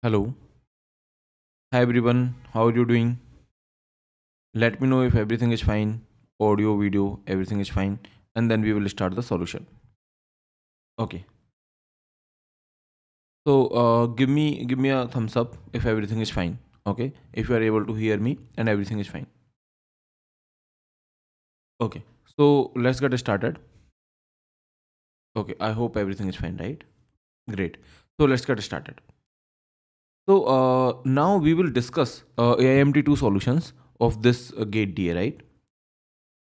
Hello. Hi everyone. How are you doing? Let me know if everything is fine. Audio, video, everything is fine. And then we will start the solution. Okay. So give me a thumbs up if everything is fine. Okay. If you are able to hear me and everything is fine. Okay. So let's get started. Okay. I hope everything is fine, right? Great. So let's get started. So now we will discuss AIMT2 solutions of this gate DA, right?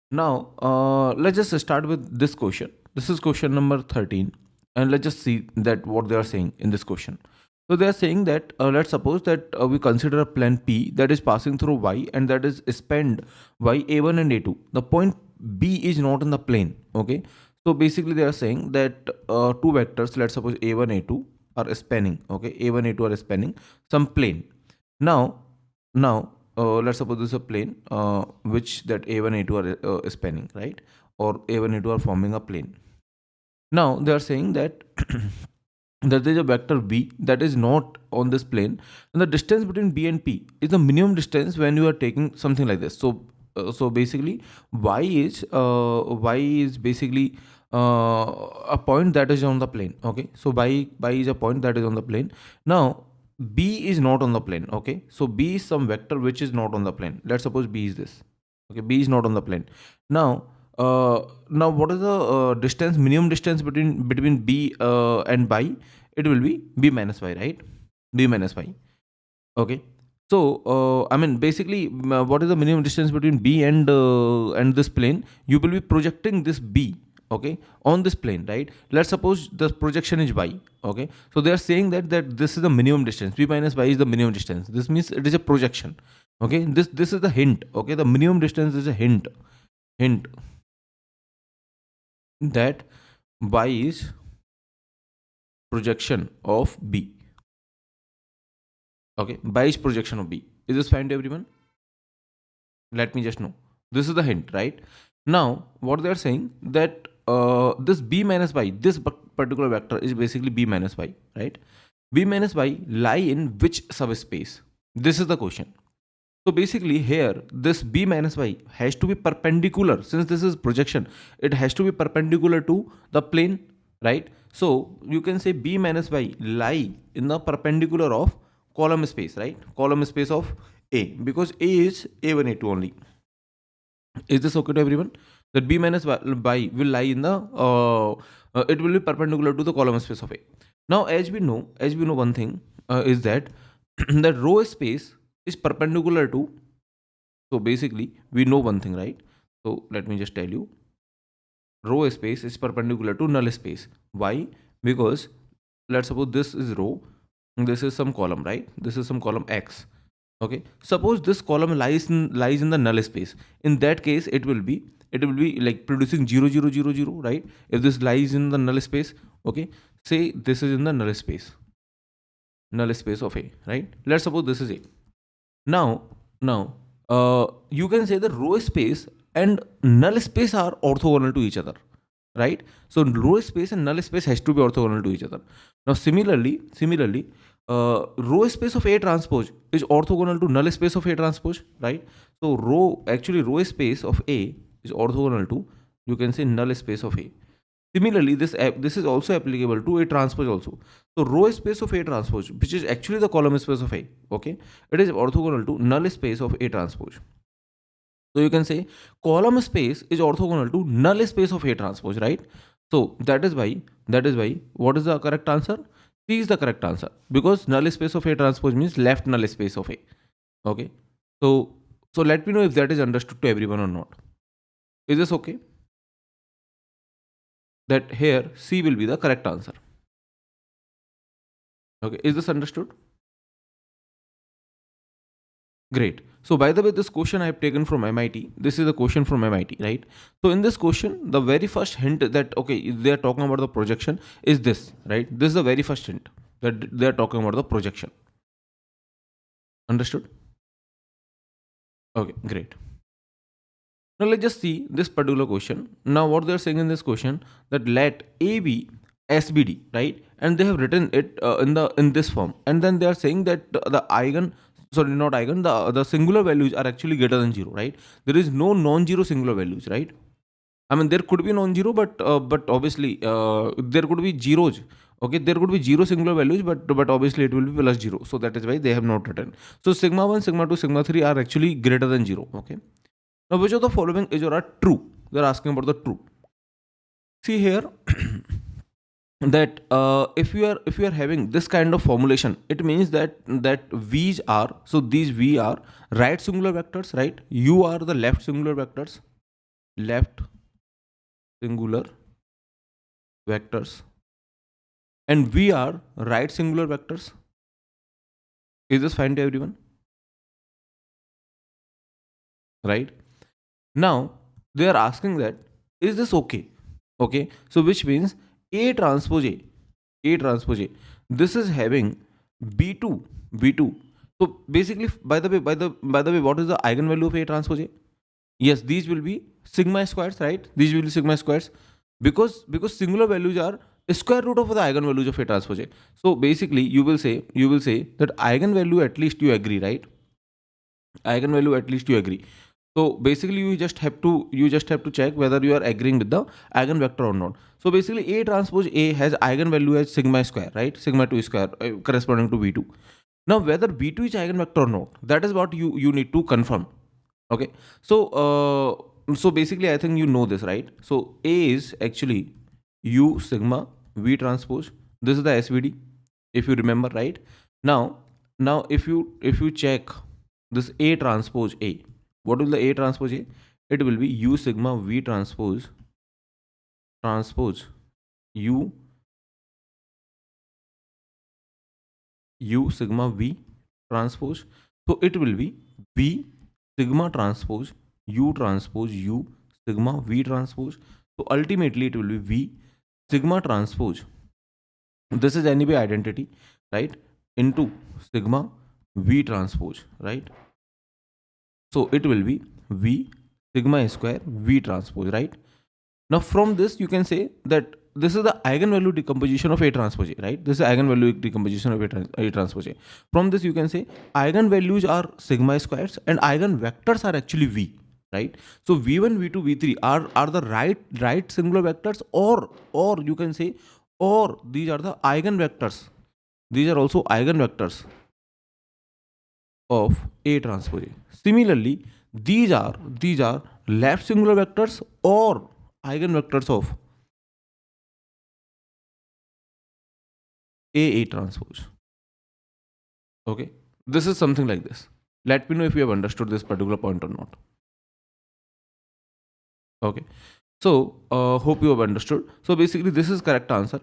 Now, let's just start with this question. This is question number 13. And let's just see that what they are saying in this question. So they are saying that let's suppose that we consider a plane P that is passing through Y and that is spanned by A1 and A2. The point B is not in the plane. Okay. So basically they are saying that two vectors, let's suppose A1, A2 are spanning. Okay. A1, A2 are spanning some plane. Now, let's suppose this is a plane which that A1, A2 are spanning, right? Or A1, A2 are forming a plane. Now they are saying that that there is a vector B that is not on this plane, and the distance between B and P is the minimum distance when you are taking something like this. So basically, y is basically a point that is on the plane. Okay, so y is a point that is on the plane. Now B is not on the plane. Okay, so B is some vector which is not on the plane. Let's suppose B is this. Okay, B is not on the plane. Now now what is the distance, minimum distance between B and y? It will be B minus y, right? B minus y. Okay. So I mean basically what is the minimum distance between B and this plane? You will be projecting this B, okay, on this plane, right? Let's suppose the projection is y. Okay, so they are saying that this is the minimum distance. B minus y is the minimum distance. This means it is a projection. Okay, this is the hint. Okay, the minimum distance is a hint that y is projection of B. Okay, y is projection of B. Is this fine to everyone? Let me just know. This is the hint, right? Now, what they are saying that this B minus y, this particular vector is basically B minus y, right? B minus y lie in which subspace? This is the question. So basically here, this B minus y has to be perpendicular. Since this is projection, it has to be perpendicular to the plane, right? So you can say B minus y lie in the perpendicular of column space, right? Column space of A, because A is A1, A2 only. Is this okay to everyone? That B minus y will lie in the, it will be perpendicular to the column space of A. Now, as we know one thing is that that row space is perpendicular to, so basically we know one thing, right? So let me just tell you, row space is perpendicular to null space. Why? Because let's suppose this is row, this is some column, right? This is some column X. Okay, suppose this column lies in the null space. In that case, it will be like producing 0 0 0 0, right? If this lies in the null space, okay, say this is in the null space of A, right? Let's suppose this is A. Now you can say the row space and null space are orthogonal to each other, right? So row space and null space has to be orthogonal to each other. Now similarly, row space of A transpose is orthogonal to null space of A transpose, right? So row space of A is orthogonal to, you can say, null space of A. Similarly, this is also applicable to A transpose also. So row space of A transpose, which is actually the column space of A, okay, it is orthogonal to null space of A transpose. So you can say column space is orthogonal to null space of A transpose, right? So that is why what is the correct answer? C is the correct answer, because null space of A transpose means left null space of A. Okay. So let me know if that is understood to everyone or not. Is this okay? That here C will be the correct answer. Okay. Is this understood? Great. So by the way, this question I have taken from MIT. This is a question from MIT, right? So in this question, the very first hint that, okay, they are talking about the projection is this, right? This is the very first hint that they are talking about the projection. Understood? Okay, great. Now let's just see this particular question. Now what they are saying in this question, that let A be SVD, right? And they have written it in this form, and then they are saying that the eigen, sorry, not eigen, the singular values are actually greater than 0, right? There is no non-zero singular values, right? I mean, there could be non-zero, but obviously there could be zeros. Okay, there could be zero singular values, but obviously it will be plus 0. So that is why they have not written. So sigma 1, sigma 2, sigma 3 are actually greater than 0. Okay. Now, which of the following is or are true? They are asking about the true. See here that if you are having this kind of formulation, it means that V's are, so these V are right singular vectors, right? U are the left singular vectors, left singular vectors, and V are right singular vectors. Is this fine to everyone? Right? Now they are asking that, is this okay? Okay, so which means A transpose A, this is having B2. So basically, by the way, what is the eigenvalue of A transpose A? Yes, these will be sigma squares, right? These will be sigma squares because singular values are square root of the eigenvalues of A transpose A. So basically, you will say that eigenvalue at least you agree, right? Eigenvalue at least you agree. So basically, you just have to check whether you are agreeing with the eigenvector or not. So basically, A transpose A has eigenvalue as sigma square, right? Sigma 2 square corresponding to V2. Now, whether V2 is eigenvector or not, that is what you need to confirm. Okay. So basically, I think you know this, right? So A is actually U sigma V transpose. This is the SVD, if you remember, right? Now if you check this A transpose A, what will the A transpose A? It will be U sigma V transpose U sigma V transpose. So it will be V sigma transpose U sigma V transpose. So ultimately it will be V sigma transpose. This is anyway identity, right? Into sigma V transpose, right? So it will be V sigma square V transpose, right? Now from this you can say that this is the eigenvalue decomposition of A transpose A, right? This is eigenvalue decomposition of A transpose A. From this you can say eigenvalues are sigma squares and eigenvectors are actually V, right? So V1, V2, V3 are the right singular vectors, or you can say, or these are the eigenvectors. These are also eigenvectors of A transpose A. Similarly, these are left singular vectors or eigenvectors of A transpose. Okay, this is something like this. Let me know if you have understood this particular point or not. Okay, so hope you have understood. So basically, this is correct answer.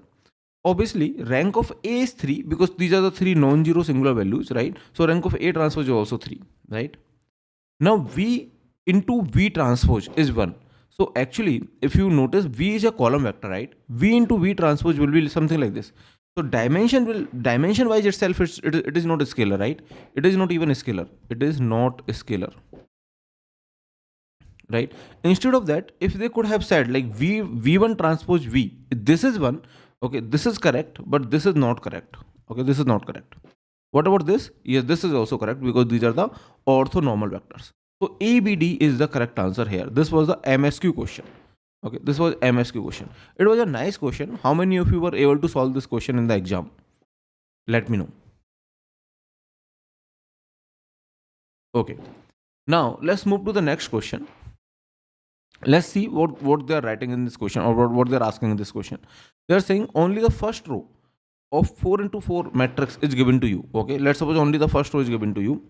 Obviously, rank of A is 3 because these are the 3 non-zero singular values, right? So rank of A transpose is also 3, right? Now V into V transpose is 1. So actually, if you notice, V is a column vector, right? V into V transpose will be something like this. So dimension wise itself, it is not a scalar, right? It is not even a scalar. It is not a scalar, right? Instead of that, if they could have said like V1 transpose V, this is 1. Okay, this is correct, but this is not correct. Okay, this is not correct. What about this? Yes, this is also correct because these are the orthonormal vectors. So ABD is the correct answer here. This was the MSQ question. Okay, this was MSQ question. It was a nice question. How many of you were able to solve this question in the exam? Let me know. Okay. Now let's move to the next question. Let's see what they are writing in this question, or what they are asking in this question. They are saying only the first row of 4 into 4 matrix is given to you. Okay, let's suppose only the first row is given to you.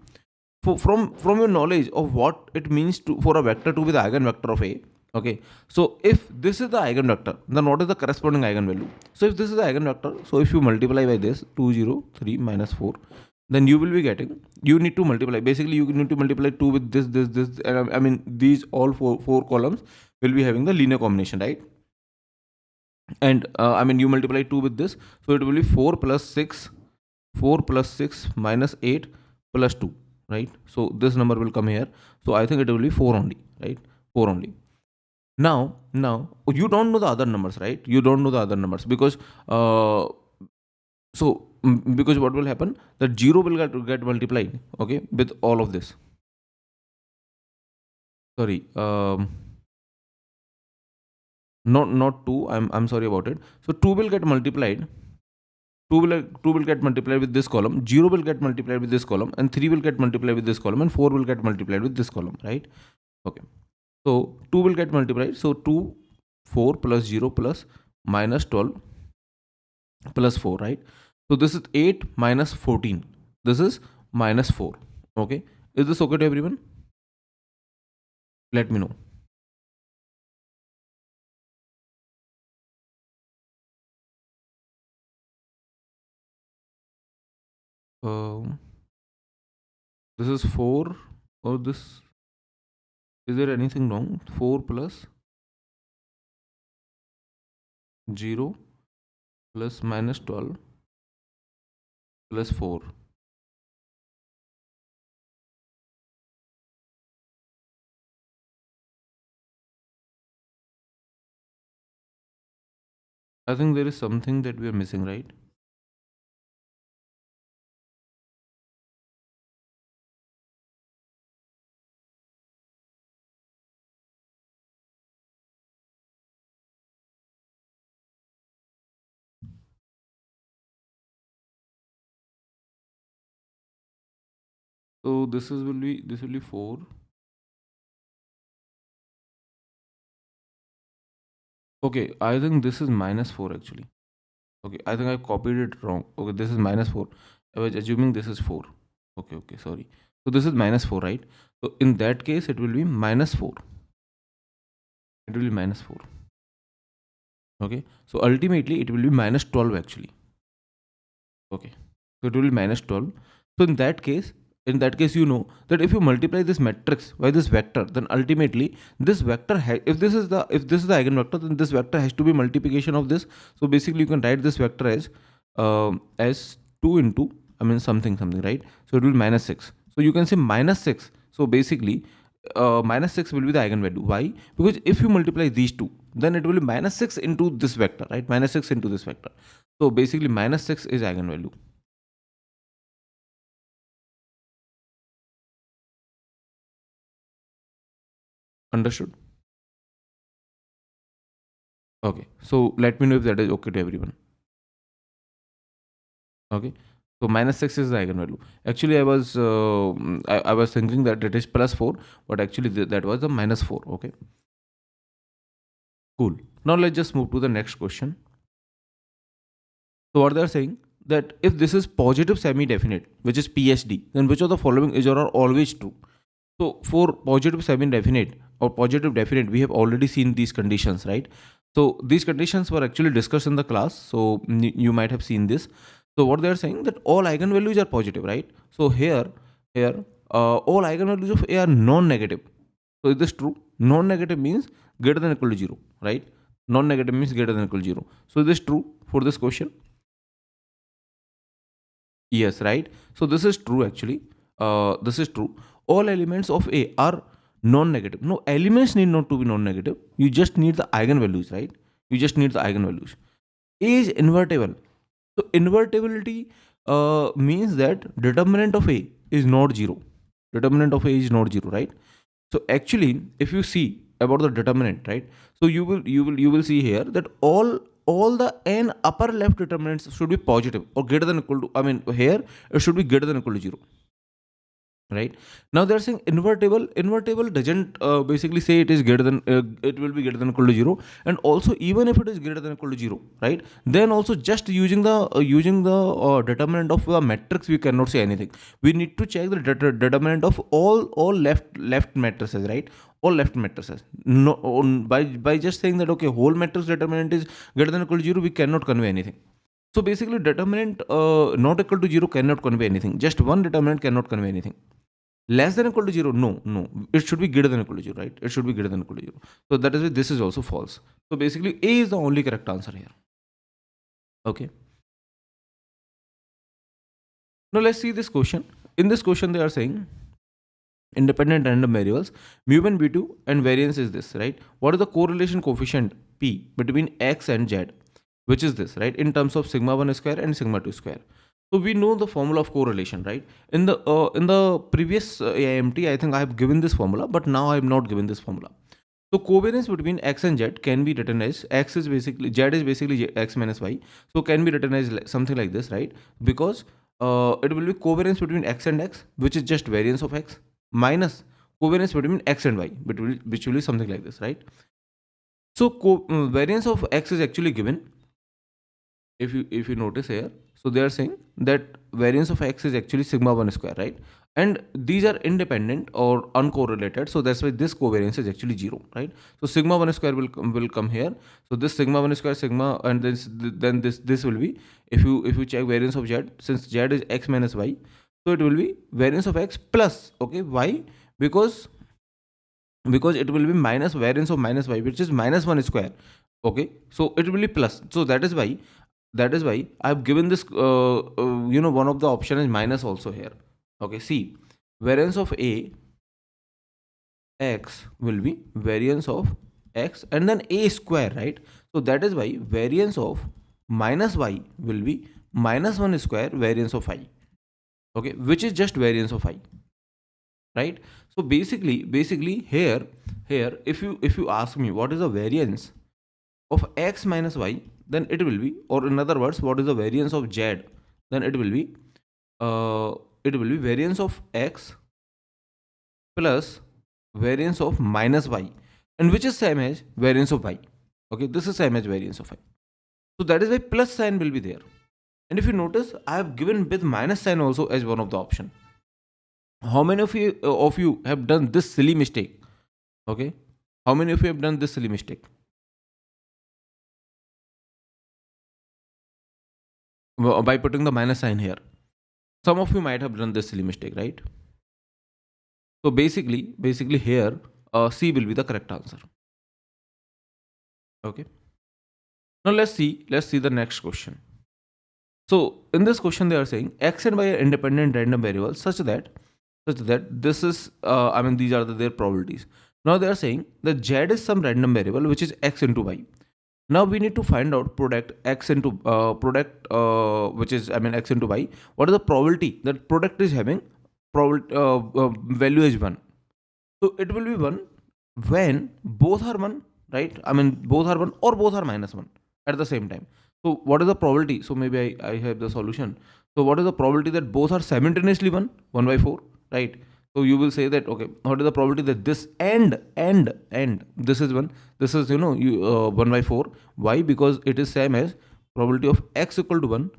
From your knowledge of what it means for a vector to be the eigenvector of A. Okay, so if this is the eigenvector, then what is the corresponding eigenvalue? So if this is the eigenvector, so if you multiply by this 2, 0, 3 minus 4, then you will be getting, you need to multiply, basically you need to multiply 2 with this, and I mean these all four columns will be having the linear combination, right? And I mean you multiply 2 with this, so it will be 4 plus 6 minus 8 plus 2, right? So this number will come here, so I think it will be 4 only, right? 4 only. Now you don't know the other numbers, right? You don't know the other numbers because because what will happen, that 0 will get multiplied, okay, with all of this. Sorry, not 2, I'm sorry about it. So 2 will get multiplied, 2 will get multiplied with this column, 0 will get multiplied with this column, and 3 will get multiplied with this column, and 4 will get multiplied with this column, right? Okay, so 2 will get multiplied, so 2, 4 plus 0 plus minus 12 plus 4, right? So this is 8 minus 14, this is minus 4, okay? Is this okay to everyone? Let me know. um, this is 4, or this, is there anything wrong? 4 plus 0 plus minus 12 plus 4. I think there is something that we are missing, right? So this will be 4. Okay, I think this is minus 4 actually. Okay, I think I copied it wrong. Okay, this is minus 4. I was assuming this is 4. Okay, sorry. So this is minus 4, right? So in that case, it will be minus 4. It will be minus 4. Okay, so ultimately it will be minus 12 actually. Okay, so it will be minus 12. So in that case, you know that if you multiply this matrix by this vector, then ultimately this vector, if this is the eigenvector, then this vector has to be multiplication of this. So basically, you can write this vector as 2 into, I mean something, right? So it will be minus 6. So you can say minus 6. So basically, minus 6 will be the eigenvalue. Why? Because if you multiply these two, then it will be minus 6 into this vector, right? Minus 6 into this vector. So basically, minus 6 is eigenvalue. Understood? Okay. So let me know if that is okay to everyone. Okay. So minus 6 is the eigenvalue. Actually, I was thinking that it is plus 4, but actually that was the minus 4. Okay. Cool. Now let's just move to the next question. So what they are saying, that if this is positive semi-definite, which is PSD, then which of the following is or are always true? So for positive semi-definite or positive definite, we have already seen these conditions, right? So these conditions were actually discussed in the class. So you might have seen this. So what they are saying, that all eigenvalues are positive, right? So here, all eigenvalues of A are non-negative. So is this true? Non-negative means greater than or equal to 0, right? Non-negative means greater than or equal to 0. So is this true for this question? Yes, right. So this is true actually. This is true. All elements of A are non-negative. No, elements need not to be non-negative. You just need the eigenvalues, right? You just need the eigenvalues. A is invertible. So invertibility means that determinant of A is not 0. Determinant of A is not 0, right? So actually, if you see about the determinant, right? So you will see here that all the n upper left determinants should be positive or greater than or equal to, I mean here it should be greater than or equal to 0, right? Now they're saying invertible doesn't basically say it is greater than it will be greater than or equal to 0, and also even if it is greater than or equal to 0, right, then also just using the determinant of the matrix we cannot say anything. We need to check the determinant of all left matrices, right? All left matrices. No, by just saying that okay, whole matrix determinant is greater than or equal to 0, we cannot convey anything. So basically, determinant not equal to 0 cannot convey anything. Just one determinant cannot convey anything. Less than or equal to 0, no, it should be greater than or equal to 0, right? It should be greater than or equal to 0. So that is why this is also false. So basically, A is the only correct answer here. Okay. Now let's see this question. In this question, they are saying independent random variables mu1 b2 and variance is this, right? What is the correlation coefficient p between x and z, which is this, right, in terms of sigma 1 square and sigma 2 square? So we know the formula of correlation, right? In the previous AIMT, I think I have given this formula, but now I have not given this formula. So covariance between x and z can be written as x is basically z is basically x minus y, so can be written as something like this, right? Because it will be covariance between x and x, which is just variance of x, minus covariance between x and y, which will be something like this, right? So variance of x is actually given. If you notice here, so they are saying that variance of x is actually sigma 1 square, right? And these are independent or uncorrelated, so that's why this covariance is actually 0, right? So sigma 1 square will come here. So this sigma 1 square sigma, and then this will be, if you check variance of z, since z is x minus y, so it will be variance of x plus, okay, y, because it will be minus variance of minus y, which is minus 1 square, okay? So it will be plus, so that is why I have given this one of the option is minus also here, okay? See, variance of a x will be variance of x and then a square, right? So that is why variance of minus y will be minus 1 square variance of I, okay, which is just variance of I, right? So basically here if you ask me what is the variance of x minus y, then it will be, or in other words, what is the variance of z, then it will be variance of x plus variance of minus y, and which is same as variance of y, okay? This is same as variance of y, so that is why plus sign will be there. And if you notice, I have given with minus sign also as one of the option. How many of you have done this silly mistake, okay? How many of you have done this silly mistake by putting the minus sign here? Some of you might have done this silly mistake, right? So basically here C will be the correct answer, okay? Now let's see the next question. So in this question they are saying x and y are independent random variables such that this is these are their probabilities. Now they are saying that z is some random variable which is x into y. Now we need to find out product x into which is x into y. What is the probability that product is having value is 1? So it will be 1 when both are 1, right? Both are 1 or both are minus 1 at the same time. So what is the probability? So maybe I have the solution. So what is the probability that both are simultaneously 1 by 4, right? So you will say that, okay, what is the probability that this and this is 1, this is 1 by 4. Why? Because it is same as probability of x equal to 1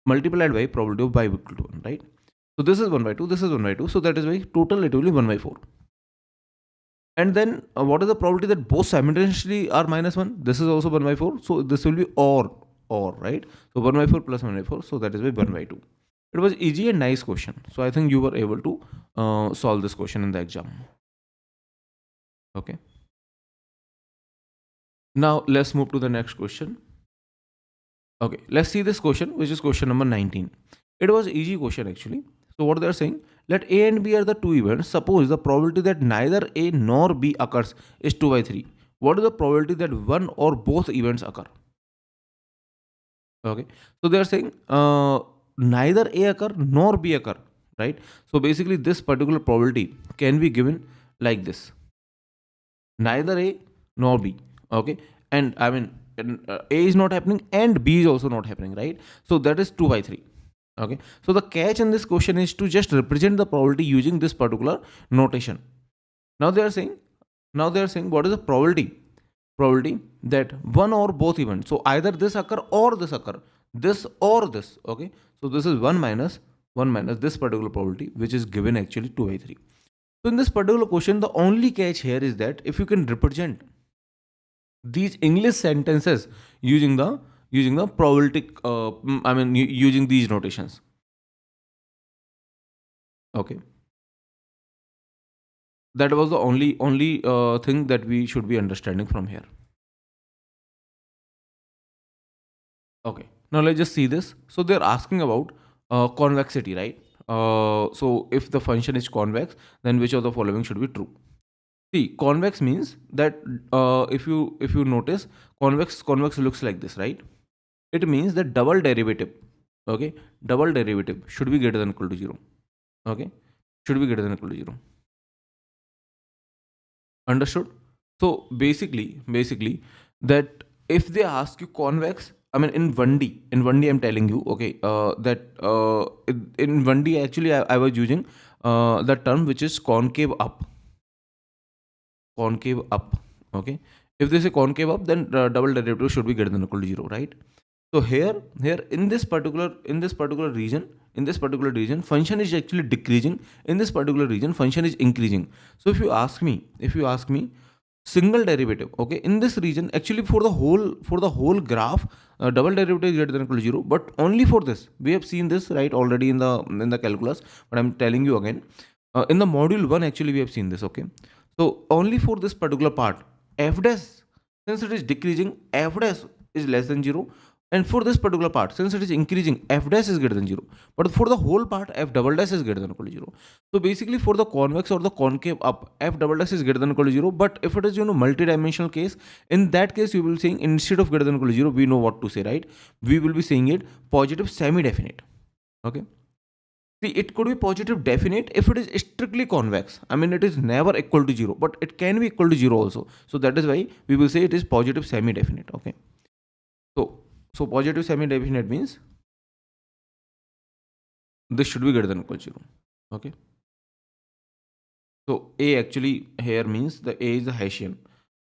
multiplied by probability of y equal to 1, right? So this is 1 by 2, this is 1 by 2, so that is why total it will be 1 by 4. And then what is the probability that both simultaneously are minus 1? This is also 1 by 4, so this will be or, right? So 1 by 4 plus 1 by 4, so that is why 1 by 2. It was easy and nice question. So I think you were able to solve this question in the exam. Okay. Now let's move to the next question. Okay, let's see this question, which is question number 19. It was easy question actually. So what they are saying, let A and B are the two events. Suppose the probability that neither A nor B occurs is 2 by 3. What is the probability that one or both events occur? Okay, so they are saying neither A occur nor B occur, right? So basically this particular probability can be given like this: neither A nor B, okay? And A is not happening and B is also not happening, right? So that is 2 by 3. Okay, so the catch in this question is to just represent the probability using this particular notation. Now they are saying what is the probability that one or both events, so either this occur or this occur, this or this, okay? So this is 1 minus this particular probability, which is given actually 2 by 3. So in this particular question, the only catch here is that if you can represent these English sentences using the probability, using these notations. Okay, that was the only thing that we should be understanding from here. Okay, now let's just see this. So they're asking about convexity, right? so if the function is convex, then which of the following should be true? See, convex means that if you notice, convex looks like this, right? It means that double derivative, okay, double derivative should be greater than equal to 0. Okay, should be greater than equal to 0. Understood? So basically that if they ask you convex, I mean in 1D I'm telling you, okay, that in 1D actually I was using the term which is concave up. Concave up. Okay. If they say concave up, then double derivative should be greater than equal to 0, right? So here in this particular region, function is actually decreasing. In this particular region, function is increasing. So if you ask me, single derivative, okay, in this region, actually for the whole graph, double derivative is greater than equal to 0. But only for this, we have seen this right already in the calculus. But I'm telling you again, in the module 1, actually we have seen this. Okay, so only for this particular part, f dash, since it is decreasing, f dash is less than 0. And for this particular part, since it is increasing, f dash is greater than 0. But for the whole part, f double dash is greater than equal to 0. So basically for the convex or the concave up, f double dash is greater than equal to 0. But if it is multi-dimensional case, in that case you will be saying instead of greater than equal to 0, we know what to say, right? We will be saying it positive semi-definite. Okay. See, it could be positive definite if it is strictly convex. I mean, it is never equal to 0, but it can be equal to 0 also. So that is why we will say it is positive semi-definite. Okay. So positive semi-definite means this should be greater than equal to 0. Okay. So A actually here means the A is a Hessian.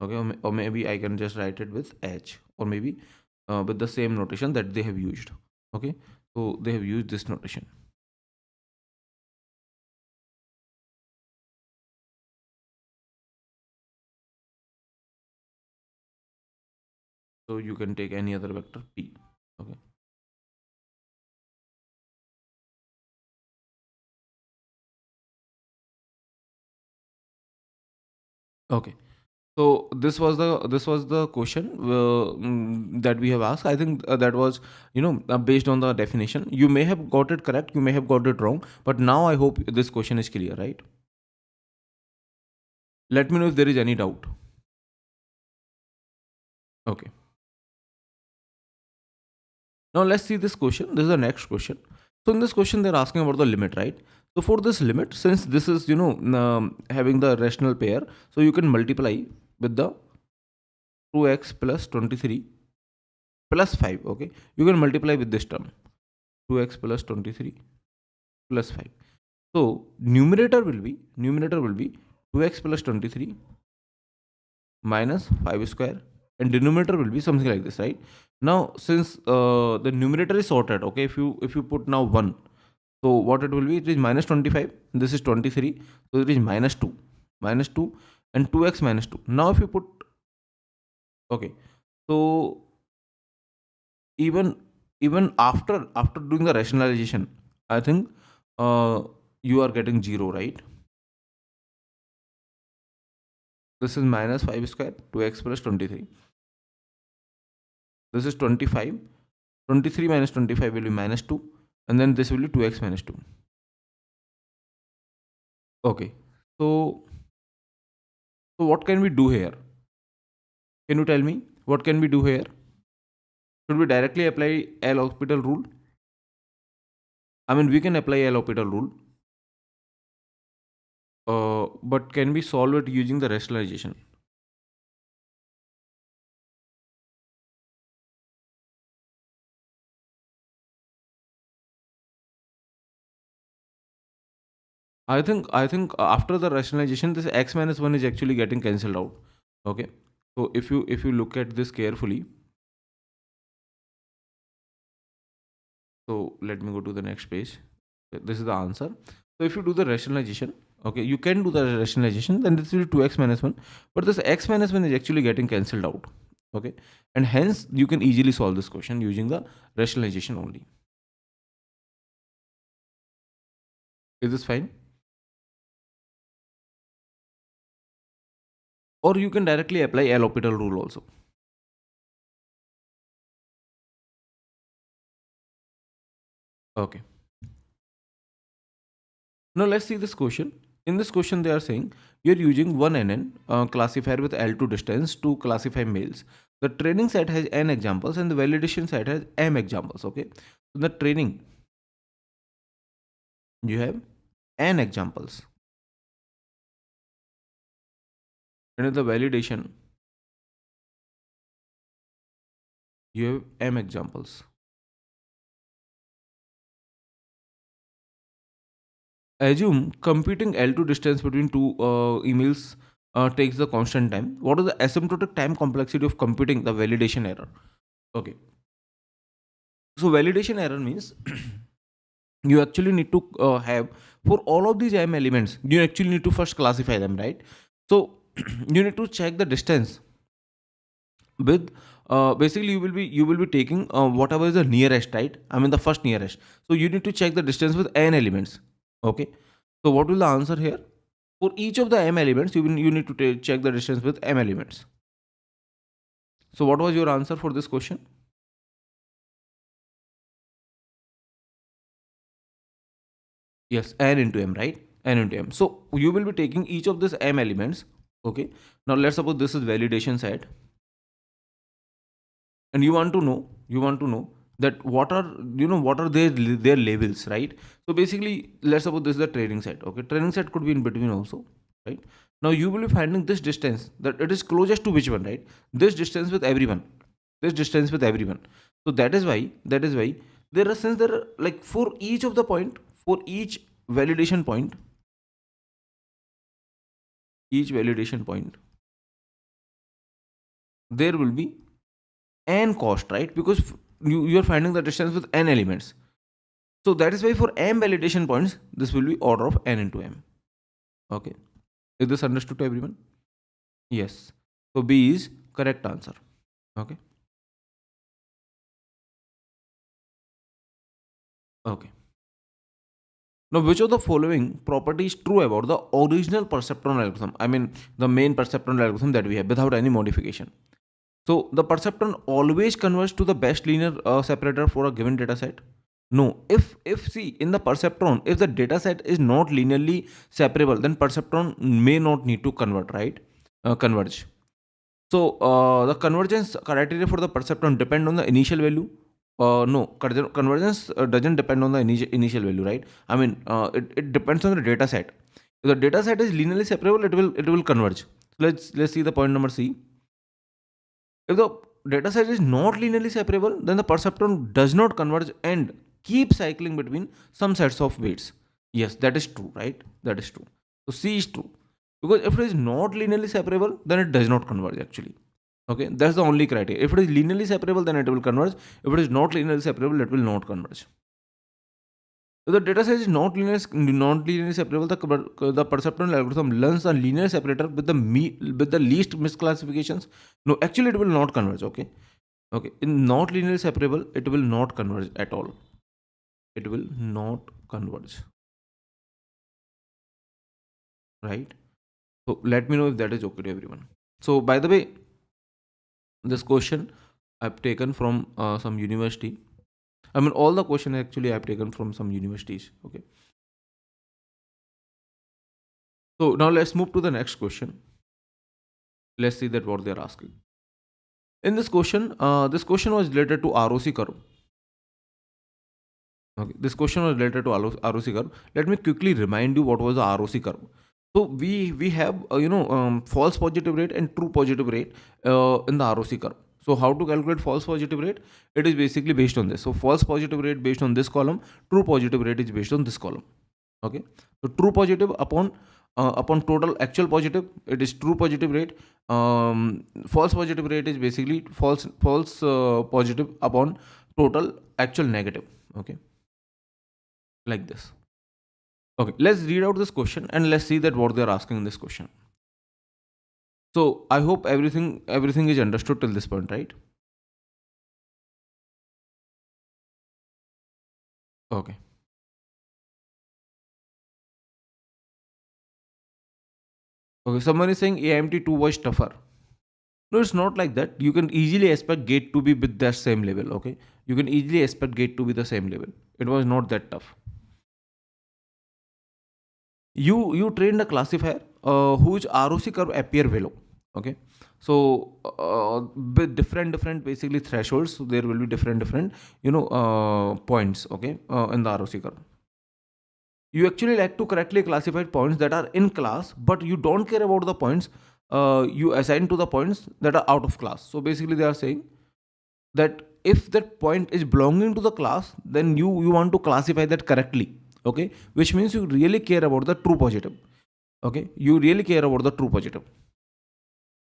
Okay. Or maybe I can just write it with H, or maybe with the same notation that they have used. Okay. So they have used this notation. So you can take any other vector P. Okay. Okay. So this was the question that we have asked. I think that was based on the definition. You may have got it correct, you may have got it wrong, but now I hope this question is clear, right? Let me know if there is any doubt. Okay. Now let's see this question. This is the next question. So in this question, they're asking about the limit, right? So for this limit, since this is having the rational pair, so you can multiply with the 2x plus 23 plus 5. Okay, you can multiply with this term 2x plus 23 plus 5. So numerator will be 2x plus 23 minus 5 square, and denominator will be something like this, right? Now since the numerator is sorted, okay, if you put now 1, so what it will be, it is minus 25, this is 23, so it is minus 2 and 2x minus 2. Now if you put, okay, so even after doing the rationalization, I think you are getting 0, right? This is minus 5 square 2x plus 23. This is 25. 23 minus 25 will be minus 2, and then this will be 2x minus 2. Okay, so what can we do here? Can you tell me what can we do here? Should we directly apply L'Hospital rule? I mean, we can apply L'Hospital rule, but can we solve it using the rationalization? I think after the rationalization, this x minus 1 is actually getting cancelled out. Okay, so if you look at this carefully, so let me go to the next page. This is the answer. So if you do the rationalization, okay, you can do the rationalization, then this will be 2x minus 1, but this x minus 1 is actually getting cancelled out. Okay, and hence you can easily solve this question using the rationalization only. Is this fine? Or you can directly apply L'Hospital rule also. Okay. Now let's see this question. In this question, they are saying you're using one NN classifier with L2 distance to classify males. The training set has N examples and the validation set has M examples. Okay. So the training, you have N examples. And in the validation, you have M examples. Assume computing L2 distance between two emails takes the constant time. What is the asymptotic time complexity of computing the validation error? Okay. So validation error means you actually need to have for all of these M elements, you actually need to first classify them, right? So you need to check the distance with basically you will be taking whatever is the nearest, right? I mean the first nearest. So you need to check the distance with n elements. Okay. So what will the answer here? For each of the m elements, you need to check the distance with m elements. So what was your answer for this question? Yes, n into m, right? N into m. So you will be taking each of these m elements. Okay. Now let's suppose this is validation set, and you want to know that what are their labels, right? So basically, let's suppose this is the training set. Okay, training set could be in between also, right? Now you will be finding this distance that it is closest to which one, right? This distance with everyone, this distance with everyone. So that is why there are, since there are, like, for each of the point, for each validation point there will be n cost, right? Because you are finding the distance with n elements. So that is why for m validation points, this will be order of n into m. Okay. Is this understood to everyone? Yes. So B is correct answer. Okay. Okay. Now, which of the following property is true about the original perceptron algorithm? I mean, the main perceptron algorithm that we have without any modification. So the perceptron always converges to the best linear separator for a given data set. No, if see, in the perceptron, if the data set is not linearly separable, then perceptron may not need to convert, right? Converge. So the convergence criteria for the perceptron depend on the initial value. No, convergence doesn't depend on the initial value, right? I mean, it depends on the data set. If the data set is linearly separable, it will converge. So let's see the point number C. If the data set is not linearly separable, then the perceptron does not converge and keep cycling between some sets of weights. Yes, that is true, right? That is true. So C is true. Because if it is not linearly separable, then it does not converge actually. Okay, that's the only criteria. If it is linearly separable, then it will converge. If it is not linearly separable, it will not converge. If the data set is not linearly separable, the perceptron algorithm learns a linear separator with the least misclassifications. No, actually it will not converge. Okay. Okay. In not linearly separable, it will not converge at all. It will not converge. Right. So let me know if that is okay to everyone. So by the way, this question I've taken from some university. I mean, all the question actually I've taken from some universities. Okay. So now let's move to the next question. Let's see that what they're asking. In this question was related to ROC curve. Okay, this question was related to ROC curve. Let me quickly remind you what was the ROC curve. So we have false positive rate and true positive rate in the ROC curve. So how to calculate false positive rate? It is basically based on this. So false positive rate based on this column, true positive rate is based on this column. Okay. So true positive upon total actual positive, it is true positive rate. False positive rate is basically false positive upon total actual negative. Okay. Like this. Okay, let's read out this question and let's see that what they're asking in this question. So I hope everything is understood till this point, right? Okay. Okay, someone is saying AIMT 2 was tougher. No, it's not like that. You can easily expect gate to be with that same level. Okay, you can easily expect gate to be the same level. It was not that tough. you trained a classifier whose ROC curve appear below. Okay, so with different basically thresholds, so there will be different points, okay, in the ROC curve. You actually like to correctly classify points that are in class, but you don't care about the points you assign to the points that are out of class. So basically they are saying that if that point is belonging to the class, then you want to classify that correctly. Okay, which means you really care about the true positive. Okay, you really care about the true positive.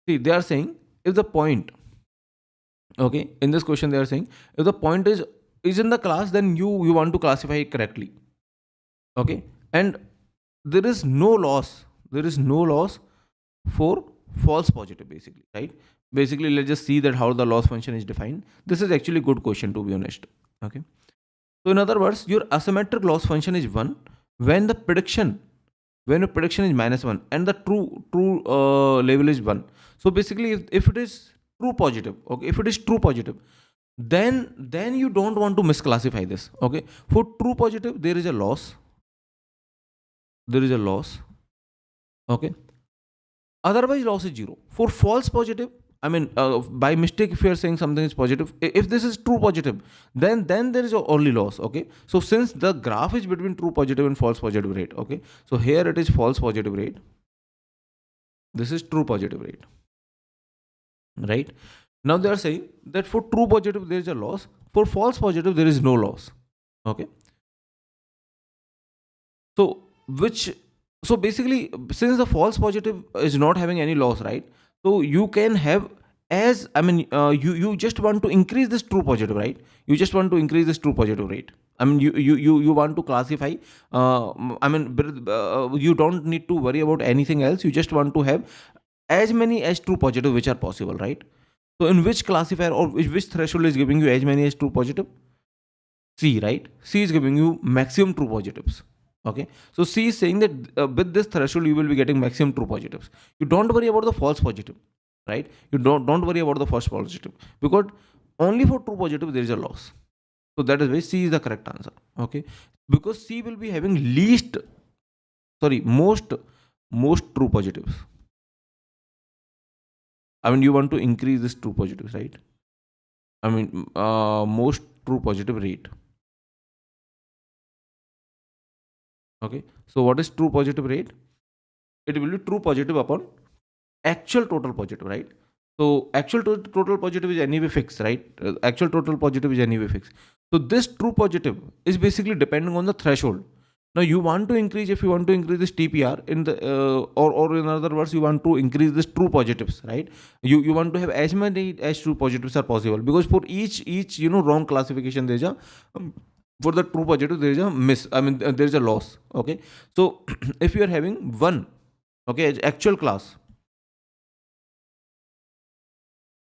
See, they are saying if the point, okay, in this question they are saying if the point is in the class, then you want to classify it correctly. Okay, and there is no loss for false positive, basically, right? Basically, let's just see that how the loss function is defined. This is actually a good question, to be honest. Okay, so in other words, your asymmetric loss function is 1 when the prediction is -1 and the true level is 1. So basically if it is true positive, okay, if it is true positive, then you don't want to misclassify this. Okay, for true positive there is a loss, okay, otherwise loss is 0. For false positive, I mean, by mistake, if you are saying something is positive, if this is true positive, then there is only loss. Okay, so since the graph is between true positive and false positive rate, okay, so here it is false positive rate, this is true positive rate, right? Now they are saying that for true positive there is a loss, for false positive there is no loss. Okay, so so basically, since the false positive is not having any loss, right, so you can have, as I mean, you just want to increase this true positive, right? You just want to increase this true positive rate. I mean, you want to classify, I mean, you don't need to worry about anything else. You just want to have as many as true positive which are possible, right? So in which classifier or which threshold is giving you as many as true positive? C, right? C is giving you maximum true positives. Okay, so C is saying that with this threshold you will be getting maximum true positives. You don't worry about the false positive, right? You don't worry about the false positive, because only for true positive there is a loss. So that is why C is the correct answer. Okay, because C will be having most true positives. I mean, you want to increase this true positives, right? I mean, most true positive rate. Okay, so what is true positive rate? It will be true positive upon actual total positive, right? So actual total positive is anyway fixed, right? Actual total positive is anyway fixed. So this true positive is basically depending on the threshold. Now you want to increase, if you want to increase this TPR in the or in other words, you want to increase this true positives, right? You want to have as many as true positives are possible, because for each wrong classification there is a for the true positive there is a miss. I mean, there is a loss. Okay, so if you are having one, okay, actual class,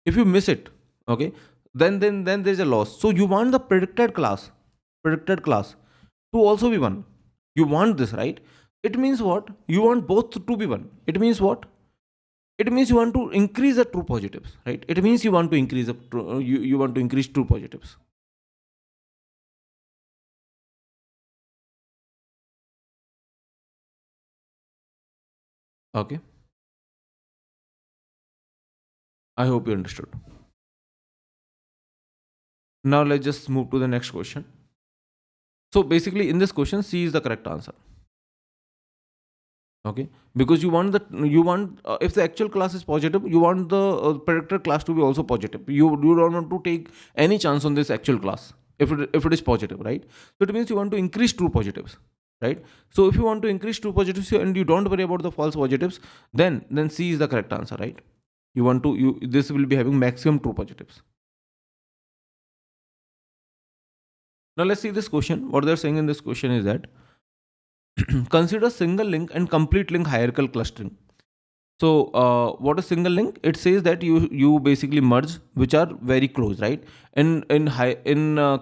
if you miss it, okay, then there is a loss. So you want the predicted class to also be 1. You want this, right? It means what? You want both to be 1. It means what? It means you want to increase the true positives, right? It means you want to increase you want to increase true positives. Okay, I hope you understood. Now let's just move to the next question. So basically in this question, C is the correct answer. Okay, because you want if the actual class is positive, you want the predicted class to be also positive. You don't want to take any chance on this actual class if it is positive, right? So it means you want to increase true positives, right? So if you want to increase true positives and you don't worry about the false positives, then C is the correct answer, right? You want to this will be having maximum true positives. Now let's see this question. What they're saying in this question is that consider single link and complete link hierarchical clustering. So what is single link? It says that you basically merge which are very close, right? In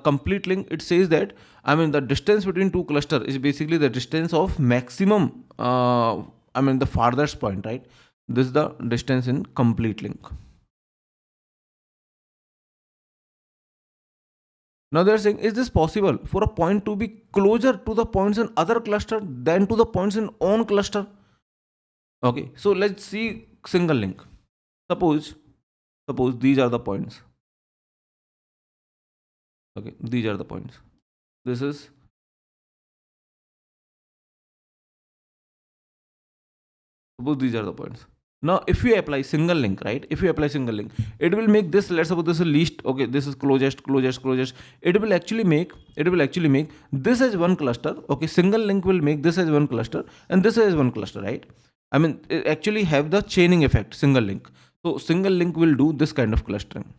complete link, it says that, I mean, the distance between two cluster is basically the distance of maximum, I mean, the farthest point, right? This is the distance in complete link. Now they are saying, is this possible for a point to be closer to the points in other cluster than to the points in own cluster? Okay, so let's see single link. Suppose these are the points. Okay, these are the points. This is suppose these are the points. Now if you apply single link, right, if you apply single link, it will make this, let's suppose this is least, okay, this is closest, it will actually make this as one cluster. Okay, single link will make this as one cluster and this as one cluster, right? I mean, it actually have the chaining effect, single link. So single link will do this kind of clustering.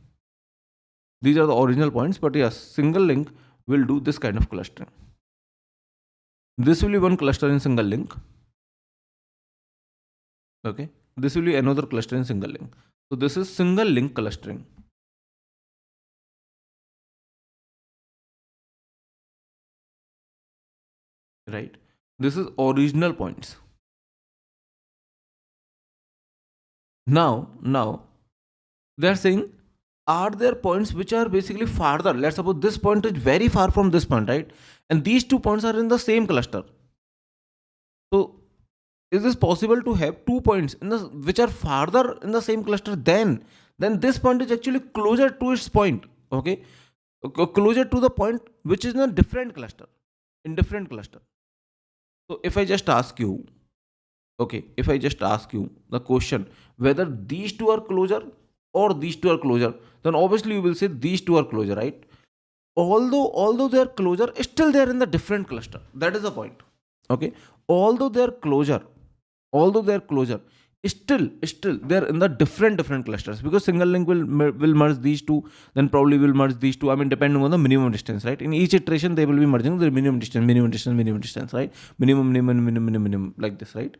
These are the original points, but yes, single link will do this kind of clustering. This will be one cluster in single link. Okay, this will be another cluster in single link. So this is single link clustering. Right, this is original points. Now they are saying, are there points which are basically farther? Let's suppose this point is very far from this point, right? And these two points are in the same cluster. So is this possible to have two points in the which are farther in the same cluster? Then this point is actually closer to its point. Okay, closer to the point which is in a different cluster, So if I just ask you, okay, if I just ask you the question whether these two are closer or these two are closer, then obviously you will say these two are closer, right? Although they are closer, still they are in the different cluster. That is the point. Okay, although they are closer, still they are in the different clusters, because single link will merge these two, then probably will merge these two. I mean, depending on the minimum distance, right? In each iteration they will be merging the minimum distance, right? Minimum, like this, right?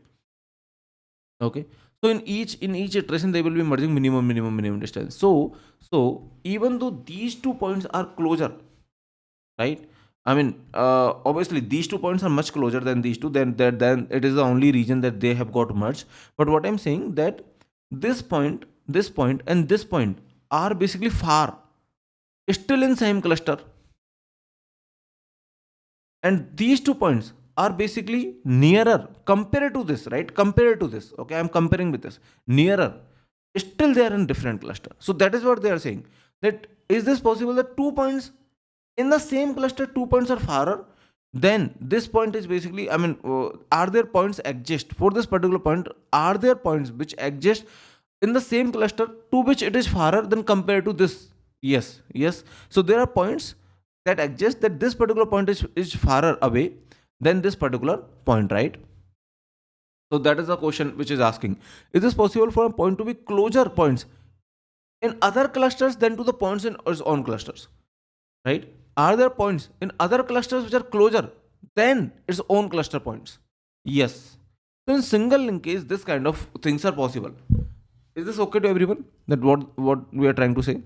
Okay, so in each iteration they will be merging minimum distance. So even though these 2 points are closer, right? I mean, obviously these 2 points are much closer than these two, then it is the only region that they have got merged. But what I'm saying, that this point and this point are basically far, still in same cluster, and these 2 points are basically nearer compared to this, right? Okay, I'm comparing with this, nearer, still they are in different cluster. So that is what they are saying, that is this possible that 2 points in the same cluster, 2 points are farther? Then this point is basically, I mean, are there points exist for this particular point? Are there points which exist in the same cluster to which it is farther than compared to this? Yes. So there are points that exist that this particular point is farther away than this particular point, right? So that is the question which is asking, is this possible for a point to be closer points in other clusters than to the points in its own clusters, right? Are there points in other clusters which are closer than its own cluster points? Yes. So in single link case, this kind of things are possible. Is this okay to everyone? That what we are trying to say?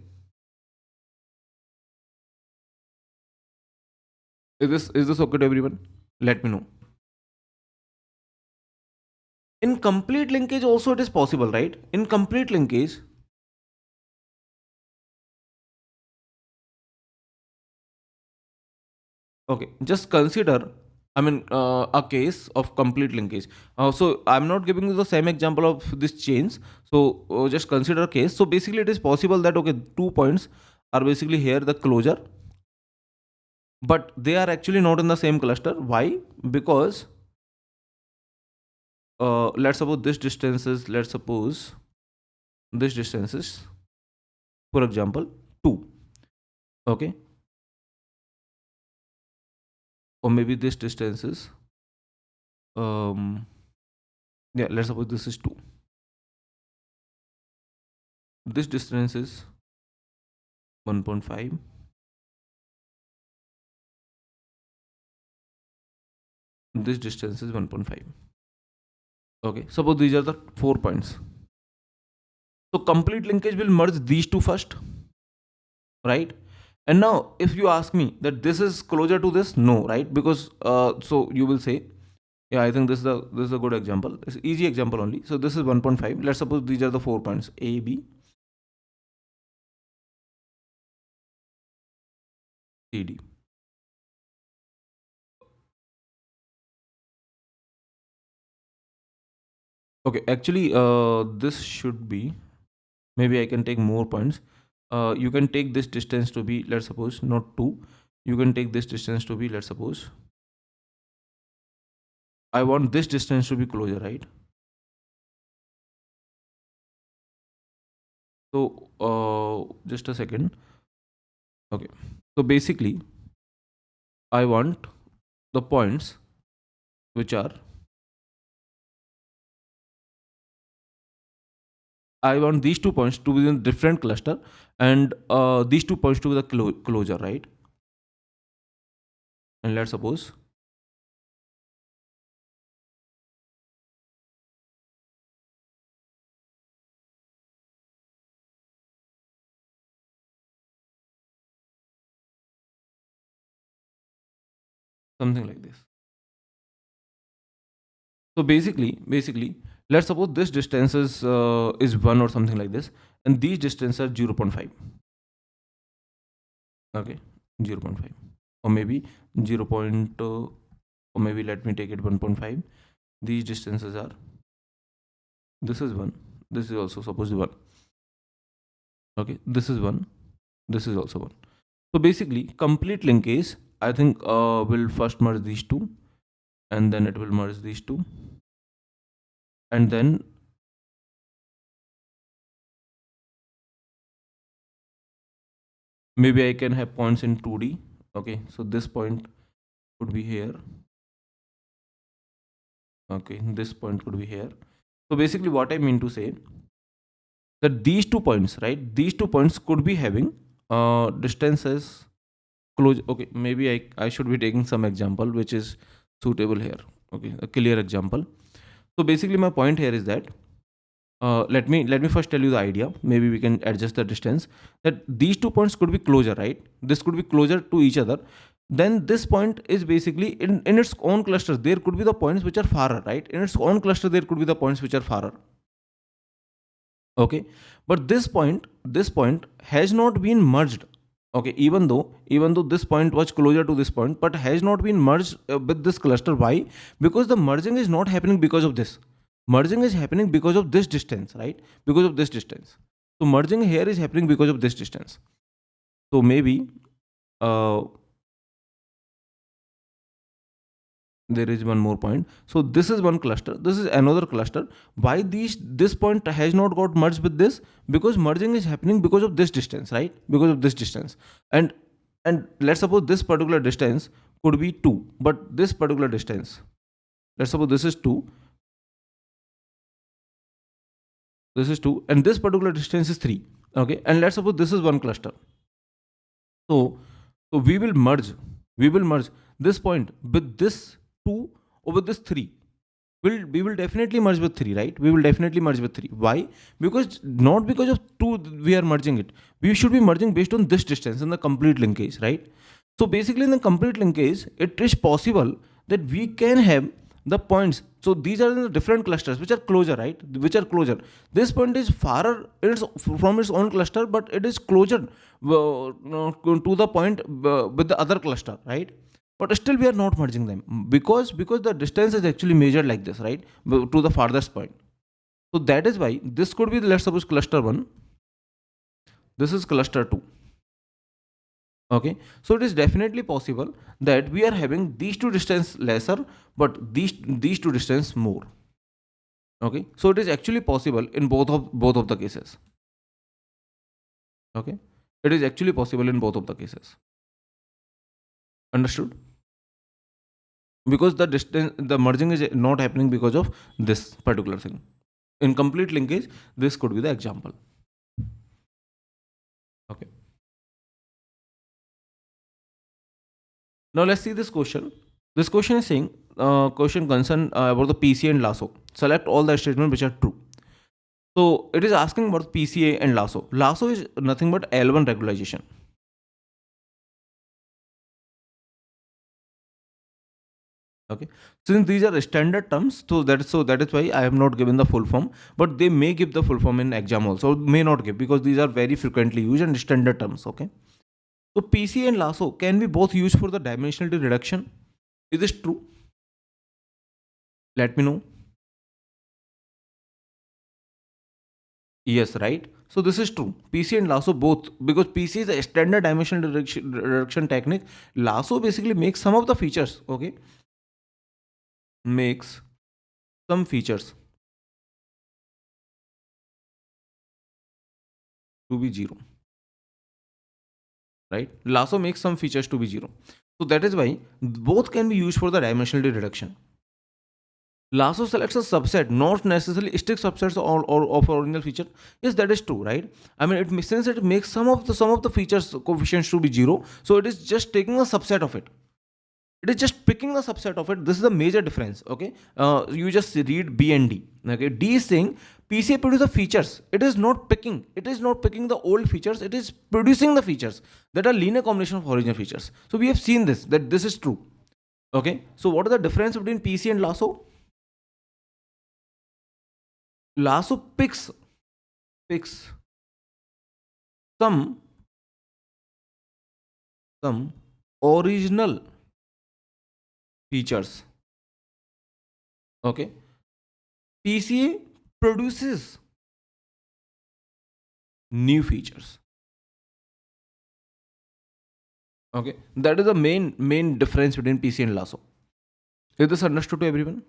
Is this okay to everyone? Let me know. In complete linkage also it is possible, right? In complete linkage, okay, just consider, I mean, a case of complete linkage. So I'm not giving you the same example of this chains. So just consider a case. So basically it is possible that, okay, 2 points are basically here the closure, but they are actually not in the same cluster. Why? Because let's suppose this distance is, for example, 2. Okay, or maybe this distance is yeah, let's suppose this is 2. This distance is 1.5. This distance is 1.5. Okay, suppose these are the 4 points. So complete linkage will merge these two first, right? And now if you ask me that this is closer to this, no, right? Because so you will say, yeah, I think this is a good example. It's easy example only. So this is 1.5. Let's suppose these are the 4 points A, B. CD. Okay, actually, this should be, maybe I can take more points. You can take this distance to be, let's suppose, not 2. You can take this distance to be, let's suppose, I want this distance to be closer, right? So, just a second. Okay. So basically, I want the points which are, I want these 2 points to be in different cluster, and these 2 points to be the closure, right? And let's suppose something like this. So basically, let's suppose this distance is 1 or something like this, and these distances are 0.5. Okay, 0.5, or maybe 0. Or maybe let me take it 1.5. These distances are, this is 1, this is also supposed to be 1. Okay, this is 1, this is also 1. So basically, complete linkage, I think will first merge these 2, and then it will merge these 2, and then maybe I can have points in 2D. Okay, so this point could be here. Okay, this point could be here. So basically what I mean to say, that these 2 points, right, these 2 points could be having distances close. Okay, maybe I should be taking some example which is suitable here. Okay, a clear example. So basically my point here is that let me first tell you the idea. Maybe we can adjust the distance, that these 2 points could be closer, right? This could be closer to each other. Then this point is basically in its own clusters, there could be the points which are farther, right? In its own cluster, there could be the points which are farther. Okay, but this point has not been merged. Okay, even though this point was closer to this point, but has not been merged with this cluster. Why? Because the merging is not happening because of this. Merging is happening because of this distance, right? Because of this distance. So merging here is happening because of this distance. So maybe there is one more point. So this is one cluster, this is another cluster. Why this point has not got merged with this? Because merging is happening because of this distance, right? Because of this distance. And let's suppose this particular distance could be 2, but this particular distance, let's suppose this is 2, this is 2, and this particular distance is 3. Okay, and let's suppose this is one cluster. So we will merge this point with this 2 or with this 3. We will definitely merge with 3, right? We will definitely merge with 3. Why? Because not because of 2 we are merging it. We should be merging based on this distance in the complete linkage, right? So basically in the complete linkage, it is possible that we can have the points. So these are the different clusters which are closer, right? Which are closer. This point is farther from its own cluster, but it is closer to the point with the other cluster, right? But still we are not merging them because the distance is actually measured like this, right? To the farthest point. So that is why this could be, let's suppose, cluster 1. This is cluster 2. Okay, so it is definitely possible that we are having these 2 distance lesser, but these 2 distance more. Okay, so it is actually possible in both of the cases. Okay, it is actually possible in both of the cases. Understood? Because the merging is not happening because of this particular thing. In complete linkage, this could be the example. Okay. Now let's see this question. This question is saying, question concern about the PCA and LASSO. Select all the statements which are true. So it is asking about PCA and LASSO. LASSO is nothing but L1 regularization. Okay, since these are standard terms, so that is why I have not given the full form, but they may give the full form in exam also, may not give, because these are very frequently used and standard terms. Okay, So PCA and LASSO can be both used for the dimensionality reduction. Is this true? Let me know. Yes, right. So this is true. PC and LASSO both, because PC is a standard dimensional reduction technique. LASSO basically makes some of the features. Okay, makes some features to be zero. Right. LASSO makes some features to be zero. So that is why both can be used for the dimensionality reduction. LASSO selects a subset, not necessarily strict subsets or of original feature. Yes, that is true, right? I mean, since it makes some of the features coefficients to be zero, so it is just taking a subset of it. It is just picking a subset of it. This is the major difference. Okay, you just read B and D. Okay, D is saying PCA produces the features. It is not picking. It is not picking the old features. It is producing the features that are linear combination of original features. So we have seen this, that this is true. Okay, so what is the difference between PC and LASSO? LASSO picks some original features. Okay, PCA produces new features. Okay, that is the main difference between PC and LASSO. Is this understood to everyone?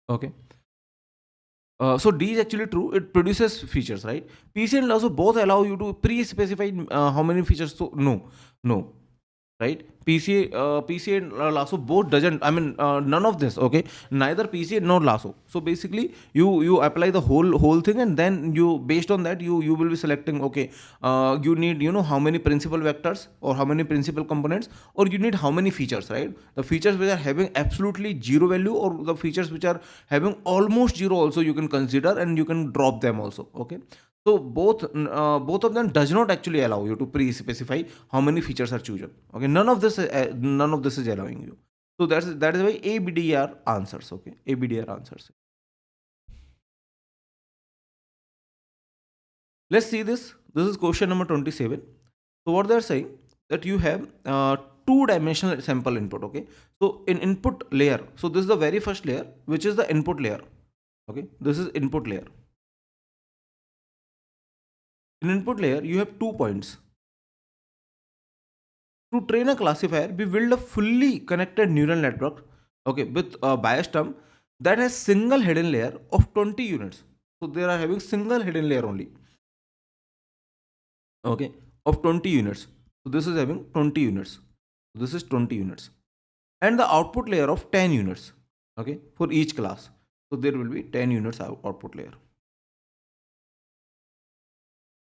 Okay. So D is actually true. It produces features, right? PC and LASSO both allow you to pre-specify how many features. So no, right? PCA and LASSO both doesn't. I mean, none of this. Okay, neither PCA nor LASSO. So basically, you apply the whole thing, and then you, based on that, you will be selecting. Okay, you need, how many principal vectors or how many principal components, or you need how many features, right? The features which are having absolutely zero value, or the features which are having almost zero also, you can consider, and you can drop them also. Okay, so both of them does not actually allow you to pre-specify how many features are chosen. Okay, none of this is allowing you. So that is why ABDR answers. Okay, ABDR answers. Let's see this. This is question number 27. So what they are saying, that you have two-dimensional sample input. Okay, so in input layer, so this is the very first layer, which is the input layer. Okay, this is input layer. In input layer, you have 2 points. To train a classifier, we build a fully connected neural network, okay, with a bias term that has single hidden layer of 20 units. So they are having single hidden layer only, okay, of 20 units. So this is having 20 units. This is 20 units. And the output layer of 10 units, okay, for each class. So there will be 10 units output layer.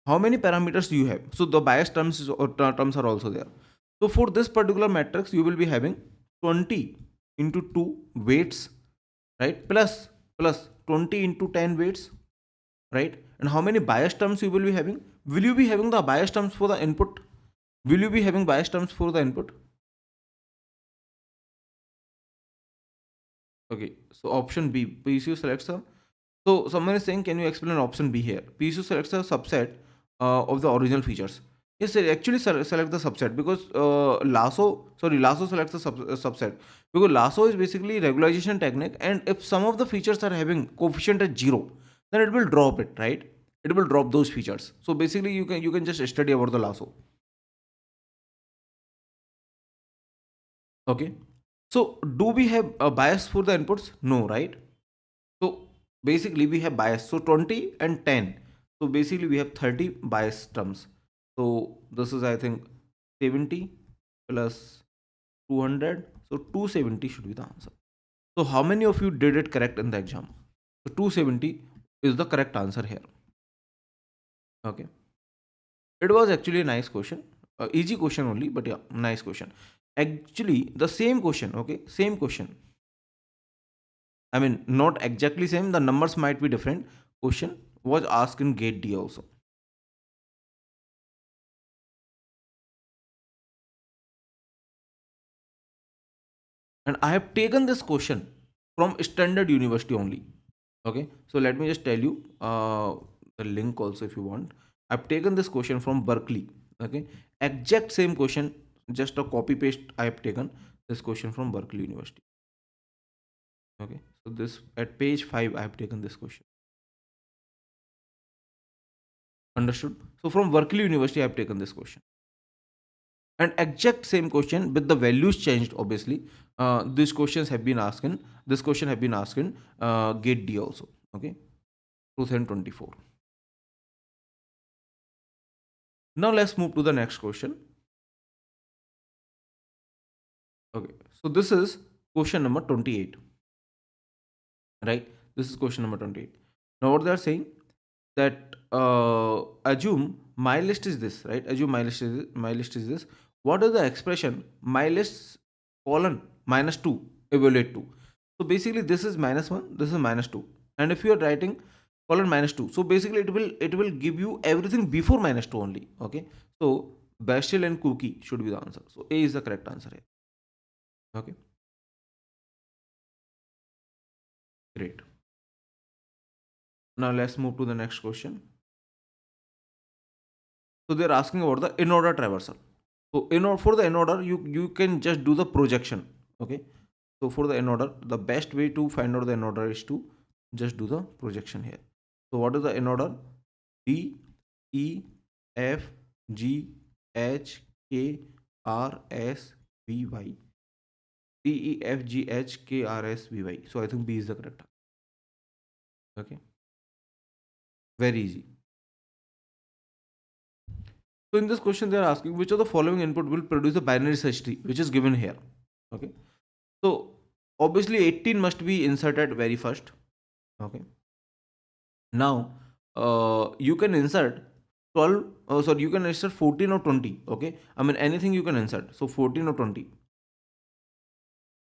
How many parameters do you have? So the bias terms are also there. So for this particular matrix, you will be having 20 into 2 weights, right? Plus 20 into 10 weights, right? And how many bias terms you will be having? Will you be having the bias terms for the input? Will you be having bias terms for the input? Okay, so option B, PCU selects a. So someone is saying, can you explain option B here? PCU selects a subset of the original features. Yes, it actually select the subset, because LASSO selects the subset, because LASSO is basically regularization technique, and if some of the features are having coefficient at 0, then it will drop it, right? It will drop those features. So basically, you can just study about the LASSO. Okay. So do we have a bias for the inputs? No, right? So basically we have bias. So 20 and 10. So basically we have 30 bias terms. So this is, I think, 70 plus 200. So 270 should be the answer. So how many of you did it correct in the exam? So 270 is the correct answer here. Okay. It was actually a nice question. Easy question only, but yeah, nice question. Actually, the same question, okay? Same question. I mean, not exactly same. The numbers might be different. Question was asked in Gate D also. And I have taken this question from Standard University only. Okay. So let me just tell you the link also if you want. I've taken this question from Berkeley. Okay, exact same question, just a copy paste. I have taken this question from Berkeley University. Okay, so this at page 5, I have taken this question. Understood? So from Berkeley University, I have taken this question. And exact same question with the values changed, obviously. These questions have been asked in, this question have been asked in Gate D also. Okay, 2024. Now let's move to the next question. Okay, so this is question number 28. Right? This is question number 28. Now what they are saying that assume my list is this, right? Assume my list is this. What is the expression my list colon -2 evaluate to? So basically this is -1, this is -2, and if you are writing colon -2, so basically it will give you everything before -2 only. Okay, so Bastille and Cookie should be the answer. So A is the correct answer here. Okay, great. Now let's move to the next question. So they're asking about the in-order traversal. So for the in-order, you can just do the projection. Okay. So for the in-order, the best way to find out the in-order is to just do the projection here. So what is the in-order? D, E, F, G, H, K, R, S, V, Y. D, E, F, G, H, K, R, S, V, Y. So I think B is the correct answer. Okay. Very easy. So in this question, they are asking which of the following input will produce a binary search tree, which is given here. Okay. So obviously 18 must be inserted very first. Okay. Now you can insert 12. Sorry, you can insert 14 or 20. Okay. I mean anything you can insert. So 14 or 20.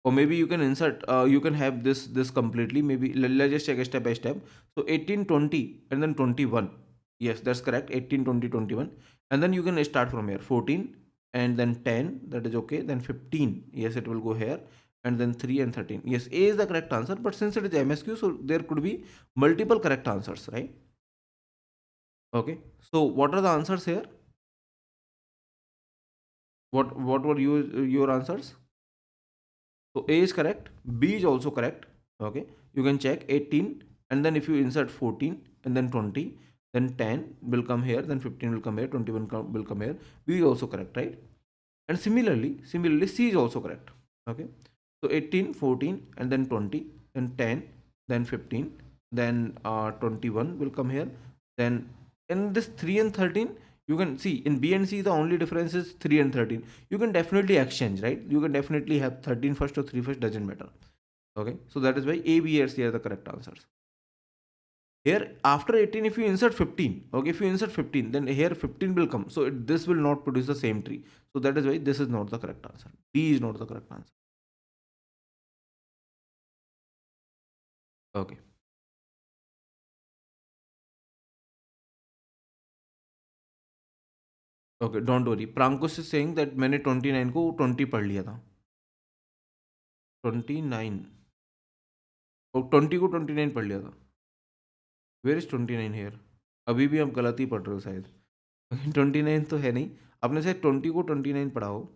Or maybe you can insert. You can have this completely. Maybe let's just check step by step. So 18, 20, and then 21. Yes, that's correct. 18, 20, 21. And then you can start from here. 14 and then 10. That is okay. Then 15. Yes, it will go here. And then 3 and 13. Yes, A is the correct answer. But since it is MSQ, so there could be multiple correct answers, right? Okay. So what are the answers here? What were your answers? So A is correct. B is also correct. Okay. You can check 18, and then if you insert 14 and then 20, then 10 will come here, then 15 will come here, 21 will come here. B is also correct, right? And similarly C is also correct. Okay. So 18, 14, and then 20, then 10, then 15, then 21 will come here. Then in this 3 and 13, you can see in B and C the only difference is 3 and 13. You can definitely exchange, right? You can definitely have 13 first or 3 first, doesn't matter. Okay, so that is why A, B, and C are the correct answers. Here after 18, if you insert 15, okay, if you insert 15, then here 15 will come. So this will not produce the same tree. So that is why this is not the correct answer. D is not the correct answer. Okay. Okay, don't worry. Prankush is saying that मैंने 29 को 20 पढ़ लिया था. 29 और 20 को 29 पढ़ लिया था. Where is 29 here? अभी भी आप गलत ही पढ़ रहे हो शायद. 29 तो है नहीं. आपने शायद 20 को 29 पढ़ा हो.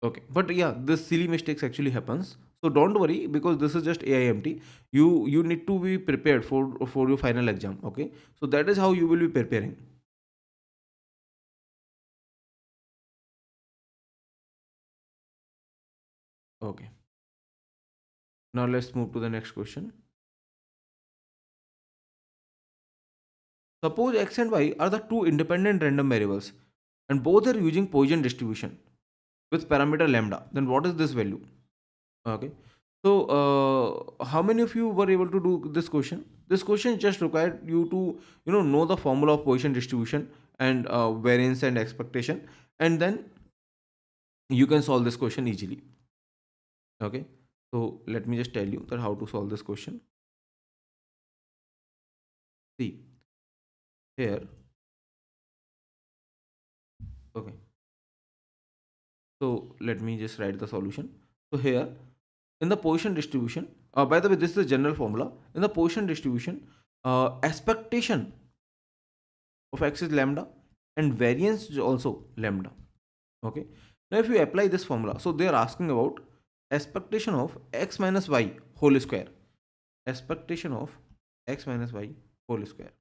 Okay, but yeah, this silly mistakes actually happens. So don't worry because this is just AIMT. You need to be prepared for your final exam. Okay, so that is how you will be preparing. Okay. Now let's move to the next question. Suppose x and y are the two independent random variables and both are using Poisson distribution with parameter lambda. Then what is this value? Okay. So how many of you were able to do this question? This question just required you to know the formula of Poisson distribution and variance and expectation, and then you can solve this question easily. Okay. So let me just tell you that how to solve this question. See here. Okay. So let me just write the solution. So here in the Poisson distribution, by the way, this is the general formula. In the Poisson distribution, expectation of x is lambda and variance is also lambda. Okay. Now if you apply this formula, so they are asking about expectation of x minus y whole square. Expectation of x minus y whole square.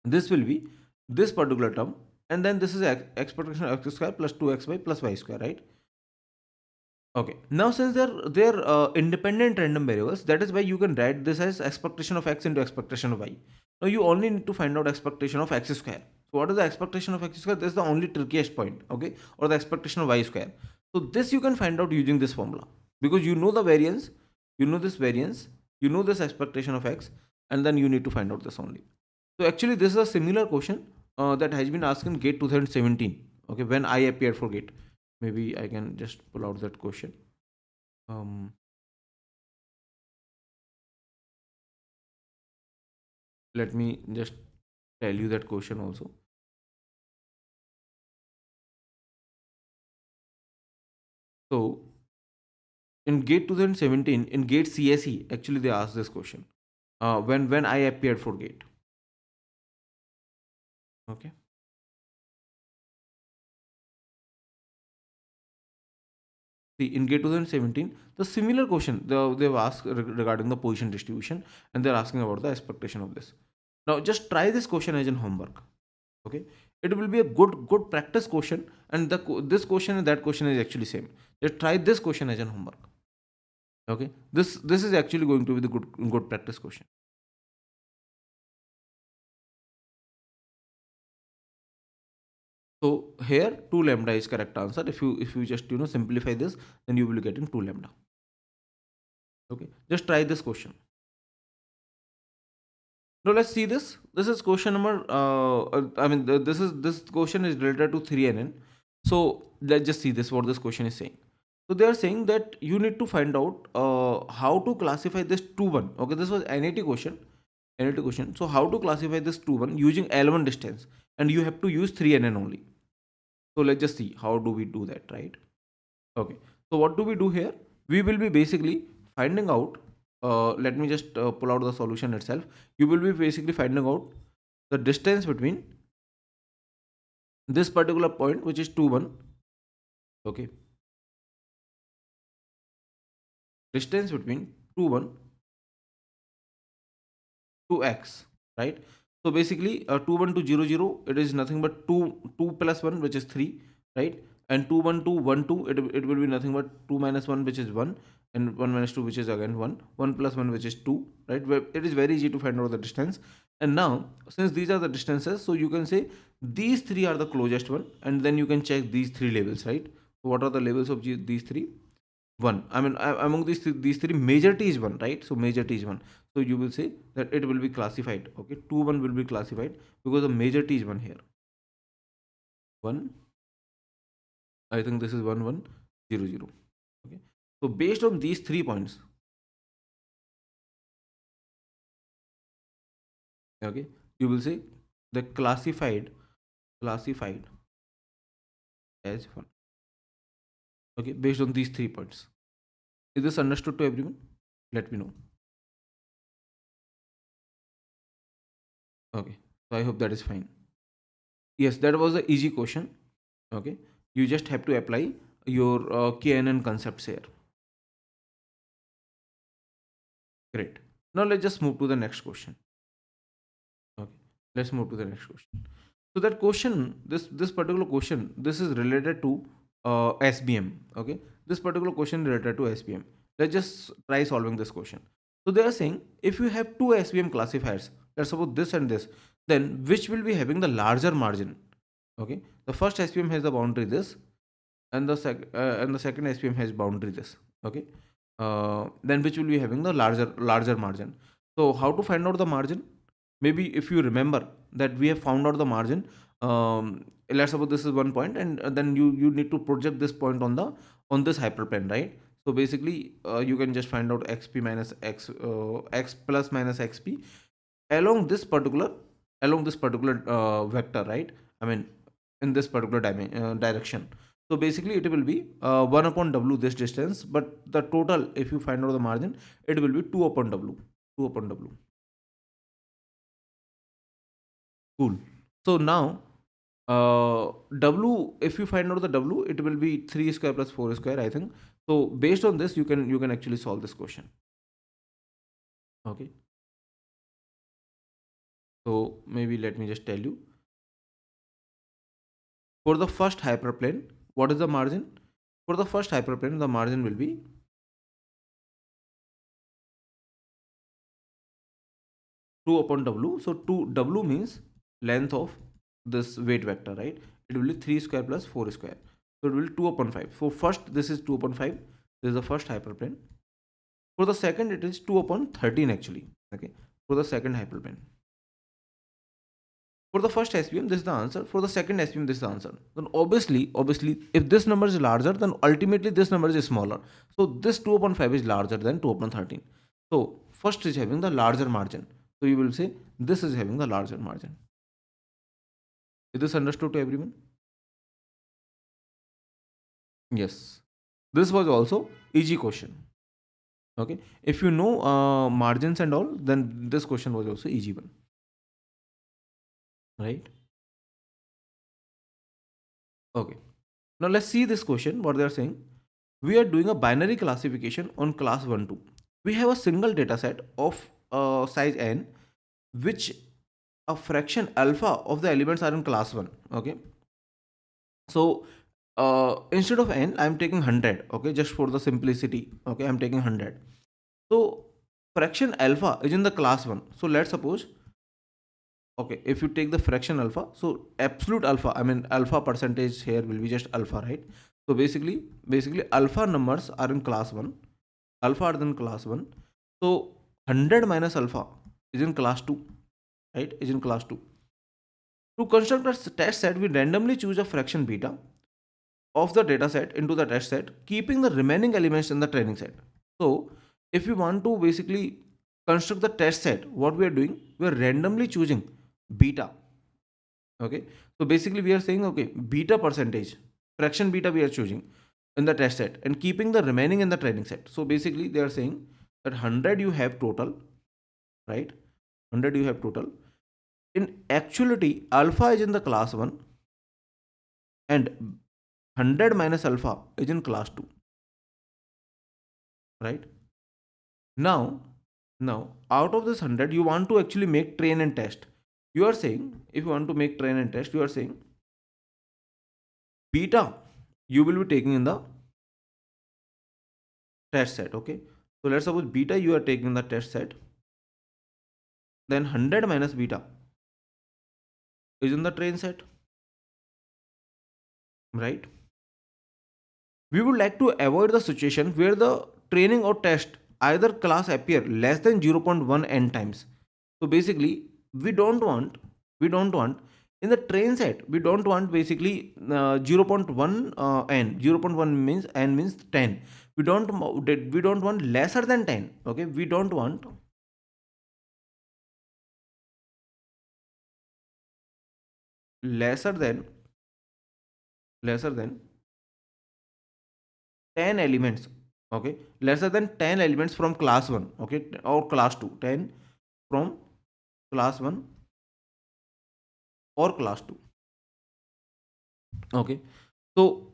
This will be this particular term, and then this is expectation of x square plus 2xy plus y square, right? Okay. Now since they're independent random variables, that is why you can write this as expectation of x into expectation of y. Now you only need to find out expectation of x square. So what is the expectation of x square? This is the only trickiest point, okay? Or the expectation of y square. So this you can find out using this formula, because you know the variance, you know this variance, you know this expectation of x, and then you need to find out this only. So actually this is a similar question that has been asked in GATE 2017, okay, when I appeared for GATE. Maybe I can just pull out that question. Let me just tell you that question also. So in GATE 2017, in GATE CSE, actually they asked this question when I appeared for GATE. Okay. See, in GATE 2017, the similar question they've asked regarding the Poisson distribution, and they're asking about the expectation of this. Now just try this question as in homework. Okay, it will be a good practice question, and this question and that question is actually same. Just try this question as an homework. Okay, this is actually going to be the good practice question. So here 2 lambda is correct answer. If you just simplify this, then you will get in 2 lambda. Okay, just try this question. Now let's see this. This is question number. This question is related to 3NN. So let's just see this. What this question is saying. So they are saying that you need to find out how to classify this 2-1. Okay, this was NAT question. NAT question. So how to classify this 2-1 using L1 distance, and you have to use 3NN only. So let's just see how do we do that, right? Okay. So what do we do here? We will be basically finding out. Let me just pull out the solution itself. You will be basically finding out the distance between this particular point, which is 2-1. Okay. Distance between 2-1 to x, right? So basically 2-1 to 0-0, it is nothing but 2 plus 1, which is 3, right? And 2-1 to 1-2, it will be nothing but 2 minus 1, which is 1, and 1 minus 2, which is again 1, 1 plus 1, which is 2, right? Where it is very easy to find out the distance. And now since these are the distances, so you can say these three are the closest one, and then you can check these three labels, right? So what are the labels of these three? 1. I mean, among these three, major T is 1, right? So major T is 1. So you will say that it will be classified. Okay, 2-1 will be classified because the major T is 1 here. 1. I think this is 1-1-0-0. Okay. So based on these 3 points, okay, you will say the classified as 1. Okay, based on these 3 points. Is this understood to everyone? Let me know. Okay, so I hope that is fine. Yes, that was an easy question. Okay, you just have to apply your KNN concepts here. Great. Now let's just move to the next question. Okay, let's move to the next question. So that question, this particular question, this is related to SVM. Okay, this particular question related to SVM. Let's just try solving this question. So they are saying if you have two SVM classifiers, let's suppose this and this, then which will be having the larger margin? Okay, the first SVM has the boundary this, and the second SVM has boundary this. Okay, then which will be having the larger margin? So how to find out the margin? Maybe if you remember that we have found out the margin, let's suppose this is 1 point, and then you need to project this point on this hyperplane, right? So basically you can just find out xp minus x, x plus minus xp along this particular vector, right? I mean, in this particular direction. So basically it will be 1 upon w this distance, but the total, if you find out the margin, it will be 2 upon w. Cool. So now W, if you find out the W, it will be 3 square plus 4 square, I think. So based on this, you can actually solve this question. Okay. So maybe let me just tell you. For the first hyperplane, what is the margin? For the first hyperplane, the margin will be 2 upon W. So 2 W means length of this weight vector, right? It will be 3 square plus 4 square. So it will be 2 upon 5. So first, this is 2 upon 5. This is the first hyperplane. For the second, it is 2 upon 13 actually. Okay. For the second hyperplane. For the first SVM, this is the answer. For the second SVM, this is the answer. Then obviously, if this number is larger, then ultimately this number is smaller. So this 2 upon 5 is larger than 2 upon 13. So first is having the larger margin. So you will say this is having the larger margin. Is this understood to everyone? Yes. This was also easy question. Okay. If you know margins and all, then this question was also easy one. Right? Okay. Now let's see this question. What they are saying. We are doing a binary classification on class 1, 2. We have a single data set of size n, which a fraction alpha of the elements are in class 1. Okay. So instead of n, I'm taking 100. Okay. Just for the simplicity. Okay. I'm taking 100. So fraction alpha is in the class 1. So let's suppose, okay, if you take the fraction alpha, so absolute alpha, I mean alpha percentage here will be just alpha, right? So basically alpha numbers are in class 1. Alpha are in class 1. So 100 minus alpha is in class 2, right? Is in class 2. To construct a test set, we randomly choose a fraction beta of the data set into the test set, keeping the remaining elements in the training set. So if we want to basically construct the test set, what we are doing, we are randomly choosing beta. Okay. So basically we are saying, okay, beta percentage, fraction beta we are choosing in the test set and keeping the remaining in the training set. So basically they are saying that 100 you have total, right? 100 you have total. In actuality, alpha is in the class 1 and 100 minus alpha is in class 2, right? Now out of this 100, you want to actually make train and test. You are saying, if you want to make train and test, you are saying beta you will be taking in the test set. Okay. So let's suppose beta you are taking in the test set. Then 100 minus beta is in the train set, right? We would like to avoid the situation where the training or test either class appear less than 0.1 n times. So basically we don't want in the train set, we don't want basically 0.1 n. 0.1 means n means 10. We don't want lesser than 10. Okay, we don't want lesser than 10 elements. Okay, lesser than 10 elements from class 1. Okay, or class 2. 10 from class 1 or class 2. Okay, so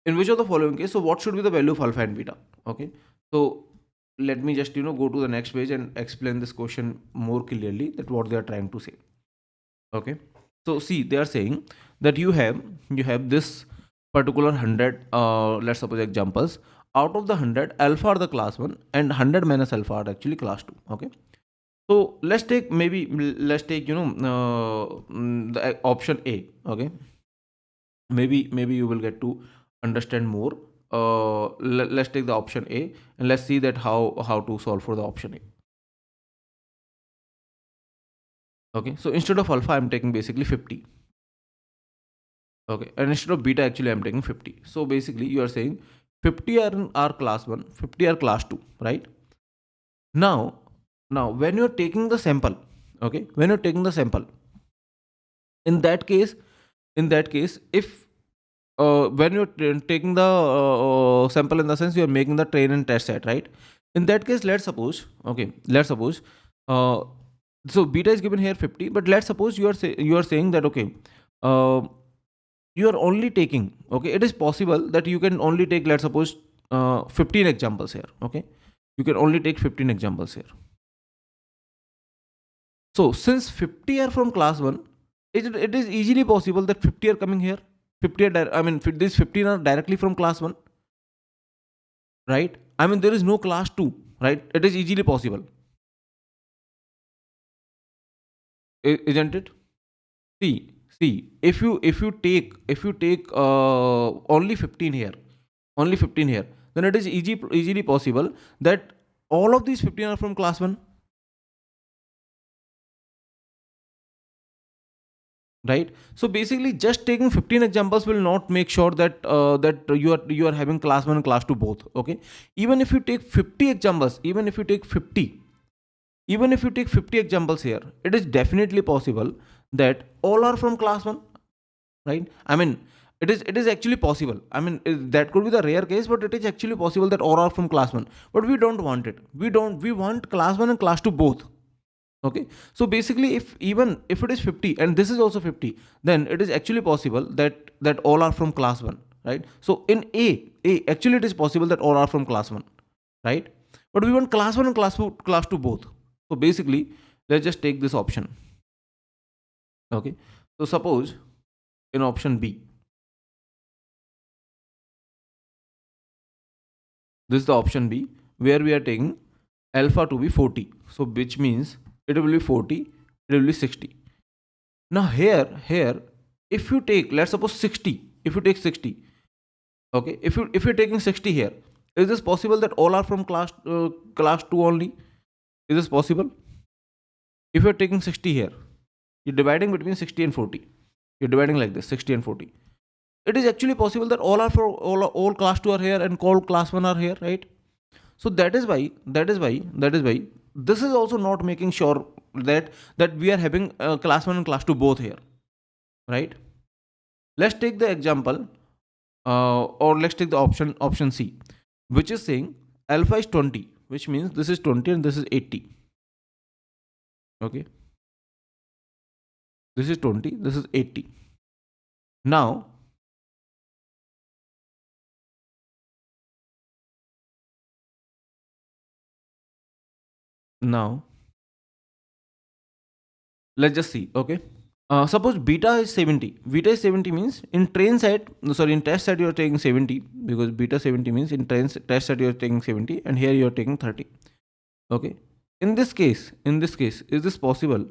in which of the following case, so what should be the value of alpha and beta? Okay, so let me just go to the next page and explain this question more clearly, that what they are trying to say. Okay, so see, they are saying that you have this particular 100 let's suppose examples. Out of the 100, alpha are the class 1 and 100 minus alpha are actually class 2. Okay, so let's take the option A. Okay, maybe you will get to understand more. Let's take the option A and let's see that how to solve for the option A. Okay, so instead of alpha, I'm taking basically 50. Okay, and instead of beta, actually I'm taking 50. So basically you are saying 50 are class 1, 50 are class 2, right? Now when you're taking the sample, okay, when you're taking the sample, in that case, if when you're taking the sample, in the sense you are making the train and test set, right? In that case, let's suppose, okay, So beta is given here 50, but let's suppose you are saying that okay, you are only taking, okay, it is possible that you can only take, let's suppose 15 examples here. Okay, you can only take 15 examples here. So since 50 are from class 1, it is easily possible that 50 are coming here. 50 are I mean these 15 are directly from class 1, right? I mean there is no class 2, right? It is easily possible, isn't it? See, if you take only 15 here, only 15 here, then it is easily possible that all of these 15 are from class 1, right? So basically just taking 15 examples will not make sure that that you are having class 1 and class 2 both. Okay, even if you take 50 examples, even if you take 50 examples here, it is definitely possible that all are from class 1, right? I mean it is actually possible. I mean that could be the rare case, but it is actually possible that all are from class 1, but we don't want it. We want class 1 and class 2 both. Okay, so basically if it is 50 and this is also 50, then it is actually possible that all are from class 1, right? So in a actually it is possible that all are from class 1, right? But we want class 1 and class 2 both. So basically let's just take this option. Okay, so suppose in option B, this is the option B, where we are taking alpha to be 40. So which means it will be 40, it will be 60. Now here, if you take, let's suppose 60, if you take 60, okay, if you're taking 60 here, is this possible that all are from class 2 only? Is this possible? If you're taking 60 here, you're dividing between 60 and 40. You're dividing like this, 60 and 40. It is actually possible that all are for all class 2 are here and all class 1 are here, right? So that is why this is also not making sure that we are having class 1 and class 2 both here, right? Let's take the example, or let's take the option C, which is saying alpha is 20, which means this is 20 and this is 80. Okay, this is 20, this is 80. Now now let's just see. Okay, suppose beta is 70. Beta is 70 means in train set, no, sorry, in test set you are taking 70, because beta 70 means in test set you are taking 70 and here you are taking 30. Okay, in this case is this possible?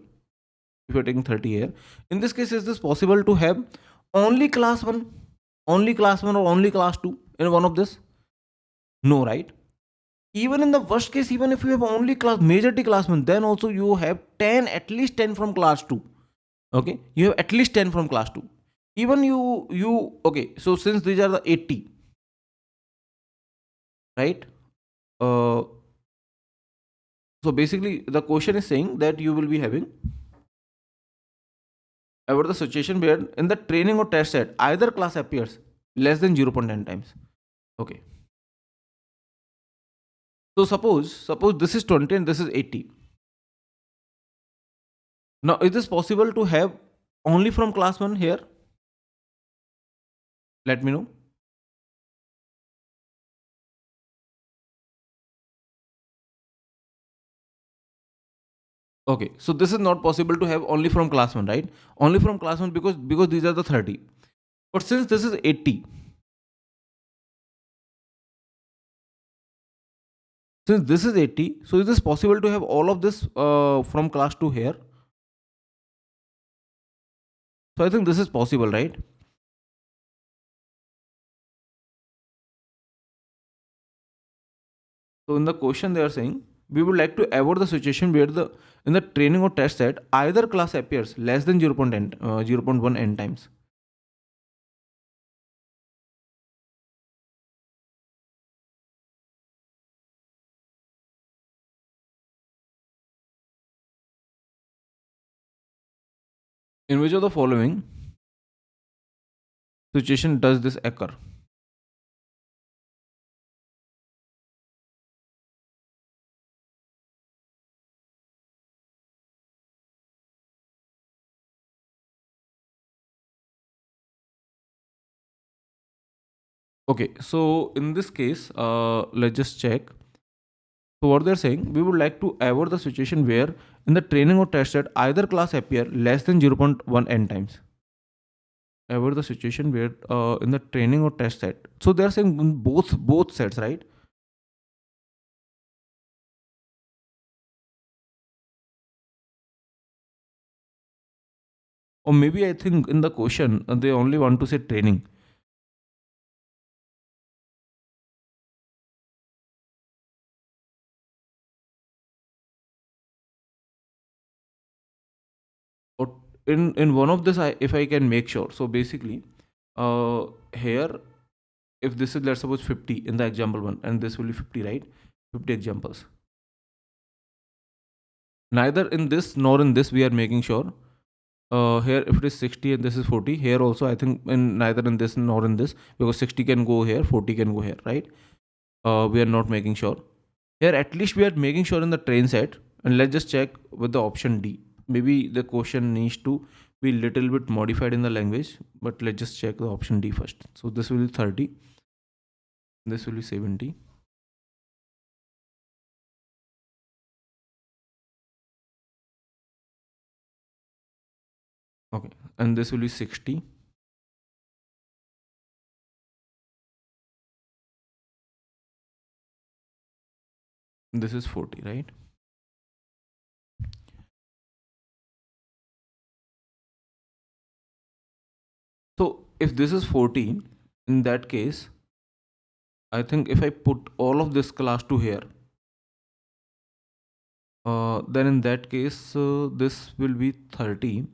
If you are taking 30 here, in this case is this possible to have only class 1, only class 1 or only class 2 in one of this? No, right? Even in the worst case, even if you have only majority class 1, then also you have 10, at least 10 from class 2. Okay, you have at least 10 from class 2. Even you okay, so since these are the 80, right? uh so basically the question is saying that you will be having about the situation where in the training or test set either class appears less than 0.10 times. Okay, so suppose this is 20 and this is 80. Now is this possible to have only from class 1 here? Let me know. Okay, so this is not possible to have only from class 1, right? Only from class 1, because these are the 30. But since this is 80, since this is 80, so is this possible to have all of this from class 2 here? So I think this is possible, right? So in the question they are saying we would like to avoid the situation where the in the training or test set either class appears less than 0.1 n times. In which of the following situation does this occur? Okay, so in this case, let's just check. So what they're saying, we would like to avoid the situation where in the training or test set, either class appear less than 0.1 n times. Avoid the situation where in the training or test set. So they're saying in both sets, right? Or maybe I think in the question they only want to say training. Or in one of this, if I can make sure. So basically, here, if this is, let's suppose 50 in the example one, and this will be 50, right? 50 examples. Neither in this nor in this we are making sure. Here if it is 60 and this is 40, here also I think in neither in this nor in this, because 60 can go here, 40 can go here, right? We are not making sure. Here at least we are making sure in the train set, and let's just check with the option D. Maybe the question needs to be little bit modified in the language, but let's just check the option D first. So this will be 30, this will be 70. Okay, and this will be 60. This is 40, right? So if this is 40, in that case, I think if I put all of this class to here, then in that case, this will be 30.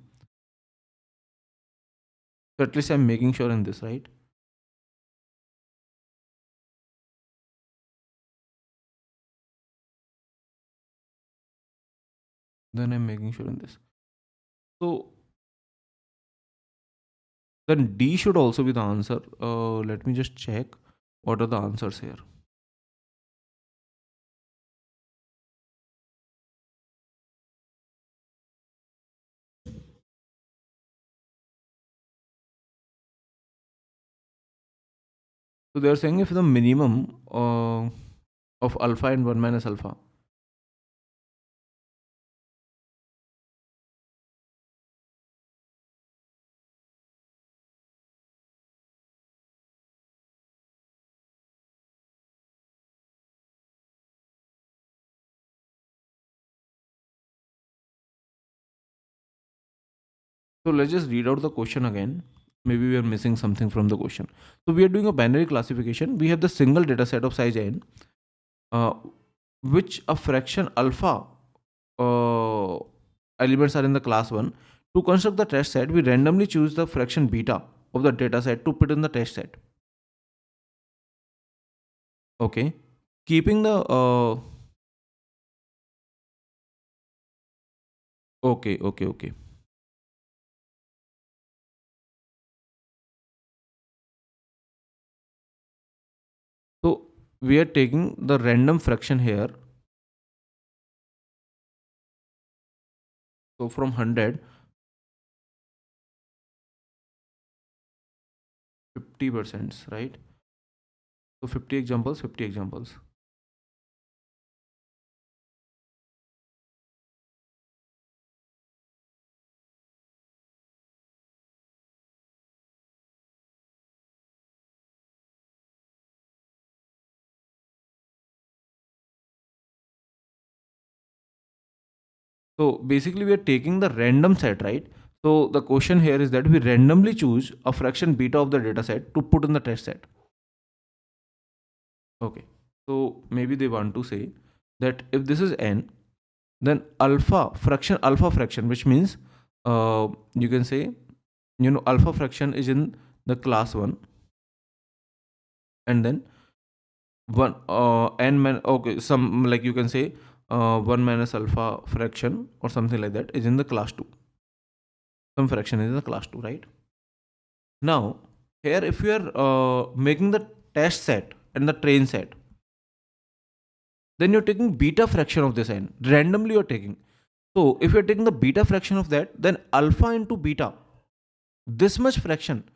So at least I'm making sure in this, right? Then I'm making sure in this. So then D should also be the answer. Let me just check what are the answers here. So they are saying if the minimum of alpha and 1 minus alpha. So let's just read out the question again. Maybe we are missing something from the question. So we are doing a binary classification. We have the single data set of size n, which a fraction alpha elements are in the class 1. To construct the test set, we randomly choose the fraction beta of the data set to put in the test set. Okay. Keeping the okay. So we are taking the random fraction here. So from 100, 50%, right? So 50 examples, 50 examples. So basically we are taking the random set, right? So the question here is that we randomly choose a fraction beta of the data set to put in the test set. Okay. So maybe they want to say that if this is n, then alpha fraction, which means you can say, alpha fraction is in the class 1, and then one okay, some, like you can say 1 minus alpha fraction or something like that is in the class 2. Some fraction is in the class 2, right? Now here if you are making the test set and the train set, then you're taking beta fraction of this n randomly you're taking. So if you're taking the beta fraction of that, then alpha into beta, this much fraction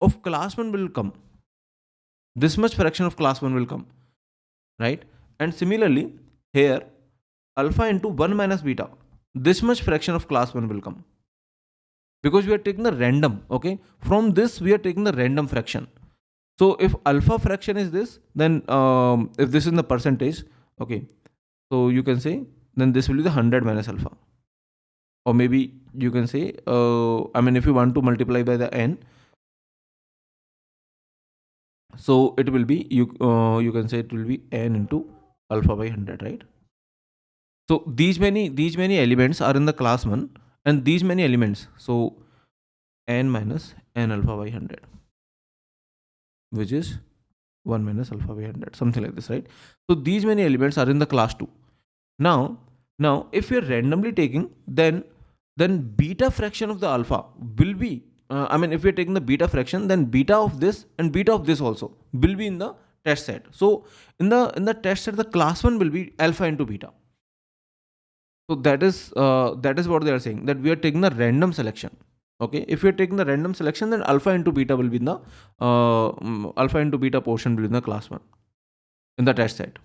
of class 1 will come. this much fraction of class 1 will come, right? And similarly here alpha into 1 minus beta, this much fraction of class 1 will come, because we are taking the random. Okay, from this we are taking the random fraction. So if alpha fraction is this, then if this is the percentage, okay, so you can say then this will be the 100 minus alpha, or maybe you can say I mean if you want to multiply by the n, so it will be you can say it will be n into alpha by 100, right? So these many elements are in the class 1, and these many elements, so n minus n alpha by 100, which is 1 minus alpha by 100, something like this, right? So these many elements are in the class 2. Now if we are randomly taking, then beta fraction of the alpha will be I mean if we are taking the beta fraction, then beta of this and beta of this also will be in the test set. So in the test set, the class 1 will be alpha into beta. So that is what they are saying, that we are taking the random selection. Okay, if you're taking the random selection, then alpha into beta will be in the alpha into beta portion will be in the class 1 in the test set,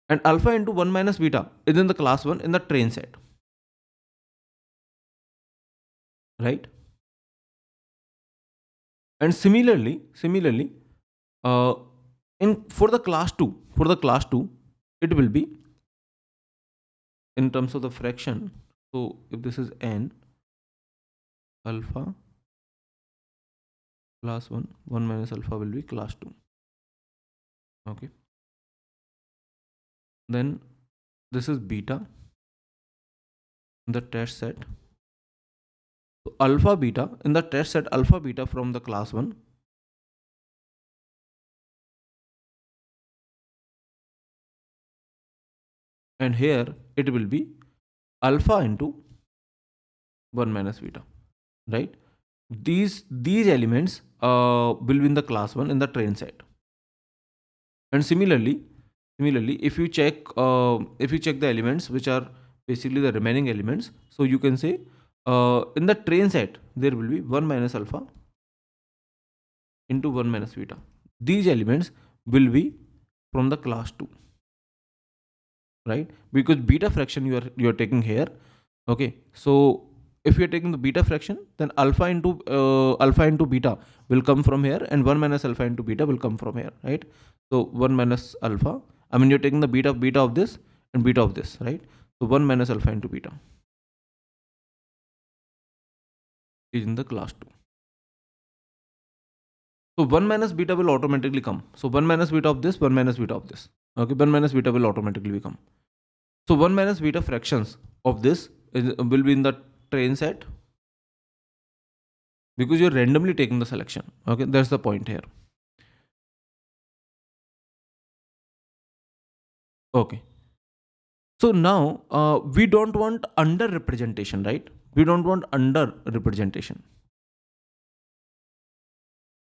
and alpha into 1 minus beta is in the class 1 in the train set, right? And similarly for the class 2 it will be in terms of the fraction. So if this is n, alpha class 1 minus alpha will be class 2. Okay, then this is beta in the test set. So alpha beta in the test set, alpha beta from the class 1, and here it will be alpha into 1 minus beta, right? These elements will be in the class 1 in the train set. And similarly if you check the elements which are basically the remaining elements, so you can say in the train set there will be 1 minus alpha into 1 minus beta. These elements will be from the class 2, right? Because beta fraction you are taking here. Okay, so if you are taking the beta fraction, then alpha into beta will come from here, and 1 minus alpha into beta will come from here, right? So 1 minus alpha, I mean you're taking the beta of this and beta of this, right? So 1 minus alpha into beta is in the class 2. So 1 minus beta will automatically come. So 1 minus beta of this, 1 minus beta of this. Okay, 1 minus beta will automatically come. So 1 minus beta fractions of this will be in the train set, because you're randomly taking the selection. Okay, that's the point here. Okay, so now we don't want under representation, right? We don't want under representation.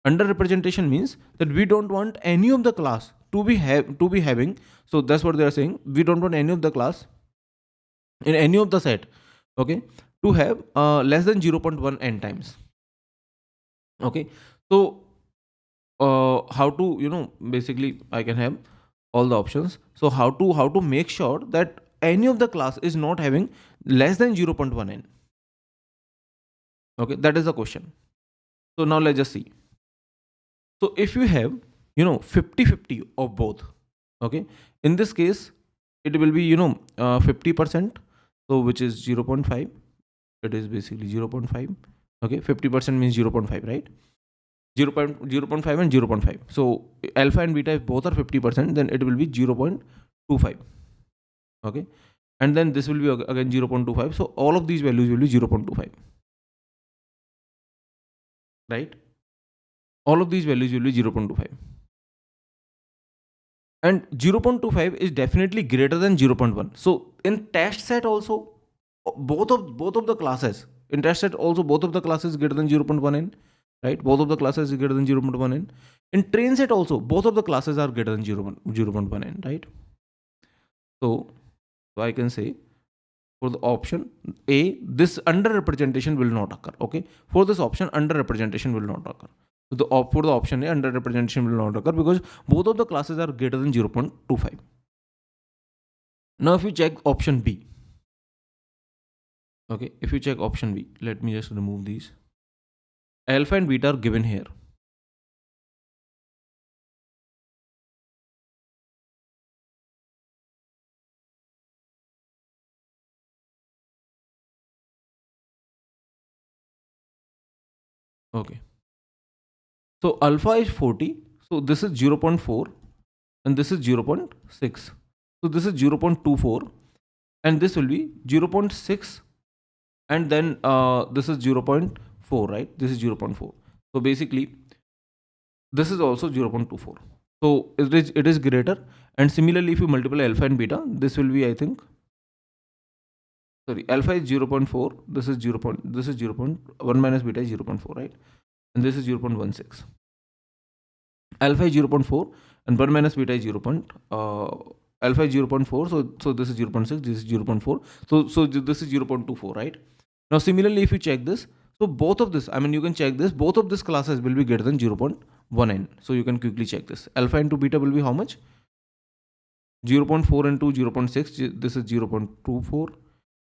Under representation means that we don't want any of the class to be having. So that's what they are saying. We don't want any of the class in any of the set, okay, to have less than 0.1 n times. Okay, so how to basically I can have all the options. So how to make sure that any of the class is not having less than 0.1 n. Okay, that is the question. So now let's just see. So if you have 50-50 of both, okay, in this case it will be 50%, so which is 0.5. It is basically 0.5. Okay, 50% means 0.5, right? 0.5 and 0.5. So alpha and beta, if both are 50%, then it will be 0.25. Okay, and then this will be again 0.25. So all of these values will be 0.25, right? All of these values will be 0.25, and 0.25 is definitely greater than 0.1. So in test set also, both of the classes in test set also, both of the classes greater than 0.1 n, right? Both of the classes is greater than 0.1 n. In train set also, both of the classes are greater than 0.1 n, right? So I can say for the option A, this under representation will not occur. Okay, for this option, under representation will not occur. So for the option A, underrepresentation will not occur because both of the classes are greater than 0.25. Now if you check option B, okay, if you check option B, let me just remove these. Alpha and beta are given here. Okay. So alpha is 40. So this is 0.4 and this is 0.6. So this is 0.24 and this will be 0.6 and then this is 0.4, right? This is 0.4. So basically this is also 0.24. So it is greater, and similarly if you multiply alpha and beta, this will be, I think, sorry, alpha is 0.4, this is 0.1 minus beta is 0.4, right? And this is 0.16. Alpha is 0.4 and 1 minus beta is alpha is 0.4, so this is 0.6, this is 0.4, so this is 0.24, right? Now similarly if you check this, so both of this, I mean you can check this, both of these classes will be greater than 0.1n. So you can quickly check this. Alpha into beta will be how much? 0.4 into 0.6, this is 0.24,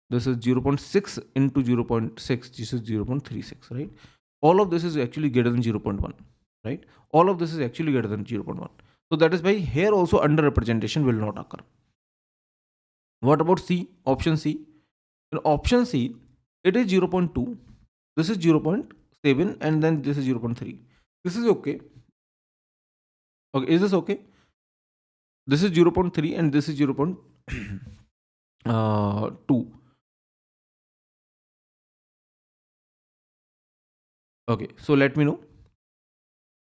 this is 0.6 into 0.6, this is 0.36, right? All of this is actually greater than 0.1, right? All of this is actually greater than 0.1. So that is why here also underrepresentation will not occur. What about C? Option C. In option C, it is 0.2, this is 0.7, and then this is 0.3. This is okay. Okay, is this okay? This is 0.3 and this is 0.2. Okay, so let me know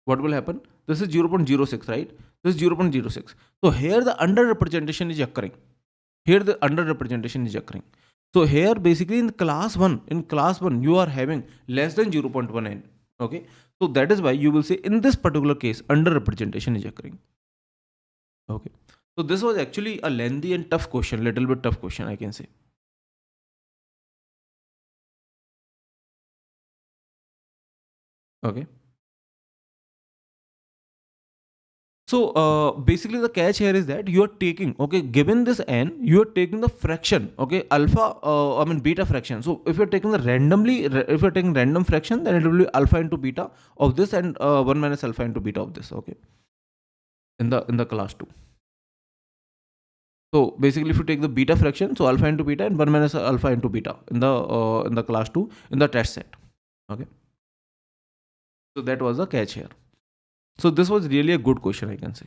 what will happen. This is 0.06, right? This is 0.06. So here the underrepresentation is occurring. So here basically in class 1, you are having less than 0.1n. Okay, so that is why you will say in this particular case underrepresentation is occurring. Okay, so this was actually a lengthy and tough question, little bit tough question, I can say. Okay. So basically the catch here is that you are taking, okay, given this n, you are taking the fraction, okay, alpha, beta fraction. So if you're taking if you're taking random fraction, then it will be alpha into beta of this and 1 minus alpha into beta of this, okay, in the class 2. So basically if you take the beta fraction, so alpha into beta and 1 minus alpha into beta in the class 2 in the test set, okay. So that was the catch here. So this was really a good question, I can say.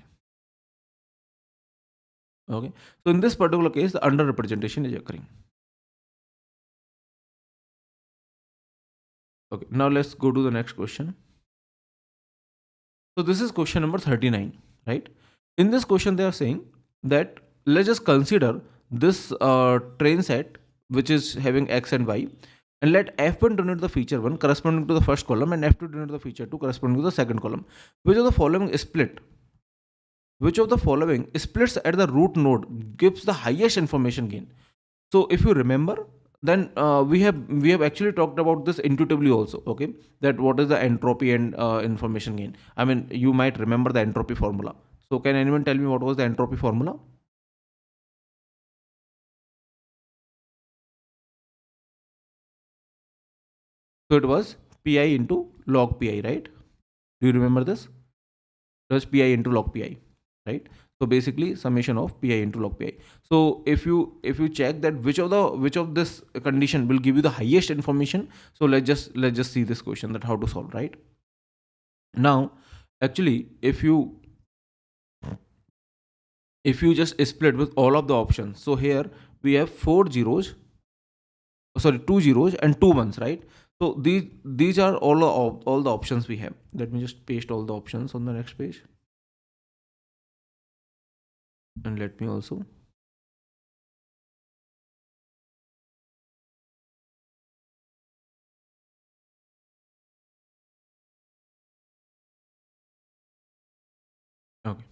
Okay, so in this particular case, the underrepresentation is occurring. Okay, now let's go to the next question. So this is question number 39, right? In this question, they are saying that let's just consider this train set which is having x and y, and let f1 denote the feature 1 corresponding to the first column and f2 denote the feature 2 corresponding to the second column. Which of the following splits at the root node gives the highest information gain? So if you remember, then we have actually talked about this intuitively also, okay, that what is the entropy and information gain. I mean, you might remember the entropy formula. So can anyone tell me what was the entropy formula? So it was pi into log pi, right? Do you remember this? It was pi into log pi, right? So basically summation of pi into log pi. So if you check that which of this condition will give you the highest information, so let's just see this question, that how to solve, right? Now actually if you just split with all of the options, so here we have 2 zeros and 2 ones, right? So these are all the options we have. Let me just paste all the options on the next page, and let me also okay.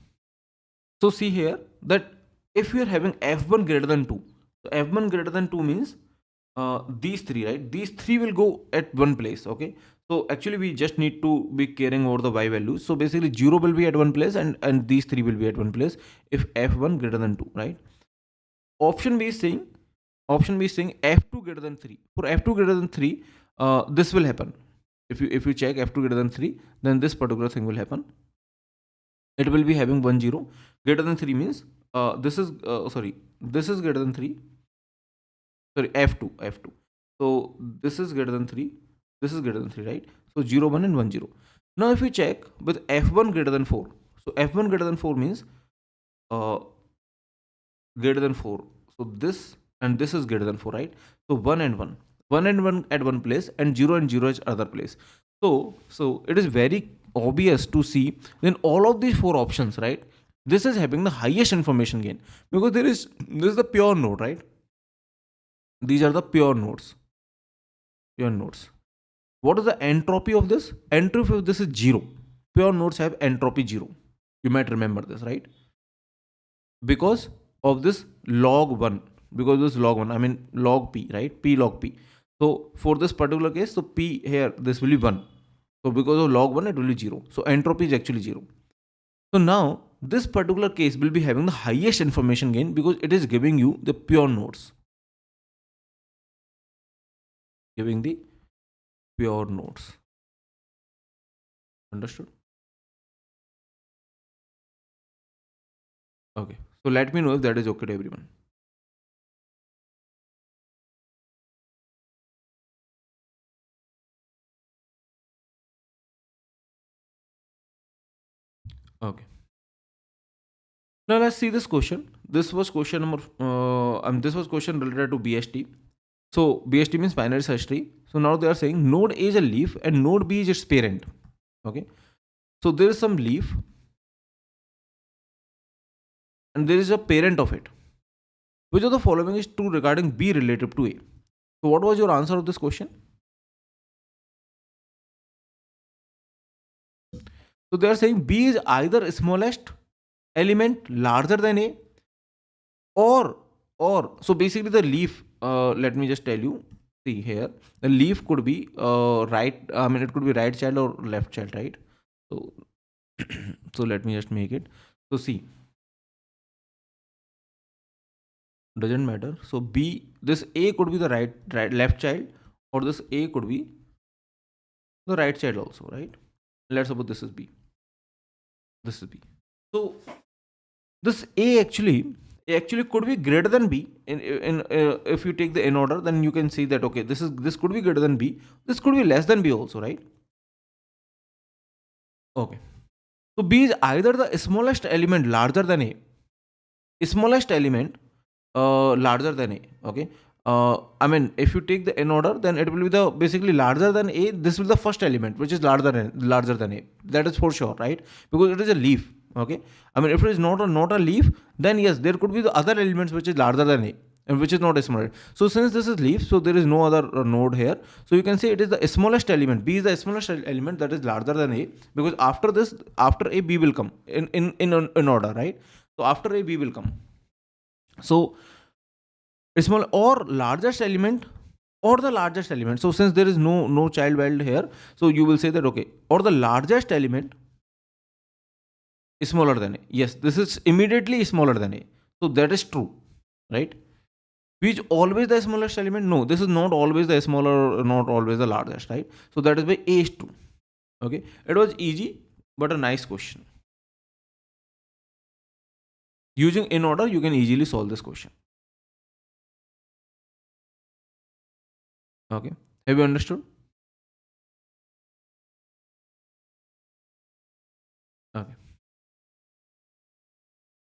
So see here that if we are having f1 greater than 2, so f1 greater than 2 means these three, right? These three will go at one place. Okay, so actually we just need to be caring over the y values. So basically 0 will be at one place, and these three will be at one place if f1 greater than 2, right? Option B is saying f2 greater than 3. For f2 greater than 3, this will happen. If you check f2 greater than 3, then this particular thing will happen. It will be having 1 0. Greater than 3 means this is this is greater than 3. Sorry, f2. So this is greater than 3. This is greater than 3, right? So 0 1 and 1 0. Now if you check with f1 greater than 4, so f1 greater than 4 means uh, greater than 4. So this and this is greater than 4, right? So 1 and 1. 1 and 1 at one place, and 0 and 0 at other place. So it is very obvious to see then all of these four options, right? This is having the highest information gain, because this is the pure node, right? These are the pure nodes. What is the entropy of this? Entropy of this is 0. Pure nodes have entropy 0. You might remember this, right? Because of this log 1. Because this log 1, I mean log p, right? P log p. So for this particular case, so p here, this will be 1. So because of log 1, it will be 0. So entropy is actually 0. So now this particular case will be having the highest information gain, because it is giving you the pure nodes. Giving the pure nodes. Understood? Okay. So let me know if that is okay to everyone. Okay. Now let's see this question. This was question number. This was question related to BST. So BST means binary search tree. So now they are saying node A is a leaf and node B is its parent. Okay. So there is some leaf and there is a parent of it. Which of the following is true regarding B relative to A? So what was your answer of this question? So they are saying B is either smallest element larger than A, or so basically the leaf, let me just tell you, see here, the leaf could be right, I mean it could be right child or left child, right? So so let me just make it. So see, doesn't matter. So B, this A could be the right left child, or this A could be the right child also, right? Let's suppose this is B. This is B. So this A actually could be greater than B. In if you take the in order, then you can see that okay, this could be greater than B. This could be less than B also, right? Okay. So B is either the smallest element larger than A. Smallest element larger than A. Okay. I mean, if you take the in order, then it will be the basically larger than A. This will be the first element, which is larger than A. That is for sure, right? Because it is a leaf. Okay. I mean, if it is not a leaf, then yes, there could be the other elements which is larger than A, and which is not small. So since this is leaf, so there is no other node here. So you can say it is the smallest element. B is the smallest element that is larger than A, because after A, B will come in order, right? So after A, B will come. So small or largest element, or the largest element. So since there is no child value here, so you will say that okay, or the largest element is smaller than A. Yes, this is immediately smaller than A. So that is true, right? Which always the smallest element? No, this is not always the smaller, not always the largest, right? So that is why A is true. Okay, it was easy, but a nice question. Using in order, you can easily solve this question. Okay, have you understood? Okay.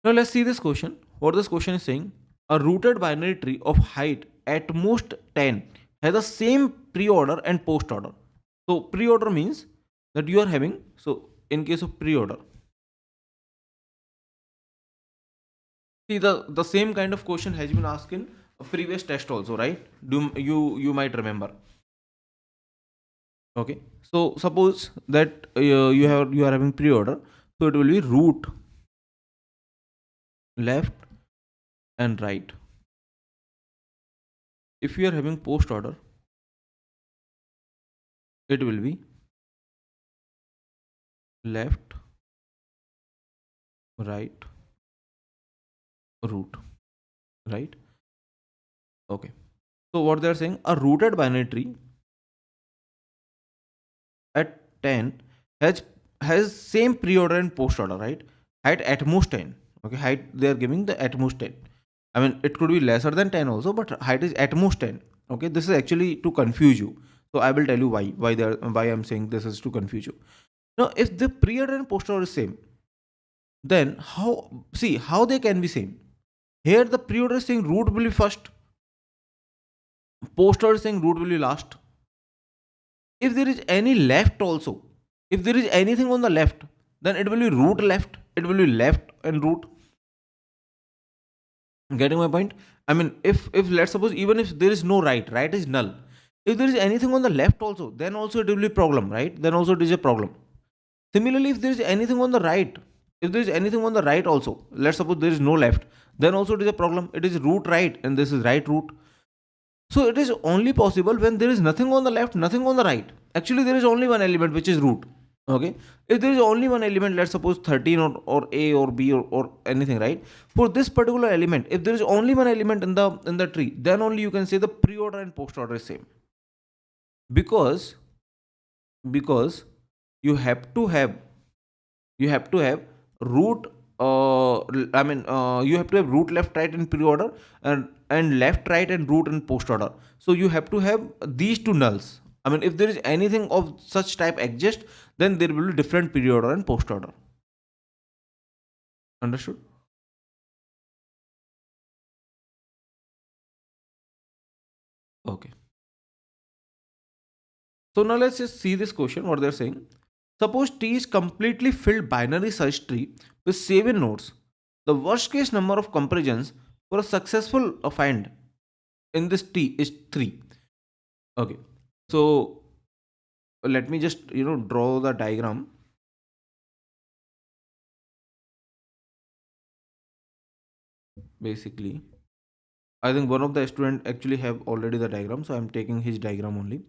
Now let's see this question. What this question is saying: a rooted binary tree of height at most 10 has the same pre-order and post-order. So pre-order means that you are having, so in case of pre-order, see the same kind of question has been asked in a previous test also, right? You might remember. Okay, so suppose that you are having pre-order, so it will be root left and right. if we are having post order, it will be left, right, root, right? Okay. So what they are saying, a rooted binary tree at 10 has same pre-order and post order, right? Height at most 10. Okay, height they are giving the at most 10. I mean, it could be lesser than 10 also, but height is at most 10. Okay, this is actually to confuse you. So I will tell you why I'm saying this is to confuse you. Now, if the pre-order and post order is same, then how they can be same? Here the pre-order is saying root will be first, post order is saying root will be last. If there is any left also, if there is anything on the left, then it will be root left, it will be left and root. Getting my point? I mean, if let's suppose even if there is no right is null. If there is anything on the left also, then also it will be problem, right? Then also it is a problem. Similarly, if there is anything on the right, if there is anything on the right also, let's suppose there is no left, then also it is a problem. It is root right and this is right root. So it is only possible when there is nothing on the left, nothing on the right. Actually, there is only one element which is root. Okay. If there is only one element, let's suppose 13 or A or B or anything, right? For this particular element, if there is only one element in the tree, then only you can say the pre-order and post-order is same. Because you have to have root you have to have root left right in pre-order and left right and root in post order. So you have to have these two nulls. I mean, if there is anything of such type exist, then there will be different pre-order and post order. Understood? Okay. So now let's just see this question, what they're saying. Suppose T is completely filled binary search tree with 7 nodes. The worst case number of comparisons for a successful find in this T is 3. Okay. So let me just draw the diagram. Basically, I think one of the student actually have already the diagram, so I'm taking his diagram only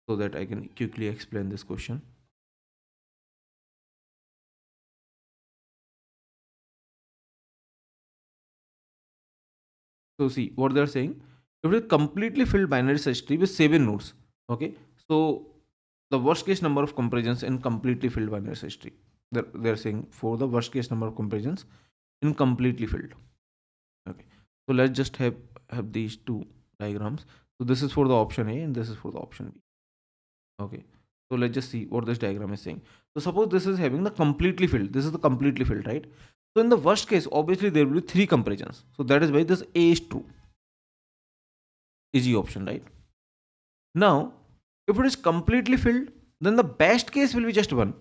so that I can quickly explain this question. So see what they're saying. If it is completely filled binary search tree with 7 nodes, okay, so the worst case number of comparisons in completely filled binary search tree. They're saying for the worst case number of comparisons in completely filled. Okay, so let's just have these two diagrams. So this is for the option A and this is for the option B. Okay, so let's just see what this diagram is saying. So suppose this is having the completely filled. This is the completely filled, right? So in the worst case, obviously there will be 3 comparisons. So that is why this A is true. Easy option, right? Now, if it is completely filled, then the best case will be just 1.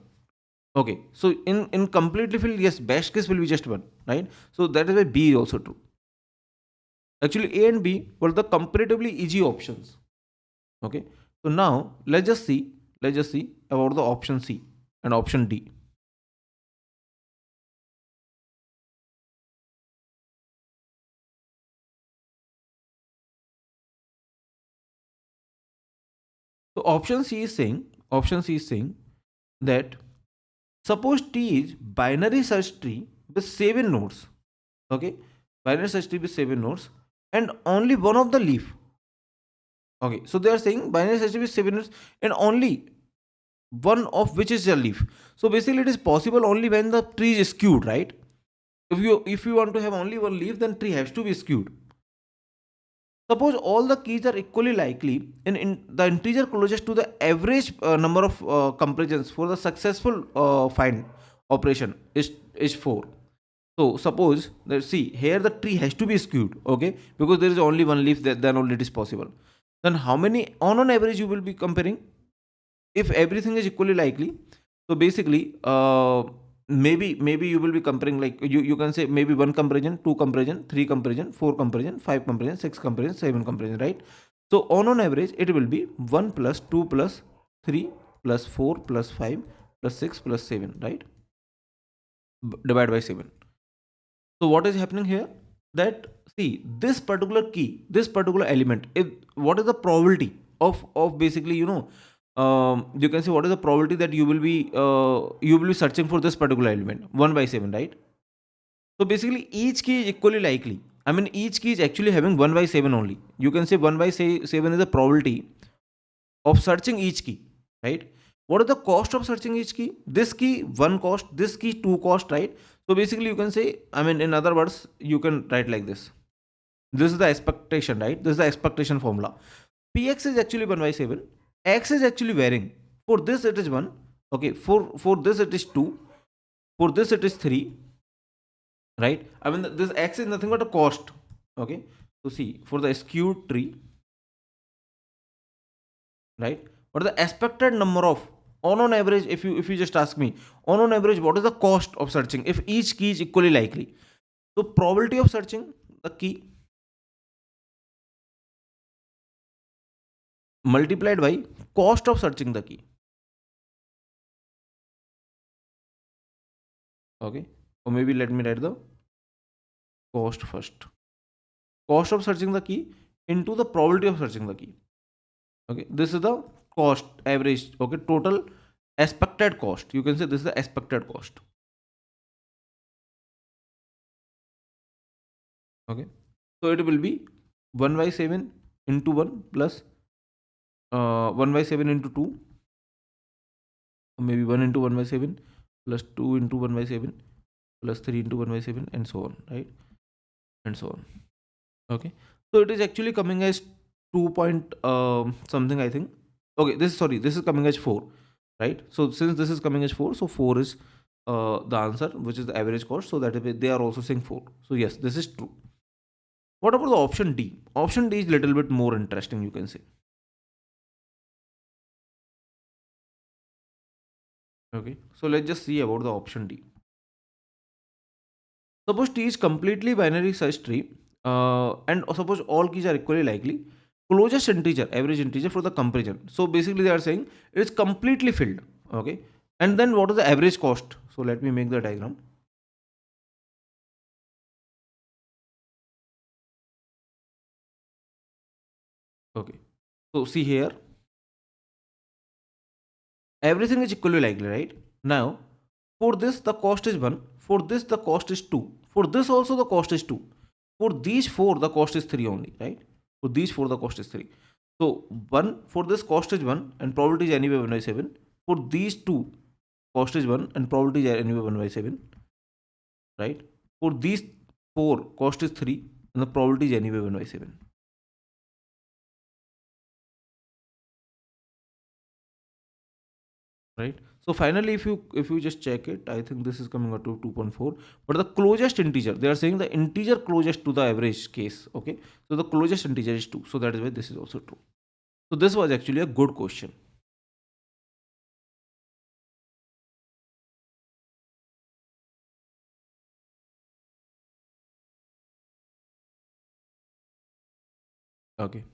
Okay, so in completely filled, yes, best case will be just 1, right? So that is why B is also true. Actually, A and B were the comparatively easy options. Okay, so now let's just see about the option C and option D. So option C is saying that suppose T is binary search tree with 7 nodes. Okay, binary search tree with 7 nodes and only one of the leaf. Okay, so they are saying binary search tree with 7 nodes and only one of which is a leaf. So basically it is possible only when the tree is skewed, right? If you want to have only one leaf, then tree has to be skewed. Suppose all the keys are equally likely in the integer closest to the average number of comparisons for the successful find operation is 4. So suppose let's see here the tree has to be skewed, okay, because there is only one leaf, then only it is possible. Then how many on average you will be comparing? If everything is equally likely, so basically maybe you will be comparing, like you can say maybe 1 comparison, 2 comparison, 3 comparison, 4 comparison, 5 comparison, 6 comparison, 7 comparison, right? So on average it will be 1 plus 2 plus 3 plus 4 plus 5 plus 6 plus 7, right? Divided by 7. So what is happening here, that see this particular key, this particular element, what is the probability of basically, you can say what is the probability that you will be searching for this particular element, 1 by 7, right? So basically each key is equally likely. I mean, each key is actually having 1 by 7 only. You can say 1 by 7 is the probability of searching each key, right? What is the cost of searching each key? This key 1 cost, this key 2 cost, right? So basically you can say, I mean, in other words, you can write like this. This is the expectation, right? This is the expectation formula. Px is actually 1 by 7. X is actually varying. For this it is 1. Okay, for this it is 2. For this it is 3. Right? I mean, this X is nothing but a cost. Okay. So see, for the skewed tree, right? What is the expected number of, on average, if you just ask me, on average, what is the cost of searching if each key is equally likely? So probability of searching the key multiplied by cost of searching the key. Okay. Or maybe let me write the cost first. Cost of searching the key into the probability of searching the key. Okay. This is the cost average. Okay. Total expected cost. You can say this is the expected cost. Okay. So it will be 1 by 7 into 1 plus 1 by 7 into 2, or maybe 1 into 1 by 7 plus 2 into 1 by 7 plus 3 into 1 by 7 and so on, right? And so on. Okay. So it is actually coming as 2 point something, I think. Okay, this is coming as 4, right? So since this is coming as 4, so 4 is the answer, which is the average cost. So that they are also saying 4. So yes, this is true. What about the option D? Option D is little bit more interesting, you can say. Okay, so let's just see about the option D. Suppose T is completely binary search tree, and suppose all keys are equally likely. Closest integer, average integer for the comparison. So basically they are saying it is completely filled. Okay, and then what is the average cost? So let me make the diagram. Okay, so see here, everything is equally likely, right? Now, for this the cost is 1, for this the cost is 2, for this also the cost is 2, for these 4 the cost is 3 only, right? For these 4 the cost is 3. So 1, for this cost is 1 and probability is anyway 1 by 7. For these 2 cost is 1 and probability is anyway 1 by 7, right? For these 4 cost is 3 and the probability is anyway 1 by 7. Right? So finally, if you just check it, I think this is coming out to 2.4. But the closest integer, they are saying the integer closest to the average case. Okay, so the closest integer is 2. So that is why this is also true. So this was actually a good question. Okay.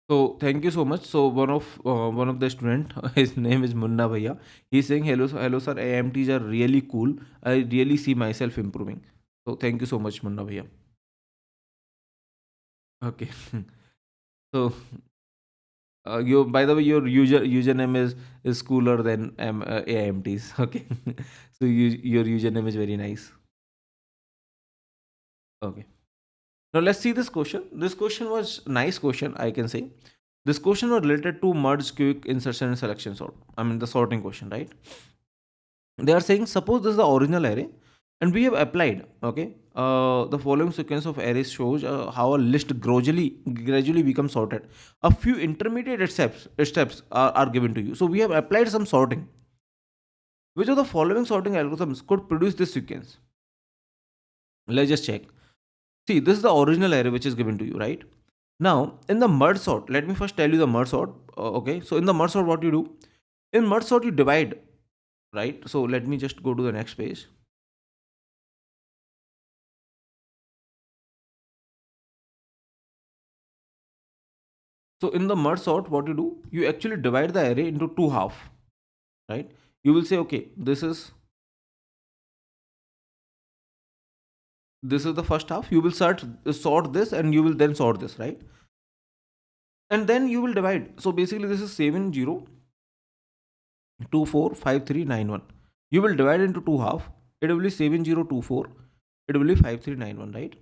So thank you so much. So one of the student, his name is Munna Bhaiya. He's saying hello sir. AIMTs are really cool. I really see myself improving. So thank you so much, Munna Bhaiya. Okay. So you, by the way, your username is cooler than AIMTs. Okay. So your username is very nice. Okay. Now let's see this question. This question was nice question, I can say. This question was related to merge, quick insertion, and selection sort. I mean the sorting question, right? They are saying suppose this is the original array, and we have applied. Okay. The following sequence of arrays shows how a list gradually becomes sorted. A few intermediate steps are given to you. So we have applied some sorting. Which of the following sorting algorithms could produce this sequence? Let's just check. See, this is the original array which is given to you, right? Now, in the merge sort, let me first tell you the merge sort. Okay, so in the merge sort, what you do? In merge sort, you divide, right? So let me just go to the next page. So in the merge sort, what you do? You actually divide the array into two halves, right? You will say, okay, this is this is the first half, you will sort this and you will then sort this, right? And then you will divide. So basically this is 7 0 2 4 5 3 9 1. You will divide into two half. It will be 7 0 2 4. It will be 5 3 9 1, right?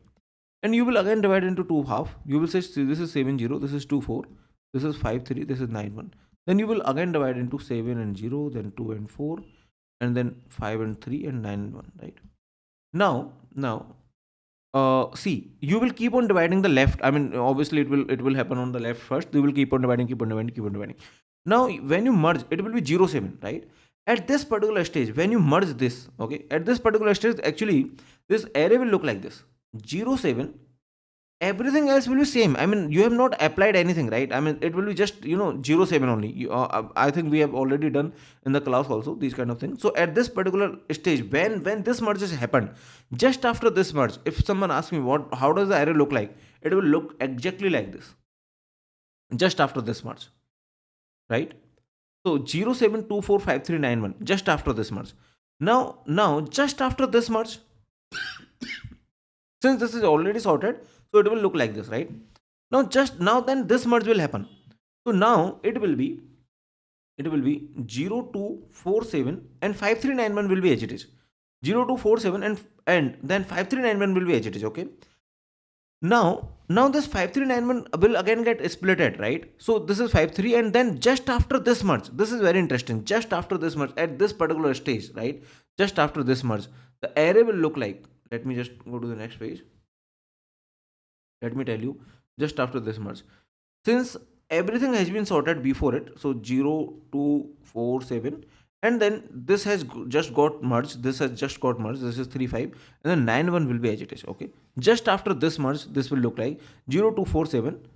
And you will again divide into two half. You will say, see, this is 7 0, this is 2 4, this is 5 3, this is 9 1. Then you will again divide into 7 and 0, then 2 and 4, and then 5 and 3 and 9 and 1, right? Now see, you will keep on dividing the left. I mean, obviously it will happen on the left first. You will keep on dividing. Now when you merge, it will be 0 7, right? At this particular stage, when you merge this, okay, at this particular stage, actually this array will look like this: 0 7. Everything else will be same. I mean, you have not applied anything, right? I mean, it will be just 0 7 only. I think we have already done in the class also these kind of things. So at this particular stage, when this merge has happened, just after this merge, if someone asks me how does the array look like, it will look exactly like this. Just after this merge, right? So 0 7 2 4 5 3 9 1. Just after this merge. Now just after this merge, since this is already sorted, so it will look like this, right? Now then this merge will happen. So now it will be 0 2 4 7 and 5 3 9 1 will be as it is. 0 2 4 7 and then 5 3 9 1 will be as it is, okay? Now this 5 3 9 1 will again get splitted, right? So this is 5 3, and then just after this merge, this is very interesting. Just after this merge, at this particular stage, right? Just after this merge, the array will look like. Let me just go to the next page. Let me tell you, just after this merge, since everything has been sorted before it, so 0 2 4 7, and then this has just got merged, this has just got merged, this is 3 5, and then 9 1 will be as it is, okay? Just after this merge, this will look like 0 2 4 7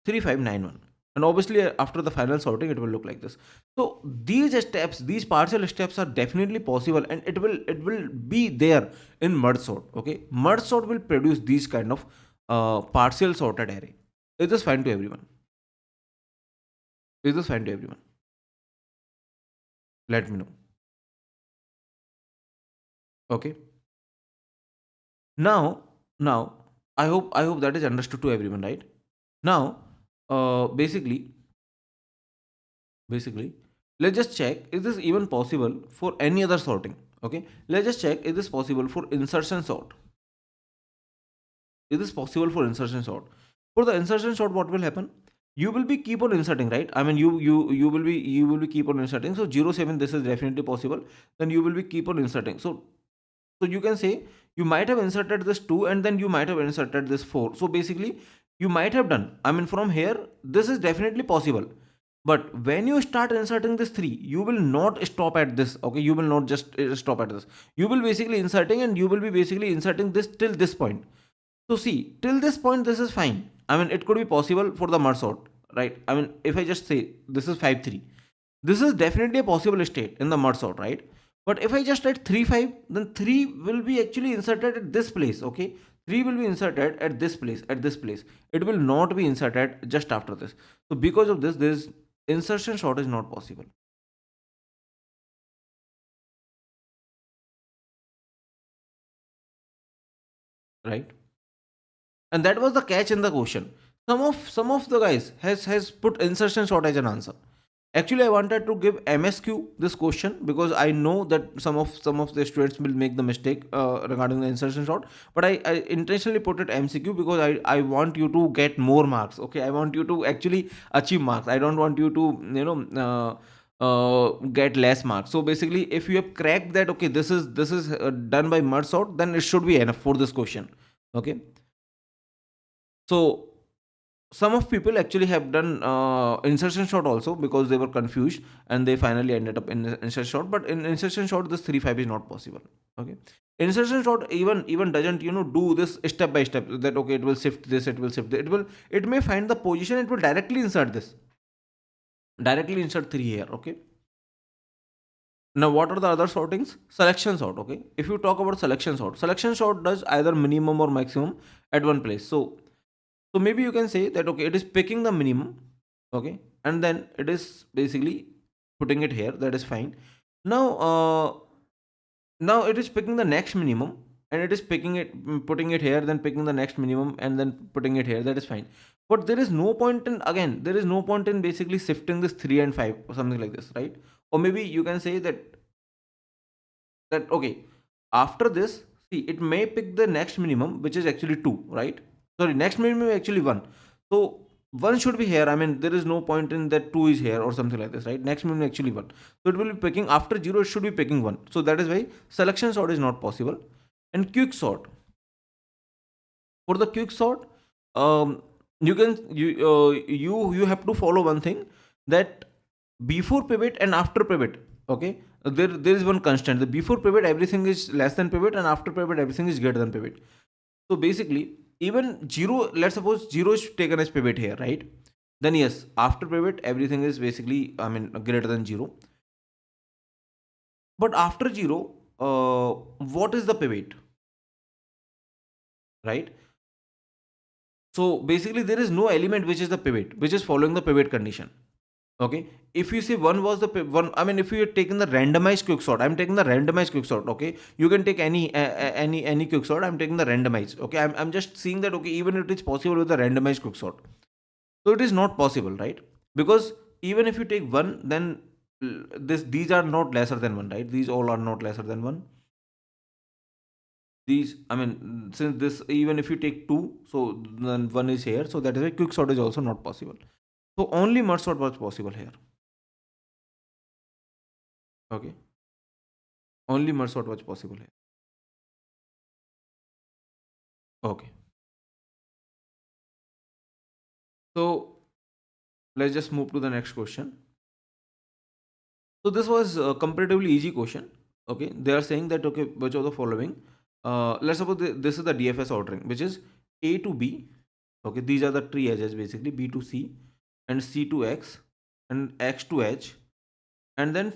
3 5 9 1, and obviously after the final sorting it will look like this. So these steps, these partial steps are definitely possible, and it will be there in merge sort, okay? Merge sort will produce these kind of partial sorted array. Is this fine to everyone? Is this fine to everyone? Let me know. Okay. Now I hope that is understood to everyone, right? Now basically let's just check, is this even possible for any other sorting? Okay, let's just check, is this possible for insertion sort? Is this possible for insertion sort? For the insertion sort, what will happen? You will be keep on inserting, right? I mean, you will be keep on inserting. So 0 7, this is definitely possible. Then you will be keep on inserting. So you can say you might have inserted this 2, and then you might have inserted this 4. So basically you might have done, I mean, from here this is definitely possible. But when you start inserting this 3, you will not stop at this, okay? You will not just stop at this. You will basically inserting, and you will be basically inserting this till this point. So see, till this point, this is fine. I mean, it could be possible for the merge sort, right? I mean, if I just say this is 5 3, this is definitely a possible state in the merge sort, right? But if I just write 3 5, then 3 will be actually inserted at this place, okay? 3 will be inserted at this place, It will not be inserted just after this. So because of this insertion sort is not possible. Right? And that was the catch in the question. Some of the guys has put insertion sort as an answer. Actually, I wanted to give MSQ this question because I know that some of the students will make the mistake regarding the insertion sort. But I intentionally put it MCQ because I want you to get more marks. Okay, I want you to actually achieve marks. I don't want you to get less marks. So basically, if you have cracked that, okay, this is done by merge sort, then it should be enough for this question. Okay. So some of people actually have done insertion sort also because they were confused and they finally ended up in insertion sort. But in insertion sort, this 3 5 is not possible. Okay, insertion sort even doesn't do this step by step, that okay, it will shift this, it may find the position, it will directly insert 3 here. Okay. Now, what are the other sortings? Selection sort. Okay, if you talk about selection sort does either minimum or maximum at one place. So maybe you can say that okay, it is picking the minimum, okay, and then it is basically putting it here. That is fine. Now it is picking the next minimum, and it is picking it, putting it here, then picking the next minimum and then putting it here, that is fine. But there is no point in, again, there is no point in basically shifting this 3 and 5 or something like this, right? Or maybe you can say that okay, after this, see, it may pick the next minimum, which is actually 2, right? Sorry, next minimum is actually 1. So 1 should be here. I mean, there is no point in that 2 is here or something like this, right? Next minimum is actually 1. So it will be picking after 0, it should be picking 1. So that is why selection sort is not possible. And quick sort. For the quick sort, you can you have to follow one thing, that before pivot and after pivot, okay, there is one constant. The before pivot everything is less than pivot, and after pivot everything is greater than pivot. So basically, even 0, let's suppose 0 is taken as pivot here, right? Then yes, after pivot everything is basically, I mean, greater than 0. But after 0, what is the pivot, right? So basically there is no element which is the pivot, which is following the pivot condition. Okay, if you say 1 was the one, I mean, if you are taking the randomized quicksort, I'm taking the randomized quicksort. Okay, you can take any quicksort, I'm taking the randomized. Okay, I'm just seeing that, okay, even if it is possible with the randomized quicksort, so it is not possible, right? Because even if you take 1, then these are not lesser than 1, right? These all are not lesser than 1. These, I mean, since this, even if you take 2, so then 1 is here, so that is why quicksort is also not possible. So only merge sort was possible here. Okay, only merge sort was possible here. Okay, so let's just move to the next question. So this was a comparatively easy question. Okay, they are saying that, okay, which of the following, let's suppose this is the DFS ordering, which is A to B. Okay, these are the tree edges basically, B to C and C to X and X to H, and then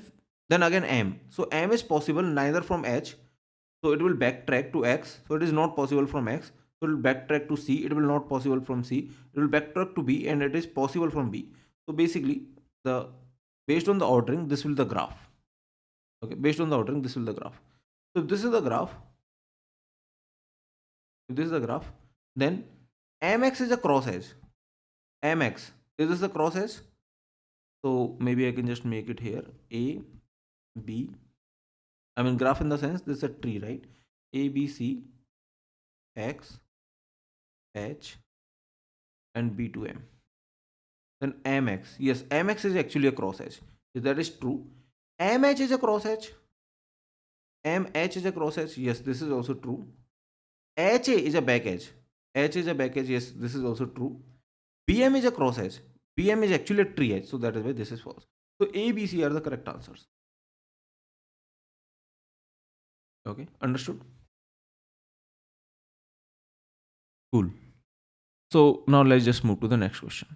again M. So M is possible neither from H, so it will backtrack to X, so it is not possible from X, so it will backtrack to C, it will not possible from C, it will backtrack to B, and it is possible from B. So basically, the based on the ordering, this will be the graph. Okay, based on the ordering, this will be the graph. So if this is the graph, if this is the graph, then MX is a cross edge. MX, is this the cross edge? So maybe I can just make it here, A, B, I mean graph in the sense this is a tree, right? A, B, C, X, H, and B to M. Then MX, yes, MX is actually a cross edge. If that is true, MH is a cross edge. MH is a cross edge. Yes, this is also true. HA is a back edge. H is a back edge. Yes, this is also true. BM is a cross edge. BM is actually a tree edge. So that is why this is false. So A, B, C are the correct answers. Okay, understood? Cool. So now let's just move to the next question.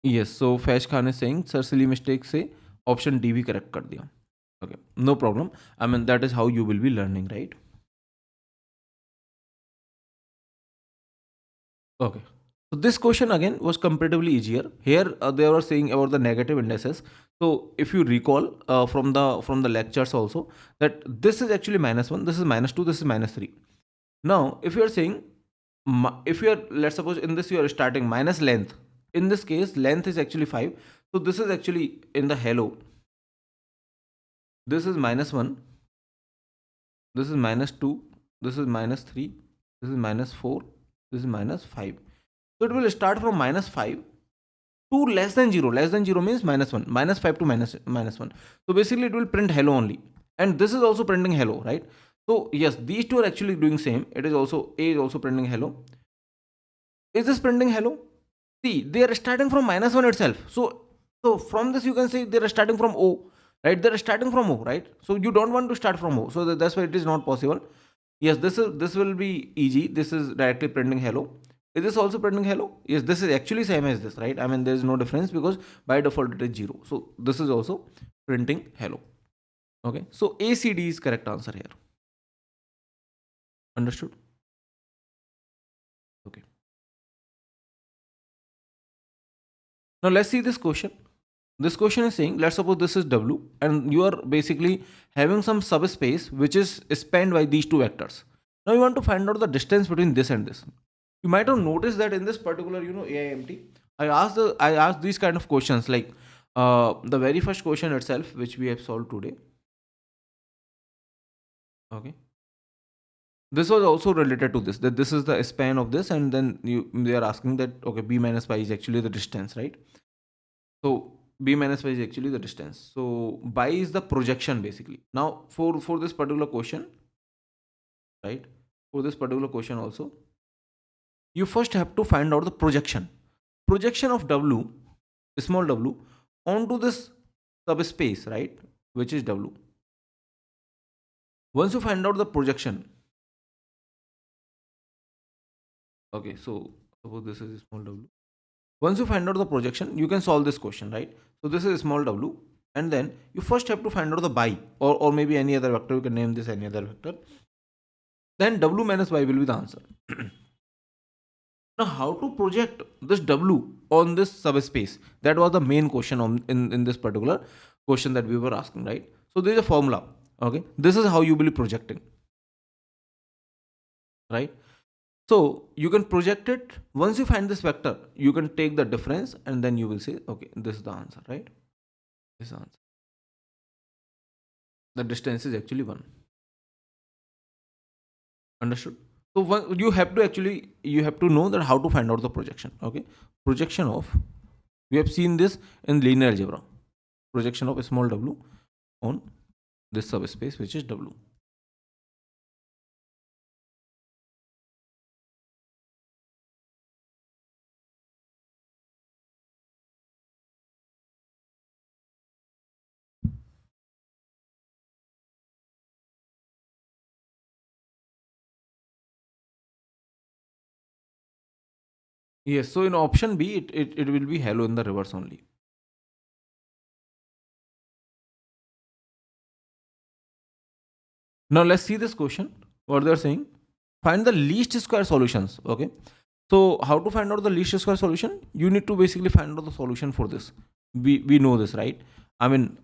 Yes, so Faiz Khan is saying, sir, silly mistake से option D भी correct कर दिया. Okay, no problem. I mean, that is how you will be learning, right? Okay. So this question again was comparatively easier. Here they were saying about the negative indices. So if you recall from the lectures also, that this is actually -1, this is -2, this is -3. Now if you are saying, if you are, let's suppose in this you are starting minus length. In this case, length is actually 5. So this is actually in the hello. This is -1. This is -2. This is -3. This is -4. This is -5. So it will start from -5 to less than 0. Less than 0 means -1. -5 to -1. So basically it will print hello only. And this is also printing hello, right? So yes, these two are actually doing same. It is also, A is also printing hello. Is this printing hello? See, they are starting from -1 itself. So from this you can say they are starting from O, right? They are starting from O, right? So you don't want to start from O. So that's why it is not possible. Yes, this will be easy. This is directly printing hello. Is this also printing hello? Yes, this is actually same as this, right? I mean, there is no difference because by default it is 0. So this is also printing hello. Okay, so ACD is correct answer here. Understood? Okay. Now let's see this question. this question is saying, let's suppose this is W and you are basically having some subspace which is spanned by these two vectors. Now you want to find out the distance between this and this. You might have noticed that in this particular, AIMT, I asked these kind of questions like the very first question itself, which we have solved today. Okay. This was also related to this, that this is the span of this, and then they are asking that, okay, b minus pi is actually the distance, right? So b minus pi is actually the distance. So pi is the projection basically. Now for this particular question, right? For this particular question also, you first have to find out the projection of W, small w, onto this subspace, right? Which is W. Once you find out the projection, okay, so suppose this is small w. Once you find out the projection, you can solve this question, right? So this is small w, and then you first have to find out the pi, or maybe any other vector. You can name this any other vector. Then W minus y will be the answer. Now, how to project this W on this subspace? That was the main question in this particular question that we were asking, right? So there is a formula. Okay, this is how you will be projecting, right? So you can project it. Once you find this vector, you can take the difference and then you will say, okay, this is the answer, right? This is the answer. The distance is actually 1. Understood? So you have to know that how to find out the projection. Okay, projection of, we have seen this in linear algebra. Projection of small w on this subspace which is W. Yes, so in option B, it will be hello in the reverse only. Now let's see this question. What they're saying, find the least square solutions. Okay, so how to find out the least square solution? You need to basically find out the solution for this. We know this, right? I mean,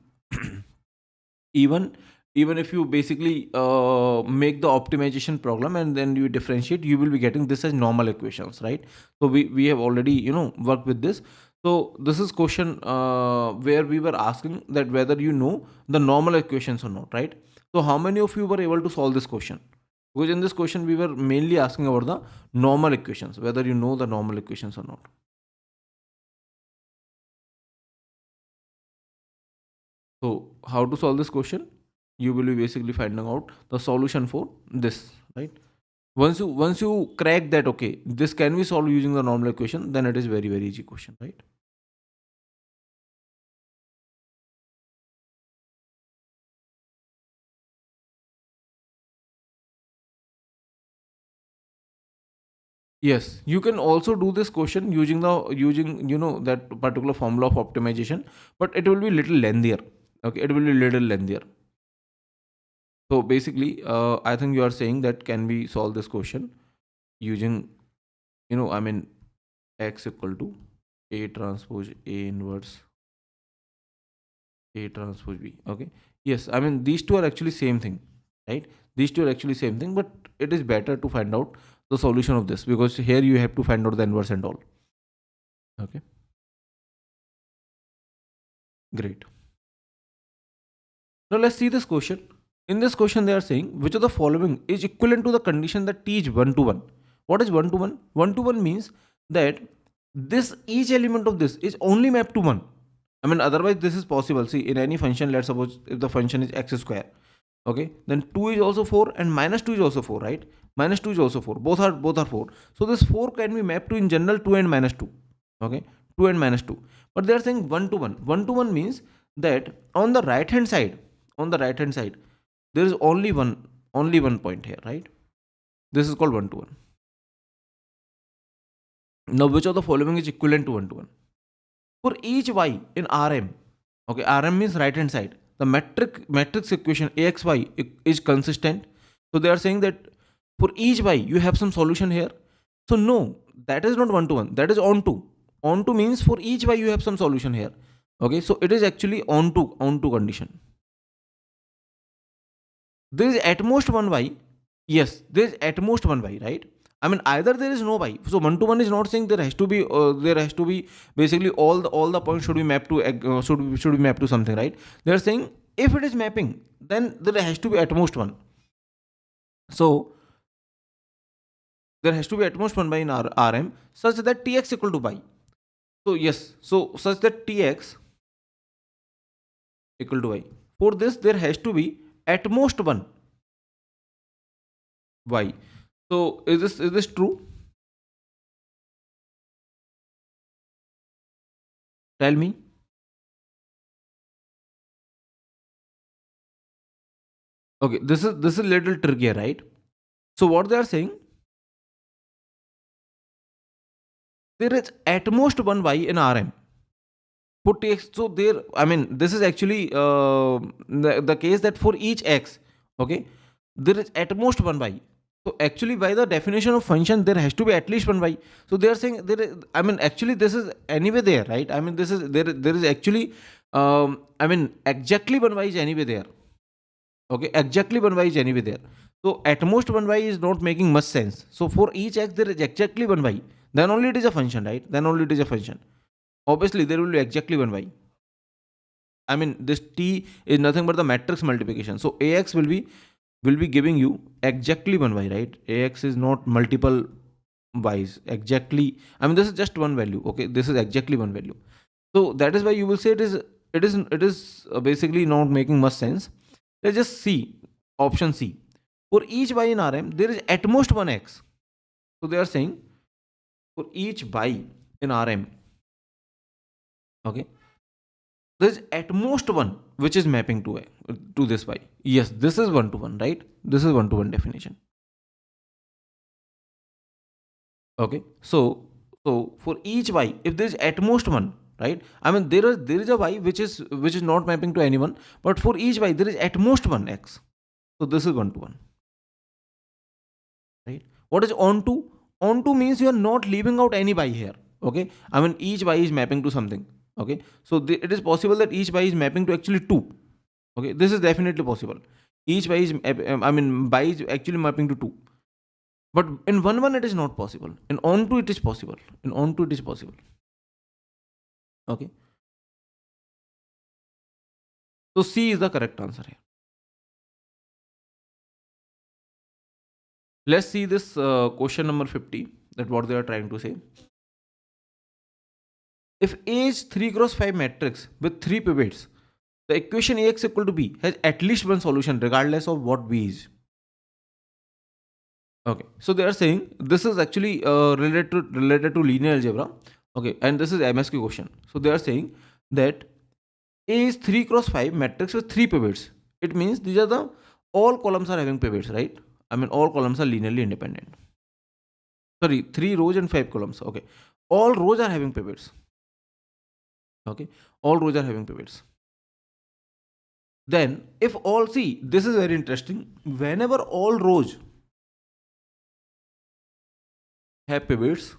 even if you basically make the optimization problem and then you differentiate, you will be getting this as normal equations, right? So we have already worked with this. So this is question where we were asking that whether you know the normal equations or not, right? So how many of you were able to solve this question? Because in this question we were mainly asking about the normal equations, whether you know the normal equations or not. So how to solve this question? You will be basically finding out the solution for this, right? Once you crack that, okay, this can be solved using the normal equation, then it is very, very easy question, right? Yes, you can also do this question using that particular formula of optimization, but it will be little lengthier. Okay, it will be little lengthier. So basically, I think you are saying that can we solve this question using, x equal to A transpose A inverse A transpose B. Okay. Yes, I mean these two are actually same thing, right? These two are actually same thing, but it is better to find out the solution of this because here you have to find out the inverse and all. Okay. Great. Now let's see this question. In this question, they are saying which of the following is equivalent to the condition that T is 1 to 1. What is 1 to 1? 1 to 1 means that this each element of this is only mapped to 1. I mean, otherwise this is possible. See, in any function, let's suppose if the function is x square, okay, then 2 is also 4 and minus 2 is also 4, right? Minus 2 is also 4. Both are 4. So this 4 can be mapped to in general 2 and minus 2. Okay, 2 and minus 2. But they are saying 1 to 1. 1 to 1 means that on the right hand side, there is only one point here, right? This is called 1 to 1. Now, which of the following is equivalent to 1 to 1? For each y in Rm, okay, Rm means right hand side, the matrix equation Axy is consistent. So they are saying that for each y you have some solution here. So no, that is not 1 to 1. That is on to. On to means for each y you have some solution here. Okay, so it is actually on to condition. There is at most one y. Yes, there is at most one y, right? I mean, either there is no y. So one to one is not saying there has to be basically all the points should be mapped to should be mapped to something, right? They are saying if it is mapping, then there has to be at most one. So there has to be at most one by in Rm such that Tx equal to y. So yes, so such that Tx equal to y. For this, there has to be at most one y. So is this true? Tell me. Okay, this is little trickier, right? So what they are saying, there is at most one y in Rm. For Tx, so there, I mean, this is actually the case that for each x, okay, there is at most one y. So actually, by the definition of function, there has to be at least one y. So they are saying there is, I mean, actually, this is anyway there, right? I mean, this is there is actually, I mean, exactly one y is anyway there. Okay, exactly one y is anyway there. So at most one y is not making much sense. So for each x, there is exactly one y. Then only it is a function, right? Then only it is a function. Obviously, there will be exactly one y. I mean, this t is nothing but the matrix multiplication. So ax will be giving you exactly one y, right? Ax is not multiple y's. Exactly. I mean, this is just one value. Okay, this is exactly one value. So that is why you will say it is basically not making much sense. Let's just see option C. For each y in Rm, there is at most one x. So they are saying for each y in Rm, okay, there is at most one which is mapping to this y. Yes, this is one to one, right? This is one to one definition. Okay, so for each y, if there is at most one, right? I mean, there is a y which is not mapping to anyone, but for each y there is at most one x. So this is one to one, right? What is on to? On to means you are not leaving out any y here. Okay, I mean, each y is mapping to something. Okay, so it is possible that each y is mapping to actually two. Okay, this is definitely possible. Each y is, I mean, y is actually mapping to two. But in one it is not possible. In onto it is possible. In onto it is possible. Okay. So C is the correct answer here. Let's see this question number 50. That what they are trying to say. If A is 3 cross 5 matrix with 3 pivots, the equation Ax equal to B has at least one solution regardless of what B is. Okay, so they are saying this is actually related to linear algebra. Okay, and this is MSQ question. So they are saying that A is 3 cross 5 matrix with 3 pivots. It means these are the all columns are having pivots, right? I mean, all columns are linearly independent. Sorry, 3 rows and 5 columns. Okay, all rows are having pivots. Okay, all rows are having pivots. Then, if all, see, this is very interesting. Whenever all rows have pivots,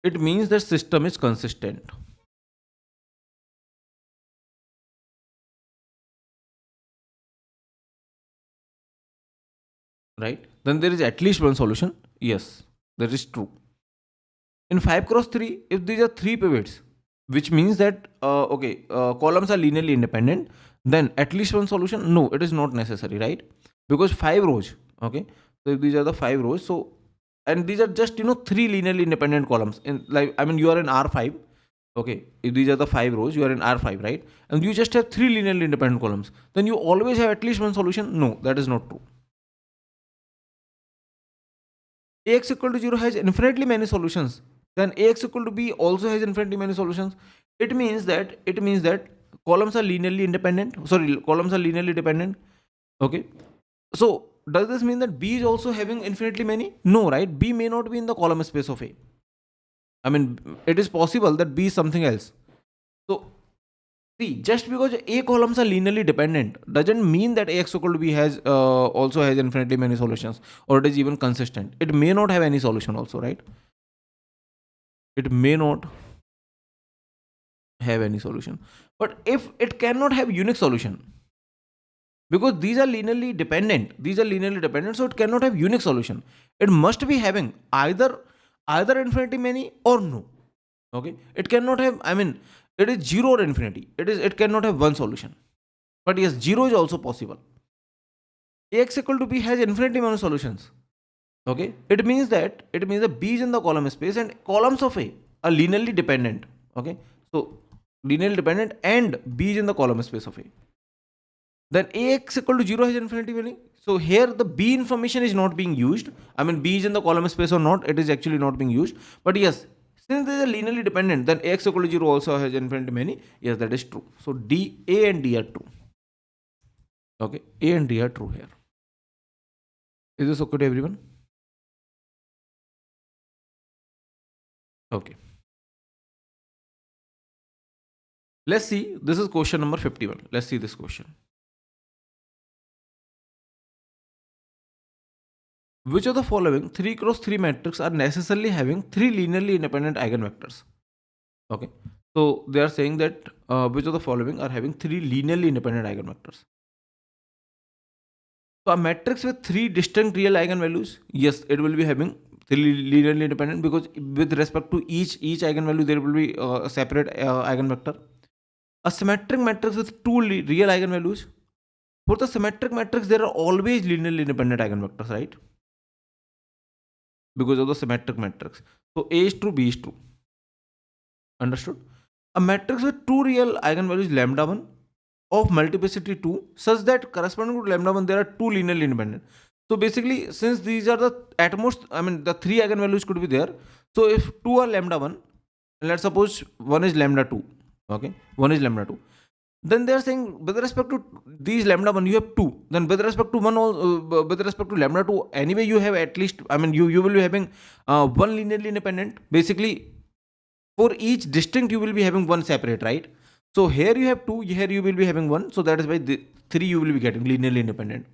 it means the system is consistent. Right? Then there is at least one solution. Yes, that is true. In 5 cross 3, if these are 3 pivots, which means that columns are linearly independent, then at least one solution. No, it is not necessary, right? Because 5 rows. Okay, so if these are the 5 rows, so and these are just 3 linearly independent columns. In, like, I mean, you are in R5. Okay, if these are the 5 rows, you are in R5, right? And you just have 3 linearly independent columns. Then you always have at least one solution. No, that is not true. Ax equal to 0 has infinitely many solutions. Then Ax equal to B also has infinitely many solutions. It means that columns are linearly independent. Sorry, columns are linearly dependent. Okay. So does this mean that B is also having infinitely many? No, right? B may not be in the column space of A. I mean, it is possible that B is something else. So see, just because A columns are linearly dependent doesn't mean that Ax equal to B has also has infinitely many solutions, or it is even consistent. It may not have any solution also, right? It may not have any solution. But if it cannot have unique solution, because these are linearly dependent, so it cannot have unique solution. It must be having either infinity many or no. Okay, it cannot have, I mean, it is 0 or infinity. It cannot have one solution. But yes, 0 is also possible. Ax equal to b has infinity many solutions. Okay, it means that b is in the column space and columns of A are linearly dependent. Okay, so linearly dependent and b is in the column space of A. Then Ax equal to 0 has infinity many. So here the b information is not being used. I mean, b is in the column space or not, it is actually not being used. But yes, since they are linearly dependent, then Ax equal to 0 also has infinity many. Yes, that is true. So A and D are true. Okay, A and D are true here. Is this okay to everyone? Okay. Let's see. This is question number 51. Let's see this question. Which of the following 3 cross 3 matrix are necessarily having 3 linearly independent eigenvectors? Okay. So they are saying that which of the following are having 3 linearly independent eigenvectors? So a matrix with 3 distinct real eigenvalues, yes, it will be having 3 linearly independent, because with respect to each eigenvalue there will be a separate eigenvector. A symmetric matrix with 2 real eigenvalues. For the symmetric matrix, there are always linearly independent eigenvectors, right? Because of the symmetric matrix. So A is true, B is true. Understood? A matrix with 2 real eigenvalues lambda 1 of multiplicity 2, such that corresponding to lambda 1 there are 2 linearly independent. So basically, since these are the at most, I mean, the 3 eigenvalues could be there. So if 2 are lambda 1, let's suppose 1 is lambda 2. Okay, 1 is lambda 2. Then they are saying with respect to these lambda 1 you have 2. Then with respect to 1 with respect to lambda 2, anyway you have at least, I mean, you will be having one linearly independent. Basically, for each distinct you will be having one separate, right? So here you have 2, here you will be having 1. So that is why the 3 you will be getting linearly independent.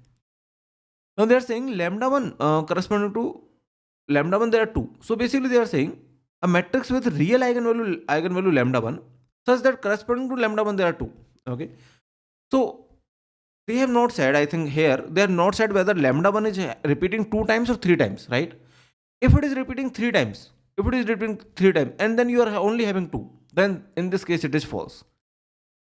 Now they are saying lambda 1 corresponding to lambda 1 there are 2. So basically they are saying a matrix with real eigenvalue lambda 1, such that corresponding to lambda 1 there are 2. Okay, so they have not said, I think here they have not said whether lambda 1 is repeating 2 times or 3 times, right? If it is repeating 3 times, and then you are only having 2, then in this case it is false,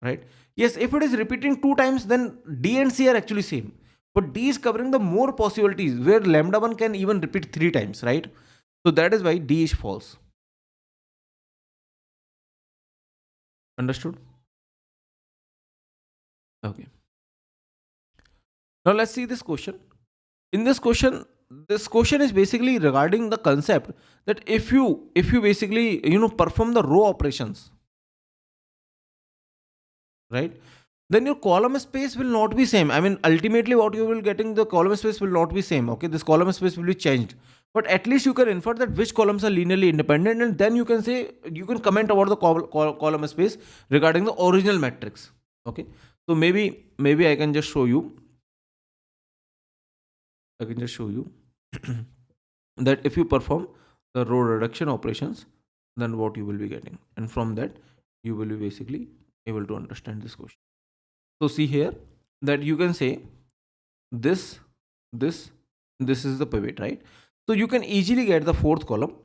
right? Yes, if it is repeating 2 times, then D and C are actually same, but D is covering the more possibilities where lambda 1 can even repeat 3 times, right? So that is why D is false. Understood? Okay. Now let's see this question. In this question is basically regarding the concept that if you basically perform the row operations, right, then your column space will not be same. I mean, ultimately what you will getting, the column space will not be same. Okay, this column space will be changed, but at least you can infer that which columns are linearly independent, and then you can say, you can comment about the column space regarding the original matrix. Okay, so maybe I can just show you. That if you perform the row reduction operations, then what you will be getting, and from that you will be basically able to understand this question. So see here that you can say this is the pivot, right? So you can easily get the fourth column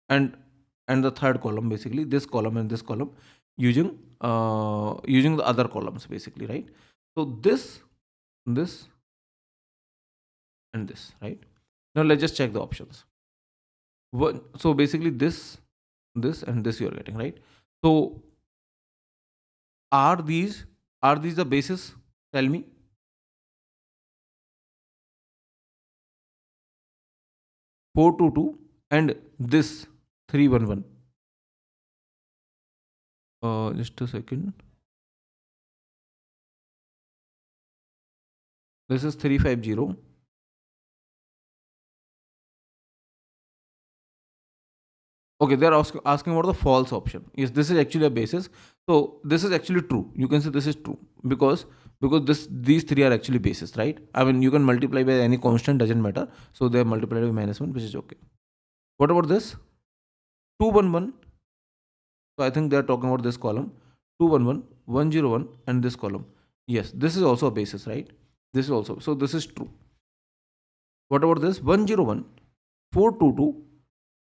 and the third column, basically this column and this column, using the other columns, basically, right? So this and this, right? Now let's just check the options. So basically this and this you are getting, right? So are these the bases? Tell me. 422 and this 311. Just a second. This is 350. Okay, they are asking about the false option. Yes, this is actually a basis. So this is actually true. You can say this is true because these three are actually bases, right? I mean, you can multiply by any constant, doesn't matter. So they are multiplied by -1, which is okay. What about this? 211 So I think they are talking about this column 211, 101, and this column. Yes, this is also a basis, right? This is also, so this is true. What about this 101, 422,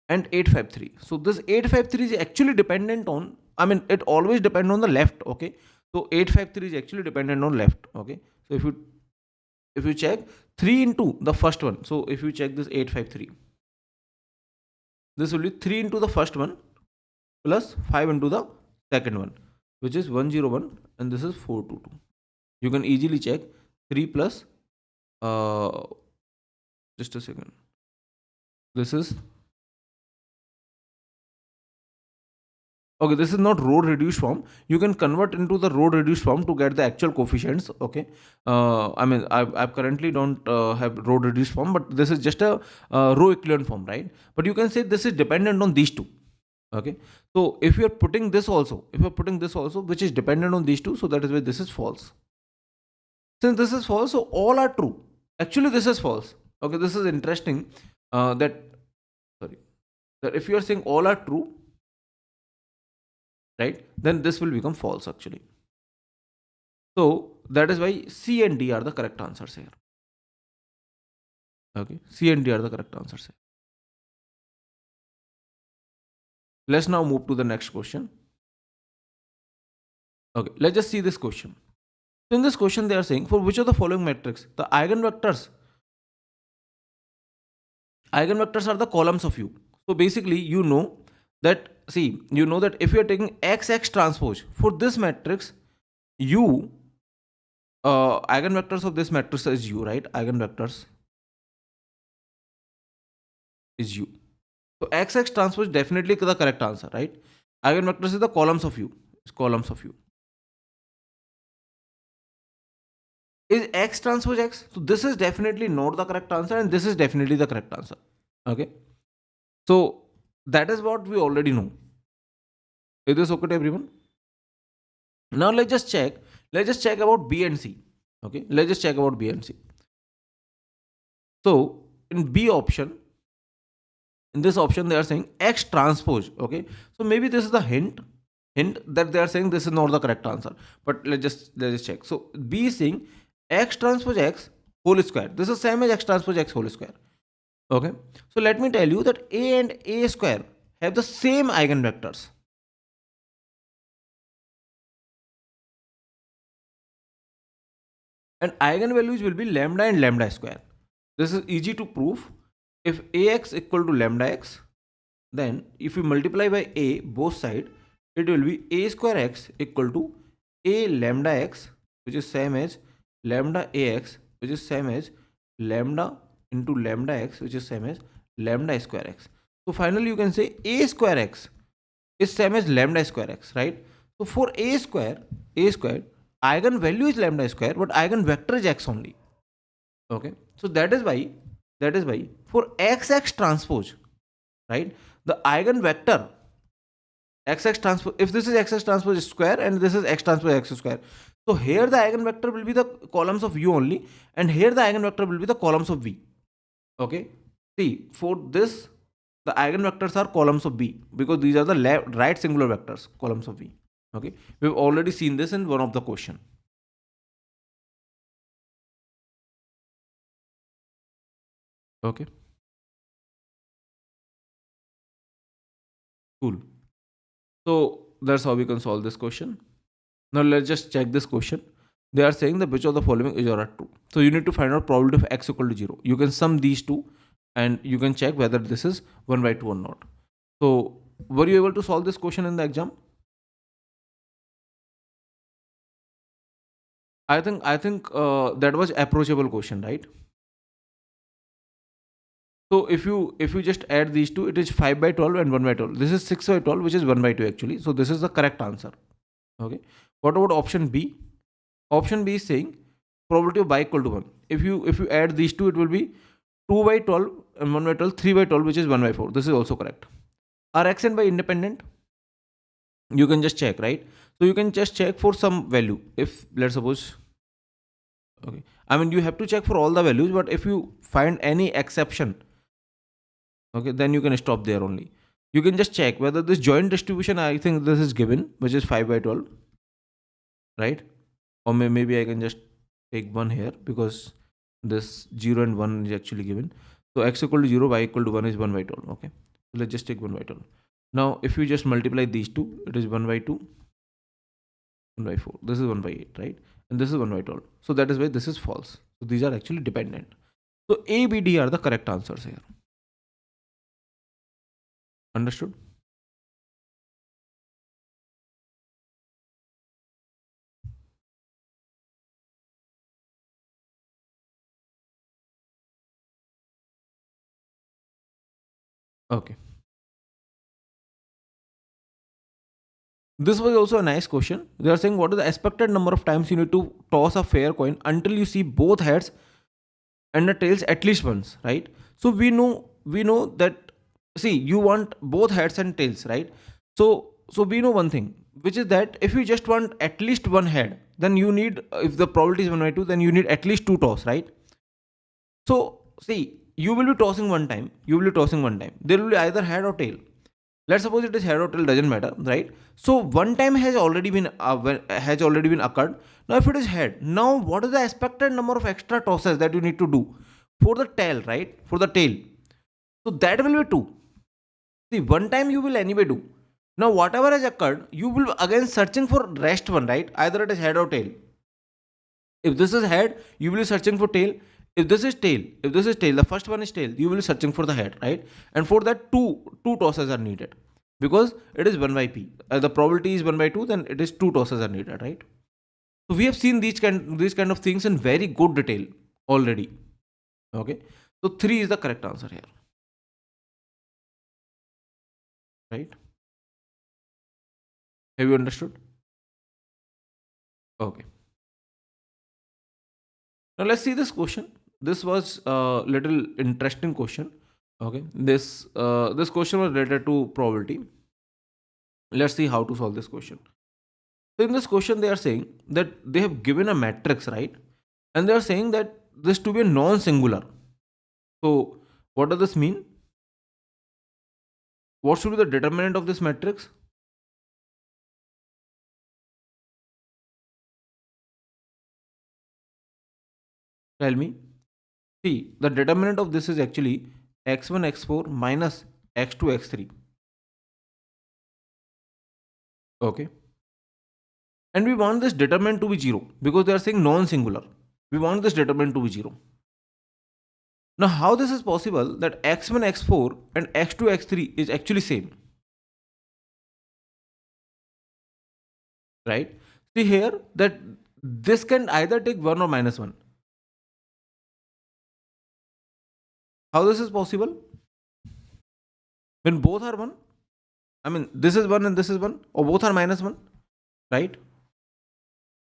and 853? So this 853 is actually dependent on, I mean, it always depends on the left. Okay, so 853 is actually dependent on left. Okay, so if you check 3 into the first one, so if you check this 853, this will be 3 into the first one plus 5 into the second one, which is 101, and this is 422. You can easily check 3 plus just a second, this is okay, this is not row reduced form. You can convert into the row reduced form to get the actual coefficients. Okay, I mean, I currently don't have row reduced form, but this is just a row equivalent form, right? But you can say this is dependent on these two. Okay, so if you are putting this also, which is dependent on these two, so that is why this is false. Since this is false, so all are true. Actually, this is false. Okay, this is interesting. That if you are saying all are true, right, then this will become false actually. So that is why C and D are the correct answers here. Okay, C and D are the correct answers here. Let's now move to the next question. Okay, let's just see this question. So in this question, they are saying, for which of the following matrix the eigenvectors are the columns of U. So basically, you know that if you are taking XX transpose for this matrix, U, eigenvectors of this matrix is U, right? Eigenvectors is U. So XX transpose is definitely the correct answer, right? Eigenvectors is the columns of U. It's columns of U. Is X transpose X? So this is definitely not the correct answer, and this is definitely the correct answer. Okay. So that is what we already know. Is this okay to everyone? Now let's just check. Let's just check about B and C. Okay. Let's just check about B and C. So in B option, in this option, they are saying X transpose. Okay. So maybe this is the hint that they are saying this is not the correct answer. But let's just check. So B is saying X transpose X whole square. This is same as X transpose X whole square. Okay. So let me tell you that A and A square have the same eigenvectors. And eigenvalues will be lambda and lambda square. This is easy to prove. If Ax equal to lambda x, then if we multiply by A both sides, it will be A square x equal to A lambda x, which is same as lambda Ax, which is same as lambda into lambda x, which is same as lambda square x. So finally you can say A square x is same as lambda square x, right? So for A square, eigenvalue is lambda square, but eigenvector is x only. Okay, so that is why for XX transpose, right, the eigenvector XX transpose, if this is XX transpose square and this is X transpose X square, so here the eigenvector will be the columns of U only, and here the eigenvector will be the columns of V. Okay, see, for this the eigenvectors are columns of B because these are the right singular vectors, columns of V. Okay, we've already seen this in one of the question. Okay, cool. So that's how we can solve this question. Now let's just check this question. They are saying that which of the following is or are true. So you need to find out probability of x equal to 0. You can sum these two and you can check whether this is 1 by 2 or not. So were you able to solve this question in the exam? I think that was approachable question, right? So if you just add these two, it is 5 by 12 and 1 by 12. This is 6 by 12, which is 1 by 2 actually. So this is the correct answer. Okay. What about option B? Option B is saying probability of y equal to 1. If you add these two, it will be 2 by 12 and 1 by 12, 3 by 12, which is 1 by 4. This is also correct. Are x and y independent? You can just check, right? So you can just check for some value. If let's suppose, okay, I mean you have to check for all the values, but if you find any exception, okay, then you can stop there only. you can just check whether this joint distribution, I think this is given, which is 5 by 12, right? Or maybe I can just take 1 here, because this 0 and 1 is actually given. So x equal to 0, y equal to 1 is 1 by 12. Okay, so let's just take 1 by 12. Now if you just multiply these two, it is 1 by 2, 1 by 4, this is 1 by 8, right? And this is 1 by 12. So that is why this is false. So these are actually dependent. So A, B, D are the correct answers here. Understood? Okay. This was also a nice question. They are saying what is the expected number of times you need to toss a fair coin until you see both heads and the tails at least once, right? So we know that, see, you want both heads and tails, right? So we know one thing, which is that if you just want at least one head, then you need, if the probability is 1 by 2, then you need at least 2 toss, right? So see, you will be tossing one time, there will be either head or tail. Let's suppose it is head or tail, doesn't matter, right? So one time has already been occurred. Now if it is head, now what is the expected number of extra tosses that you need to do for the tail, right? For the tail, so that will be 2. See, one time you will anyway do. Now whatever has occurred, you will again searching for rest one, right? Either it is head or tail. If this is head, you will be searching for tail. If this is tail, the first one is tail, you will be searching for the head, right? And for that, two tosses are needed, because it is 1 by p. The probability is 1 by 2, then it is 2 tosses are needed, right? So we have seen these kind of things in very good detail already. Okay, so 3 is the correct answer here, right? Have you understood? Okay. Now let's see this question. This was a little interesting question. Okay, this question was related to probability. Let's see how to solve this question. So in this question, they are saying that they have given a matrix, right? And they are saying that this to be a non-singular. So what does this mean? What should be the determinant of this matrix? Tell me. See, the determinant of this is actually x1, x4 minus x2, x3. Okay. And we want this determinant to be 0, because they are saying non-singular. We want this determinant to be 0. Now, how this is possible that x1, x4 and x2, x3 is actually same? Right? See here that this can either take 1 or minus 1. How this is possible? When both are 1, I mean, this is 1 and this is 1, or both are minus 1, right?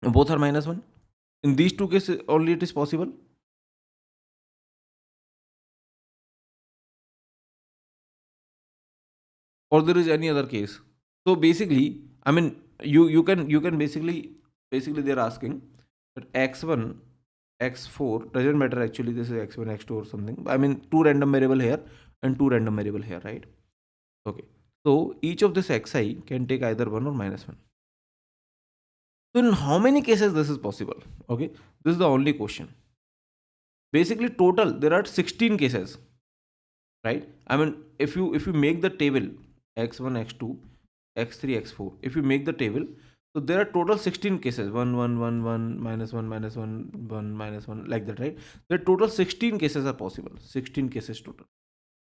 Both are minus 1. In these two cases only it is possible. Or there is any other case. So basically, I mean, you can basically they're asking that x1, x4 doesn't matter actually. This is x1, x2 or something. I mean, 2 random variable here and 2 random variable here, right? Okay. So each of this xi can take either 1 or minus 1. So in how many cases this is possible? Okay, this is the only question. Basically, total there are 16 cases, right? I mean, if you make the table x1, x2, x3, x4, if you make the table, so there are total 16 cases. 1, 1, 1, 1, minus 1, minus 1, 1, minus 1, like that, right? The total 16 cases are possible. 16 cases total.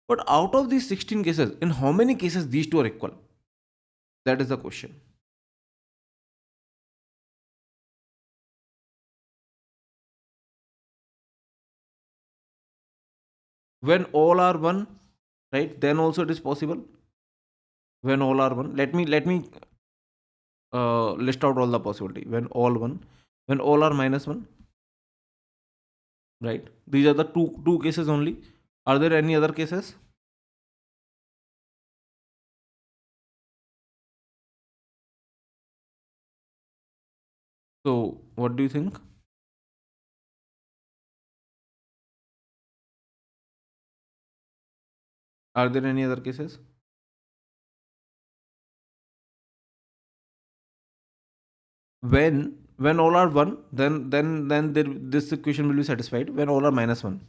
But out of these 16 cases, in how many cases these two are equal? That is the question. When all are 1, right, then also it is possible. When all are 1, let me list out all the possibility. When all 1, when all are minus 1, right? These are the two cases only. Are there any other cases? So what do you think? Are there any other cases? when all are 1, then this equation will be satisfied when all are -1.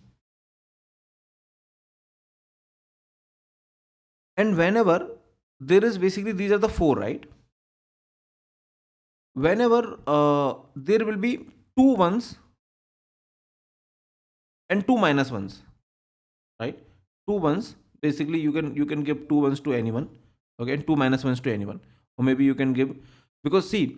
And whenever there is, basically these are the 4, right? Whenever there will be 2 ones and 2 -1s, right? 2 ones, basically you can give 2 ones to anyone, okay, and 2 -1s to anyone, or maybe you can give, because see,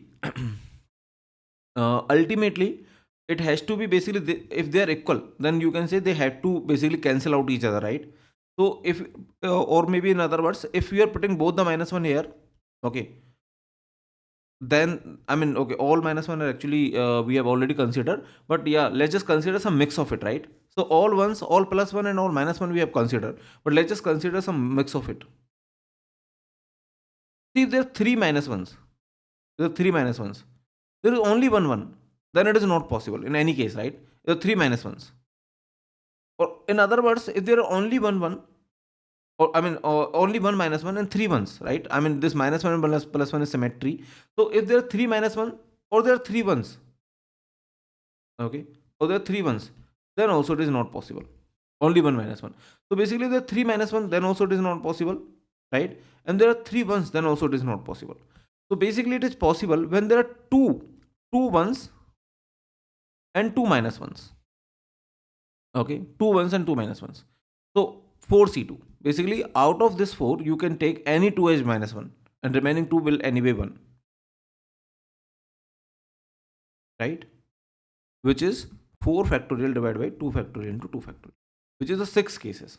ultimately it has to be basically if they are equal, then you can say they have to basically cancel out each other, right? So if or maybe in other words, if we are putting both the -1 here, okay, then I mean, okay, all -1 are actually we have already considered, but yeah, let's just consider some mix of it, right? So all ones, all +1 and all -1 we have considered, but let's just consider some mix of it. See, if there are 3 -1s, there are 3 -1s, there is only one, then it is not possible in any case, right? There are 3 -1s, or in other words, if there are only one, or I mean, only one -1 and 3 ones, right? I mean, this -1 and +1 is symmetry. So if there are 3 -1 or there are 3 ones, okay, or there are 3 ones, then also it is not possible. Only one -1. So basically, there are 3 -1, then also it is not possible, right? And there are 3 ones, then also it is not possible. So basically, it is possible when there are two ones and 2 -1s. Okay, 2 ones and 2 -1s. So 4C2. Basically, out of this 4, you can take any 2 as -1, and remaining 2 will anyway 1, right? Which is 4 factorial divided by 2 factorial into 2 factorial, which is the 6 cases.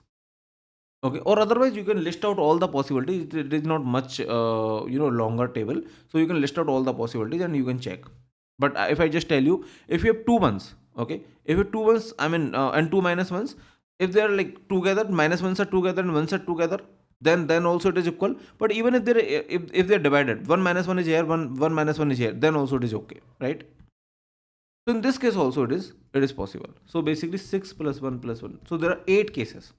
Okay, or otherwise you can list out all the possibilities. It is not much longer table, so you can list out all the possibilities and you can check. But if I just tell you, if you have 2 ones, okay, if you have 2 ones, I mean, and 2 -1s, if they are like together, -1s are together and 1s are together, then also it is equal. But even if they are divided, one -1 is here, one -1 is here, then also it is okay, right? So in this case also it is possible. So basically 6 plus 1 plus 1. So there are 8 cases.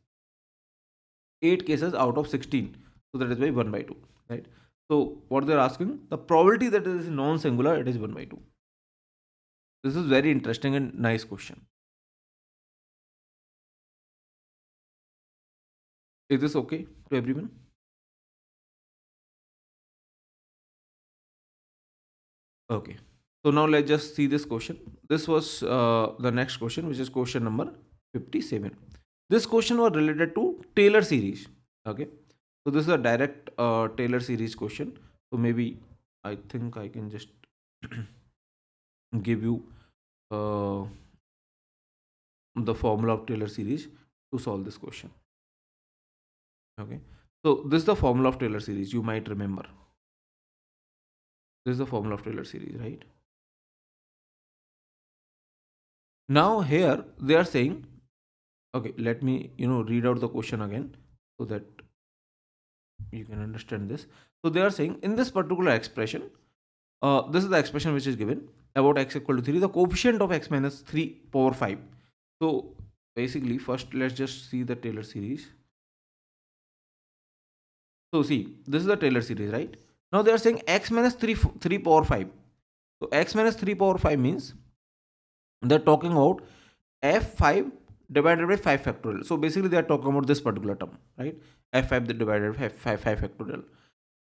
8 cases out of 16. So that is by 1 by 2, right? So what they're asking, the probability that it is non-singular, it is 1 by 2. This is very interesting and nice question. Is this okay to everyone? Okay. So now let's just see this question. This was the next question, which is question number 57. This question was related to Taylor series. Okay. So this is a direct Taylor series question. So maybe I think I can just give you the formula of Taylor series to solve this question. Okay. So this is the formula of Taylor series. You might remember. This is the formula of Taylor series, right? Now here they are saying, okay, let me read out the question again so that you can understand this. So they are saying in this particular expression, this is the expression which is given about x equal to 3, the coefficient of x minus 3 power 5. So basically, first let's just see the Taylor series. So see, this is the Taylor series, right? Now they are saying x minus 3 power 5. So x minus 3 power 5 means they're talking about f5 divided by 5 factorial. So basically they are talking about this particular term, right? f5 divided by 5 factorial.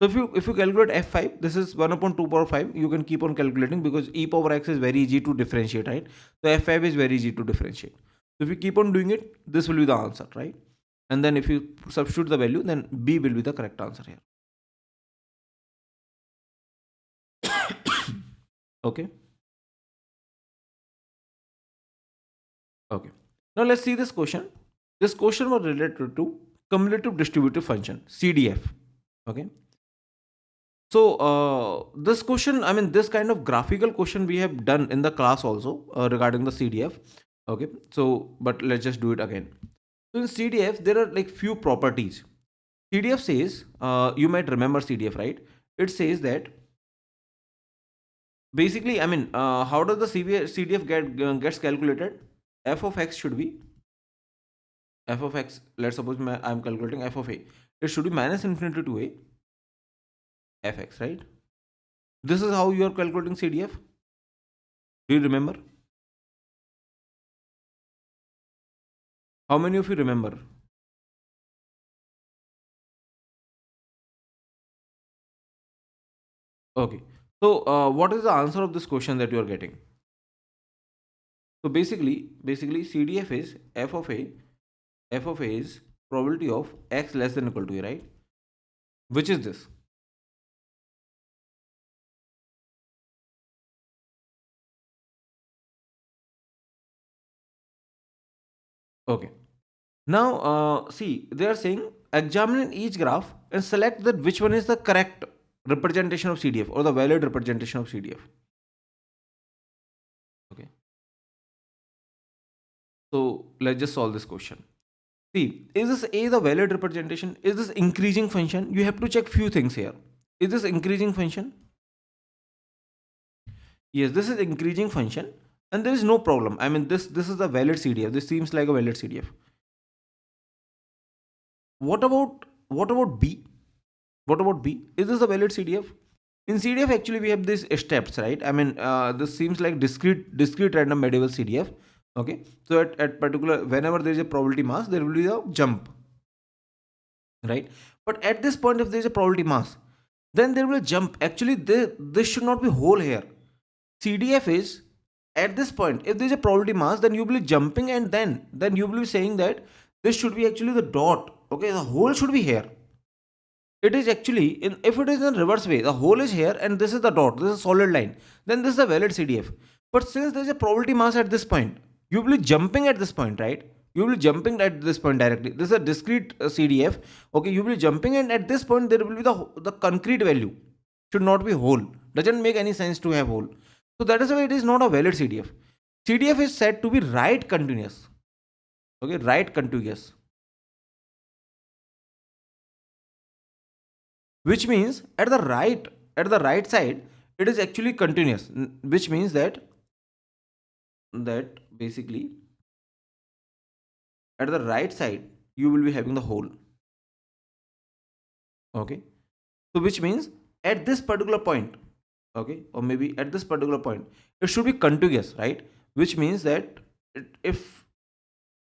So if you calculate f5, this is 1 upon 2 power 5. You can keep on calculating because e power x is very easy to differentiate, right? So f5 is very easy to differentiate. So if you keep on doing it, this will be the answer, right? And then if you substitute the value, then B will be the correct answer here. Okay. Okay. Now let's see this question. This question was related to cumulative distributive function, CDF. Okay. So this question, I mean, this kind of graphical question we have done in the class also regarding the CDF. Okay. So, but let's just do it again. So in CDF, there are like few properties. CDF says, you might remember CDF, right? It says that basically, I mean, how does the CDF gets calculated? F of x should be f of x. Let's suppose I'm calculating f of a. It should be minus infinity to a fx, right? This is how you are calculating CDF. Do you remember? How many of you remember? Okay. So what is the answer of this question that you are getting? So basically CDF is f of a. F of a is probability of x less than equal to a, right? Which is this? Okay. Now see, they are saying examine each graph and select that which one is the correct representation of CDF or the valid representation of CDF. Okay. So let's just solve this question. See, is this A the valid representation? Is this increasing function? You have to check few things here. Is this increasing function? Yes, this is increasing function and there is no problem. I mean, this is a valid CDF. This seems like a valid CDF. What about B? What about B? Is this a valid CDF? In CDF, actually, we have these steps, right? I mean, this seems like discrete random medieval CDF. Okay, so at particular, whenever there is a probability mass, there will be a jump, right? But at this point, if there is a probability mass, then there will be a jump. Actually, this should not be whole here. CDF is at this point. If there is a probability mass, then you will be jumping, and then you will be saying that this should be actually the dot. Okay, the whole should be here. It is actually in, if it is in reverse way, the hole is here and this is the dot, this is a solid line, then this is a valid CDF. But since there is a probability mass at this point, you will be jumping at this point, right? You will be jumping at this point directly. This is a discrete CDF. Okay, you will be jumping and at this point there will be the concrete value. Should not be whole. Doesn't make any sense to have whole. So that is why it is not a valid CDF. CDF is said to be right continuous. Okay, right contiguous. Which means at the right side it is actually continuous, which means that basically at the right side you will be having the whole. Okay, so which means at this particular point, okay, or maybe at this particular point it should be contiguous, right? Which means that if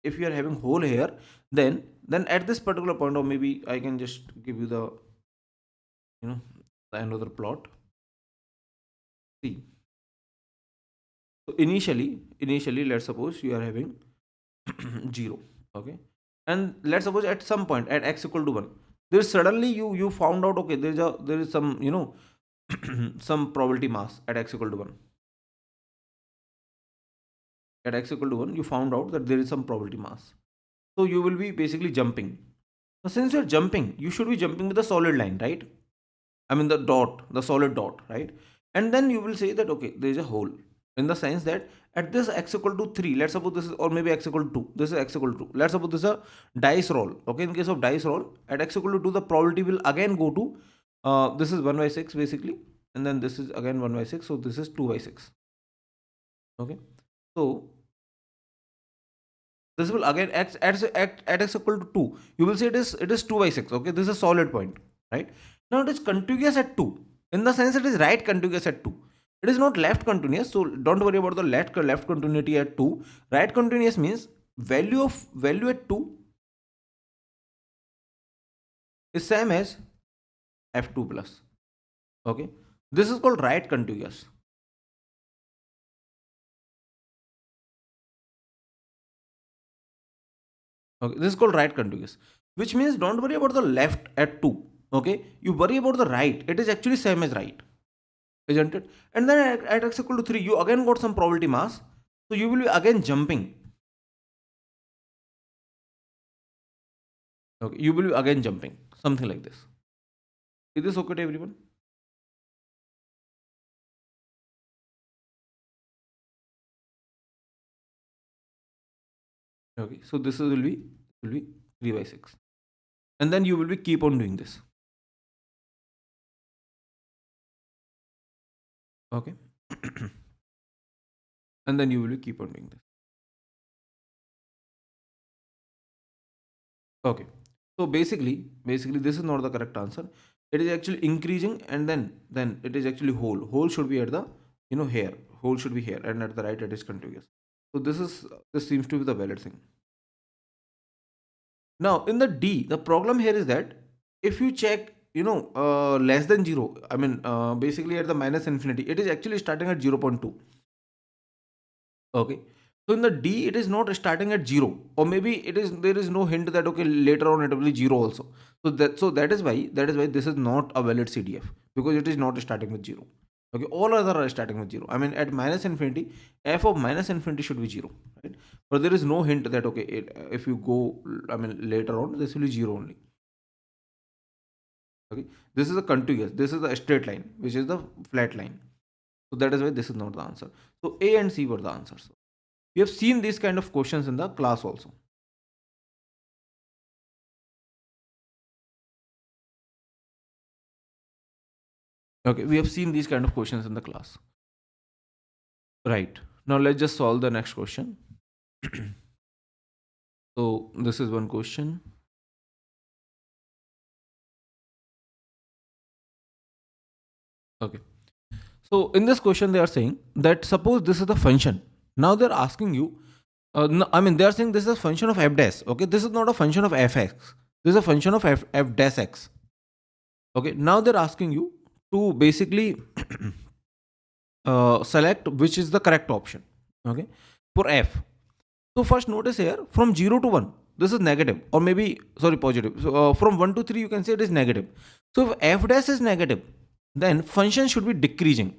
you are having hole here, then at this particular point, or maybe I can just give you the another plot. See, so initially let's suppose you are having 0. Okay, and let's suppose at some point at x equal to 1, there suddenly you found out, okay, there is some some probability mass at x equal to 1. At x equal to 1 you found out that there is some probability mass, so you will be basically jumping. Now since you're jumping, you should be jumping with a solid line, right? I mean the solid dot, right? And then you will say that, okay, there is a hole, in the sense that at this x equal to 3, let's suppose this is, or maybe x equal to 2, this is x equal to 2, let's suppose this is a dice roll. Okay, in case of dice roll, at x equal to 2, the probability will again go to this is 1 by 6 basically, and then this is again 1 by 6, so this is 2 by 6. Okay, so this will again at x equal to 2, you will say it is 2 by 6. Okay, this is a solid point, right? Now it is contiguous at 2, in the sense it is right contiguous at 2. It is not left continuous, so don't worry about the left continuity at 2. Right continuous means value at 2 is same as f2 plus. Okay, this is called right contiguous. Okay, this is called right contiguous, which means don't worry about the left at 2. Okay, you worry about the right. It is actually same as right, isn't it? And then at x equal to 3, you again got some probability mass, so you will be again jumping. Okay, you will be again jumping, something like this. Is this okay to everyone? Okay, so this will be 3 by 6, and then you will be keep on doing this. Okay, and then you will be keep on doing this. Okay, so basically this is not the correct answer. It is actually increasing, and then it is actually whole should be at the here, hole should be here, and at the right it is contiguous. So this seems to be the valid thing. Now in the D, the problem here is that if you check, less than 0, I mean, basically at the minus infinity, it is actually starting at 0.2. Okay. So in the D, it is not starting at 0, or maybe there is no hint that okay, later on it will be 0 also. So that is why this is not a valid CDF, because it is not starting with 0. Okay, all other are starting with 0. I mean, at minus infinity, f of minus infinity should be 0, right? But there is no hint that okay, if you go, I mean, later on, this will be 0 only. Okay, this is a contiguous, this is a straight line, which is the flat line. So that is why this is not the answer. So A and C were the answers. We have seen these kind of questions in the class also. Okay, we have seen these kind of questions in the class. Right. Now let's just solve the next question. So this is one question. Okay. So in this question, they are saying that suppose this is the function. Now they're asking you, no, I mean, they are saying this is a function of f dash. Okay, this is not a function of fx. This is a function of f dash x. Okay, now they're asking you to basically select which is the correct option. Okay, for f. So first notice here, from 0 to 1, this is negative, or maybe, sorry, positive. So from 1 to 3, you can say it is negative. So if f dash is negative, then function should be decreasing.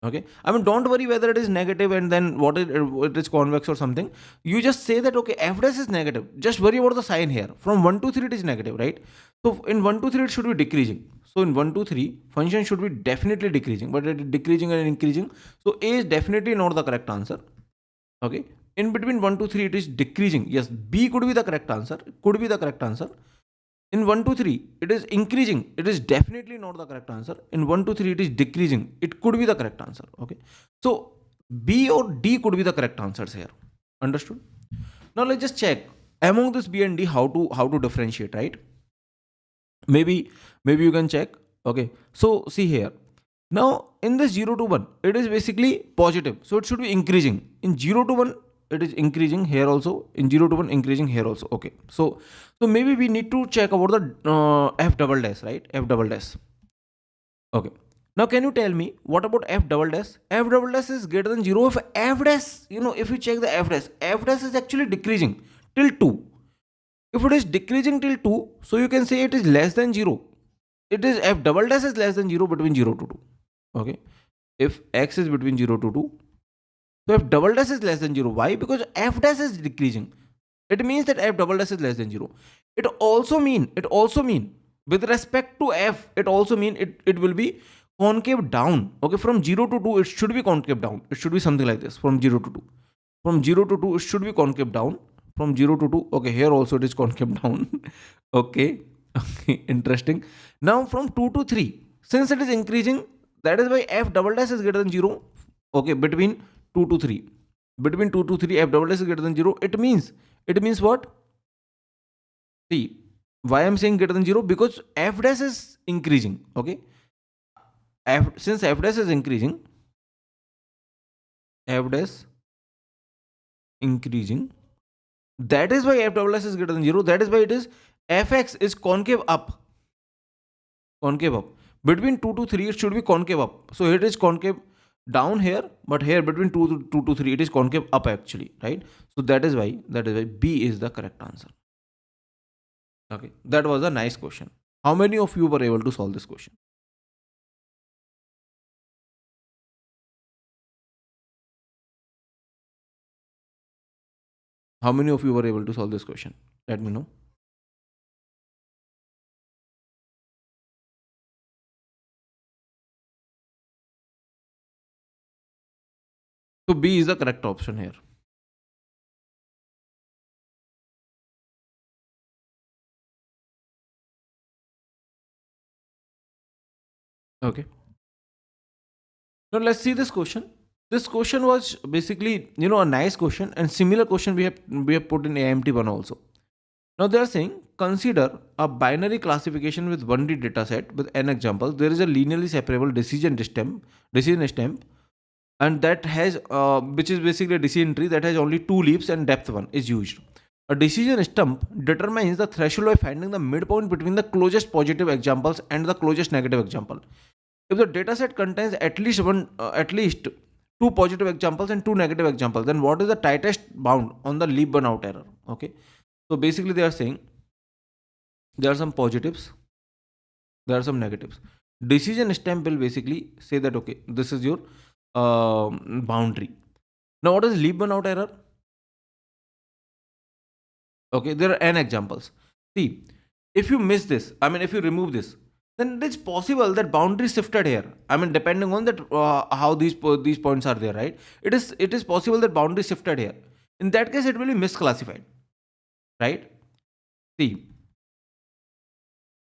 Okay, I mean, don't worry whether it is negative and then it is convex or something. You just say that okay, f dash is negative. Just worry about the sign here. From 1 to 3 it is negative, right? So in 1 to 3 it should be decreasing. So in 1 to 3 function should be definitely decreasing, but it is decreasing and increasing. So A is definitely not the correct answer. Okay, in between 1 to 3 it is decreasing. Yes, B could be the correct answer. Could be the correct answer. In 1 to 3, it is increasing. It is definitely not the correct answer. In 1 to 3, it is decreasing. It could be the correct answer. Okay. So B or D could be the correct answers here. Understood? Now let's just check among this B and D how to differentiate, right? Maybe you can check. Okay. So see here. Now in this 0 to 1, it is basically positive. So it should be increasing. In 0 to 1, it is increasing here also. In 0 to 1, increasing here also. Okay. So maybe we need to check about the f double dash, right? F double dash. Okay. Now can you tell me what about f double dash? F double dash is greater than 0. If f dash, if you check the f dash is actually decreasing till 2. If it is decreasing till 2, so you can say it is less than 0. It is f double dash is less than 0 between 0 to 2. Okay. If x is between 0 to 2, so f double dash is less than 0. Why? Because f dash is decreasing. It means that f double dash is less than 0. It also mean with respect to f, it also mean it will be concave down. Okay, from 0 to 2, it should be concave down. It should be something like this, from 0 to 2. From 0 to 2, it should be concave down. From 0 to 2, okay, here also it is concave down. Okay, interesting. Now from 2 to 3, since it is increasing, that is why f double dash is greater than 0. Okay, between 2 to 3. Between 2 to 3, f double dash is greater than 0. It means what? See, why I'm saying greater than 0? Because f dash is increasing. Okay. Since f dash is increasing, that is why f double dash is greater than 0. That is why it is fx is concave up. Between 2 to 3, it should be concave up. So it is concave down here, but here between 2 to 3, it is concave up actually, right? So that is why B is the correct answer. Okay, that was a nice question. How many of you were able to solve this question? How many of you were able to solve this question? Let me know. So B is the correct option here. Okay. Now let's see this question. This question was basically, a nice question, and similar question we have put in AIMT 1 also. Now they are saying, consider a binary classification with 1D dataset with n examples. There is a linearly separable decision stem and that has which is basically a decision tree that has only 2 leaves and depth 1 is used. A decision stump determines the threshold by finding the midpoint between the closest positive examples and the closest negative example. If the dataset contains at least 2 positive examples and 2 negative examples, then what is the tightest bound on the leave one out error? Okay, so basically they are saying there are some positives, there are some negatives. Decision stamp will basically say that okay, this is your boundary. Now what is leave one out error? Okay, there are n examples. See, if you miss this, I mean if you remove this, then it's possible that boundary shifted here. I mean depending on that how these points are there, right? It is possible that boundary shifted here. In that case, it will be misclassified, right? See,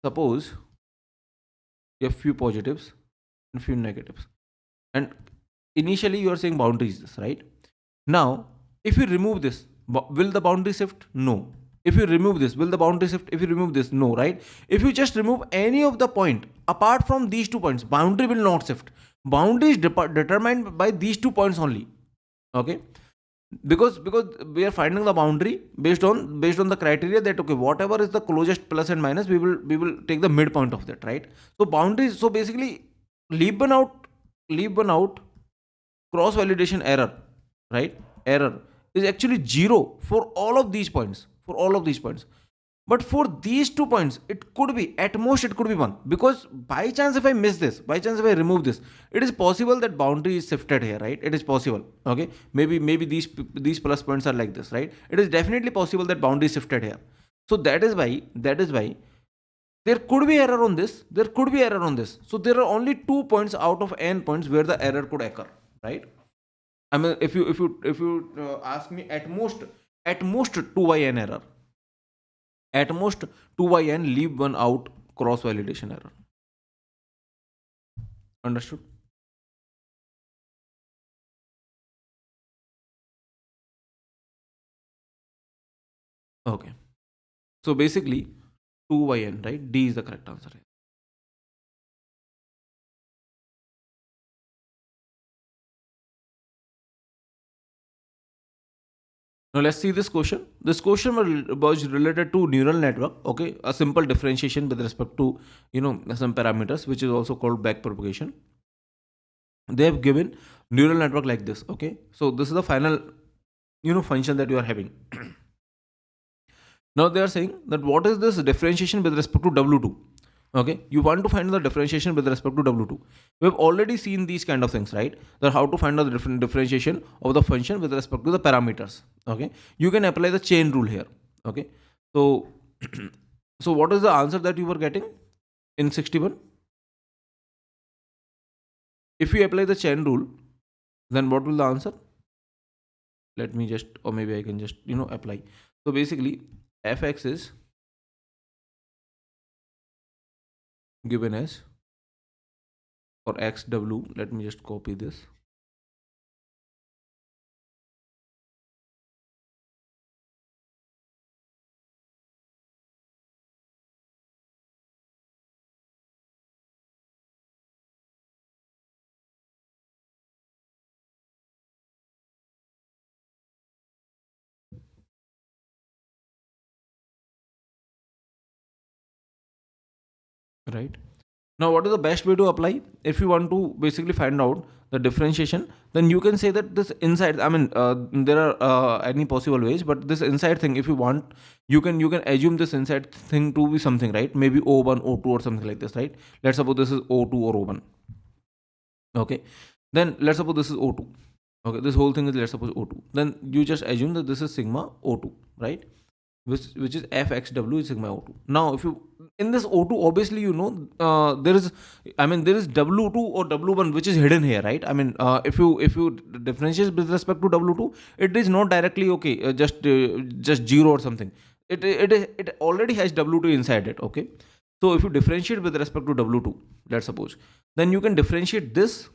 suppose you have few positives and few negatives, and initially you are saying boundary is this, right? Now, if you remove this, will the boundary shift? No. If you remove this, will the boundary shift? If you remove this, no, right? If you just remove any of the point apart from these 2 points, boundary will not shift. Boundary is determined by these 2 points only. Okay, because we are finding the boundary based on the criteria that okay, whatever is the closest plus and minus, we will take the midpoint of that, right? So boundaries, so basically leave one out cross validation error, right? Error is actually 0 for all of these points, but for these 2 points it could be at most, it could be 1, because by chance if I miss this, by chance if I remove this, it is possible that boundary is shifted here, right? It is possible. Okay, maybe these plus points are like this, right? It is definitely possible that boundary is shifted here. So that is why there could be error on this, there could be error on this. So there are only 2 points out of n points where the error could occur, right? I mean if you ask me, at most 2yn error, at most 2yn leave one out cross validation error. Understood? Okay, so basically 2yn, right? D is the correct answer here. Now let's see this question. This question was related to neural network. Okay, a simple differentiation with respect to some parameters, which is also called back propagation. They have given neural network like this. Okay, so this is the final function that you are having. Now they are saying that what is this differentiation with respect to W2? Okay, you want to find the differentiation with respect to W2. We have already seen these kind of things, right? That how to find the differentiation of the function with respect to the parameters. Okay, you can apply the chain rule here. Okay, so so what is the answer that you were getting in 61? If you apply the chain rule, then what will the answer? Let me just, or maybe I can just apply. So basically fx is given as for xw. Let me just copy this. Right now, what is the best way to apply? If you want to basically find out the differentiation, then you can say that this inside, I mean there are any possible ways, but this inside thing, if you want, you can assume this inside thing to be something, right? Maybe O1, O2 or something like this, right? Let's suppose this is O2 or O1. Okay, then let's suppose this is O2. Okay, this whole thing is, let's suppose, O2. Then you just assume that this is sigma O2, right? Which is fxw is sigma O2. Now if you in this O2, obviously there is W2 or W1 which is hidden here, right? I mean if you differentiate with respect to W2, it is not directly okay, just 0 or something. It already has W2 inside it. Okay, so if you differentiate with respect to W2, let's suppose, then you can differentiate this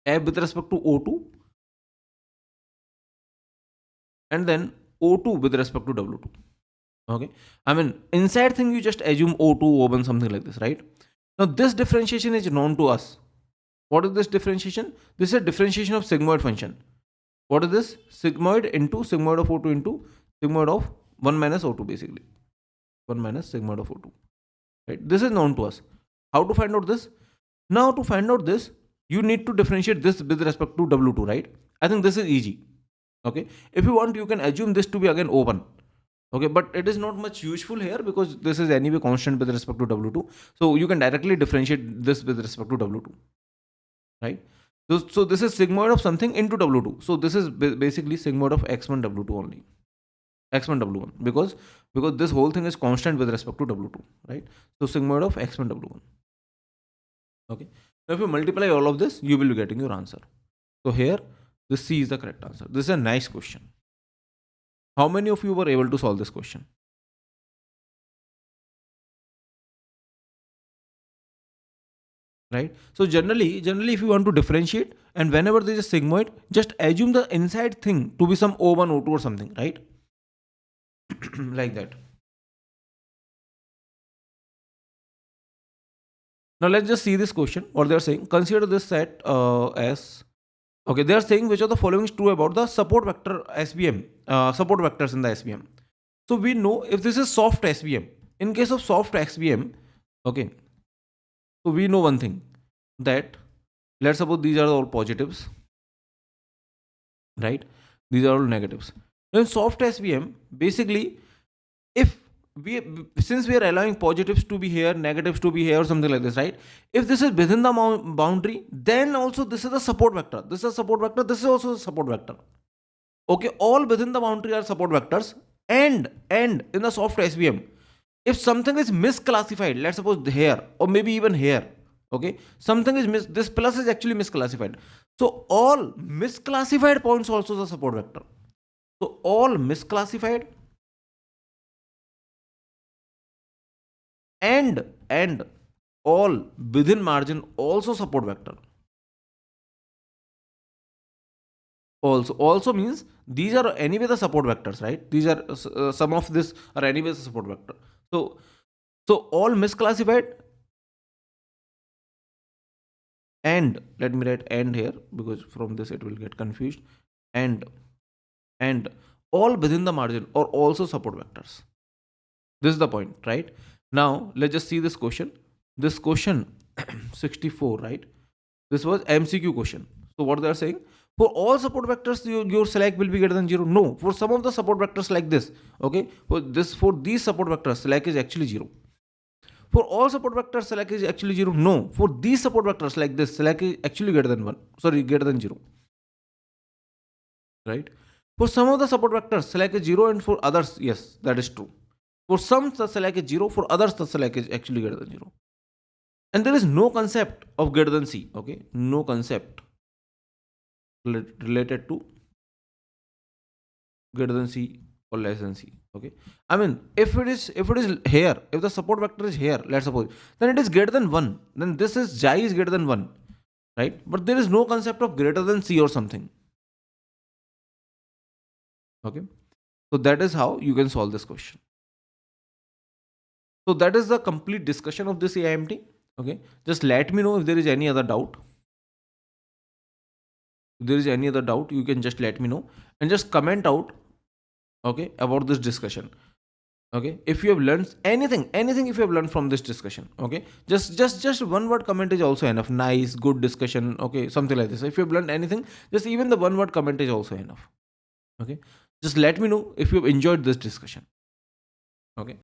with respect to O2, and then O2 with respect to W2. Okay, I mean inside thing you just assume O2, O1, something like this, right? Now this differentiation is known to us. What is this differentiation? This is a differentiation of sigmoid function. What is this? Sigmoid into sigmoid of O2 into sigmoid of 1 minus O2 basically. 1 minus sigmoid of O2. Right? This is known to us. How to find out this? Now to find out this, you need to differentiate this with respect to W2, right? I think this is easy. Okay. If you want, you can assume this to be again O1. Okay, but it is not much useful here because this is anyway constant with respect to W2. So you can directly differentiate this with respect to W2. Right? So this is sigmoid of something into W2. So this is basically sigmoid of X1 W2 only. X1 W1 because this whole thing is constant with respect to W2, right? So sigmoid of X1 W1. Okay. Now if you multiply all of this, you will be getting your answer. So here, this C is the correct answer. This is a nice question. How many of you were able to solve this question? Right? So generally if you want to differentiate and whenever there is a sigmoid, just assume the inside thing to be some O1, O2 or something, right? Like that. Now let's just see this question. What they are saying, consider this set as, okay, they are saying which of the following is true about the support vector SVM, support vectors in the SVM. So we know if this is soft SVM, in case of soft SVM, okay, so we know one thing, that let's suppose these are all positives, right? These are all negatives. Now in soft SVM, basically, since we are allowing positives to be here, negatives to be here or something like this, right? If this is within the boundary, then also this is a support vector. This is a support vector. This is also a support vector. Okay, all within the boundary are support vectors. And in the soft SVM, if something is misclassified, let's suppose here or maybe even here, okay, something is this plus is actually misclassified. So all misclassified points also is a support vector. So all misclassified and all within margin also support vector. Also means these are anyway the support vectors, right? These are some of this are anyway the support vector. So all misclassified and let me write and here because from this it will get confused, and all within the margin are also support vectors. This is the point, right? Now let's just see this question. This question 64, right? This was MCQ question. So what they are saying, for all support vectors your slack will be greater than 0. No, for some of the support vectors like this, okay, for these support vectors slack is actually 0. For all support vectors slack is actually 0. No, for these support vectors like this slack is actually greater than 1. Sorry, greater than 0. Right? For some of the support vectors slack is 0 and for others, yes, that is true. For some the slack is 0, for others the slack is actually greater than 0. And there is no concept of greater than C, okay? No concept related to greater than C or less than C, okay? I mean, if it is here, if the support vector is here, let's suppose, then it is greater than 1. Then this is Xi is greater than 1, right? But there is no concept of greater than C or something. Okay? So that is how you can solve this question. So that is the complete discussion of this AIMT. Okay, just let me know if there is any other doubt. If there is any other doubt, you can just let me know and just comment out, okay, about this discussion. Okay, if you have learned anything if you have learned from this discussion, okay, just one word comment is also enough. Nice, good discussion, okay, something like this. If you have learned anything, just even the one word comment is also enough. Okay, just let me know if you have enjoyed this discussion. Okay.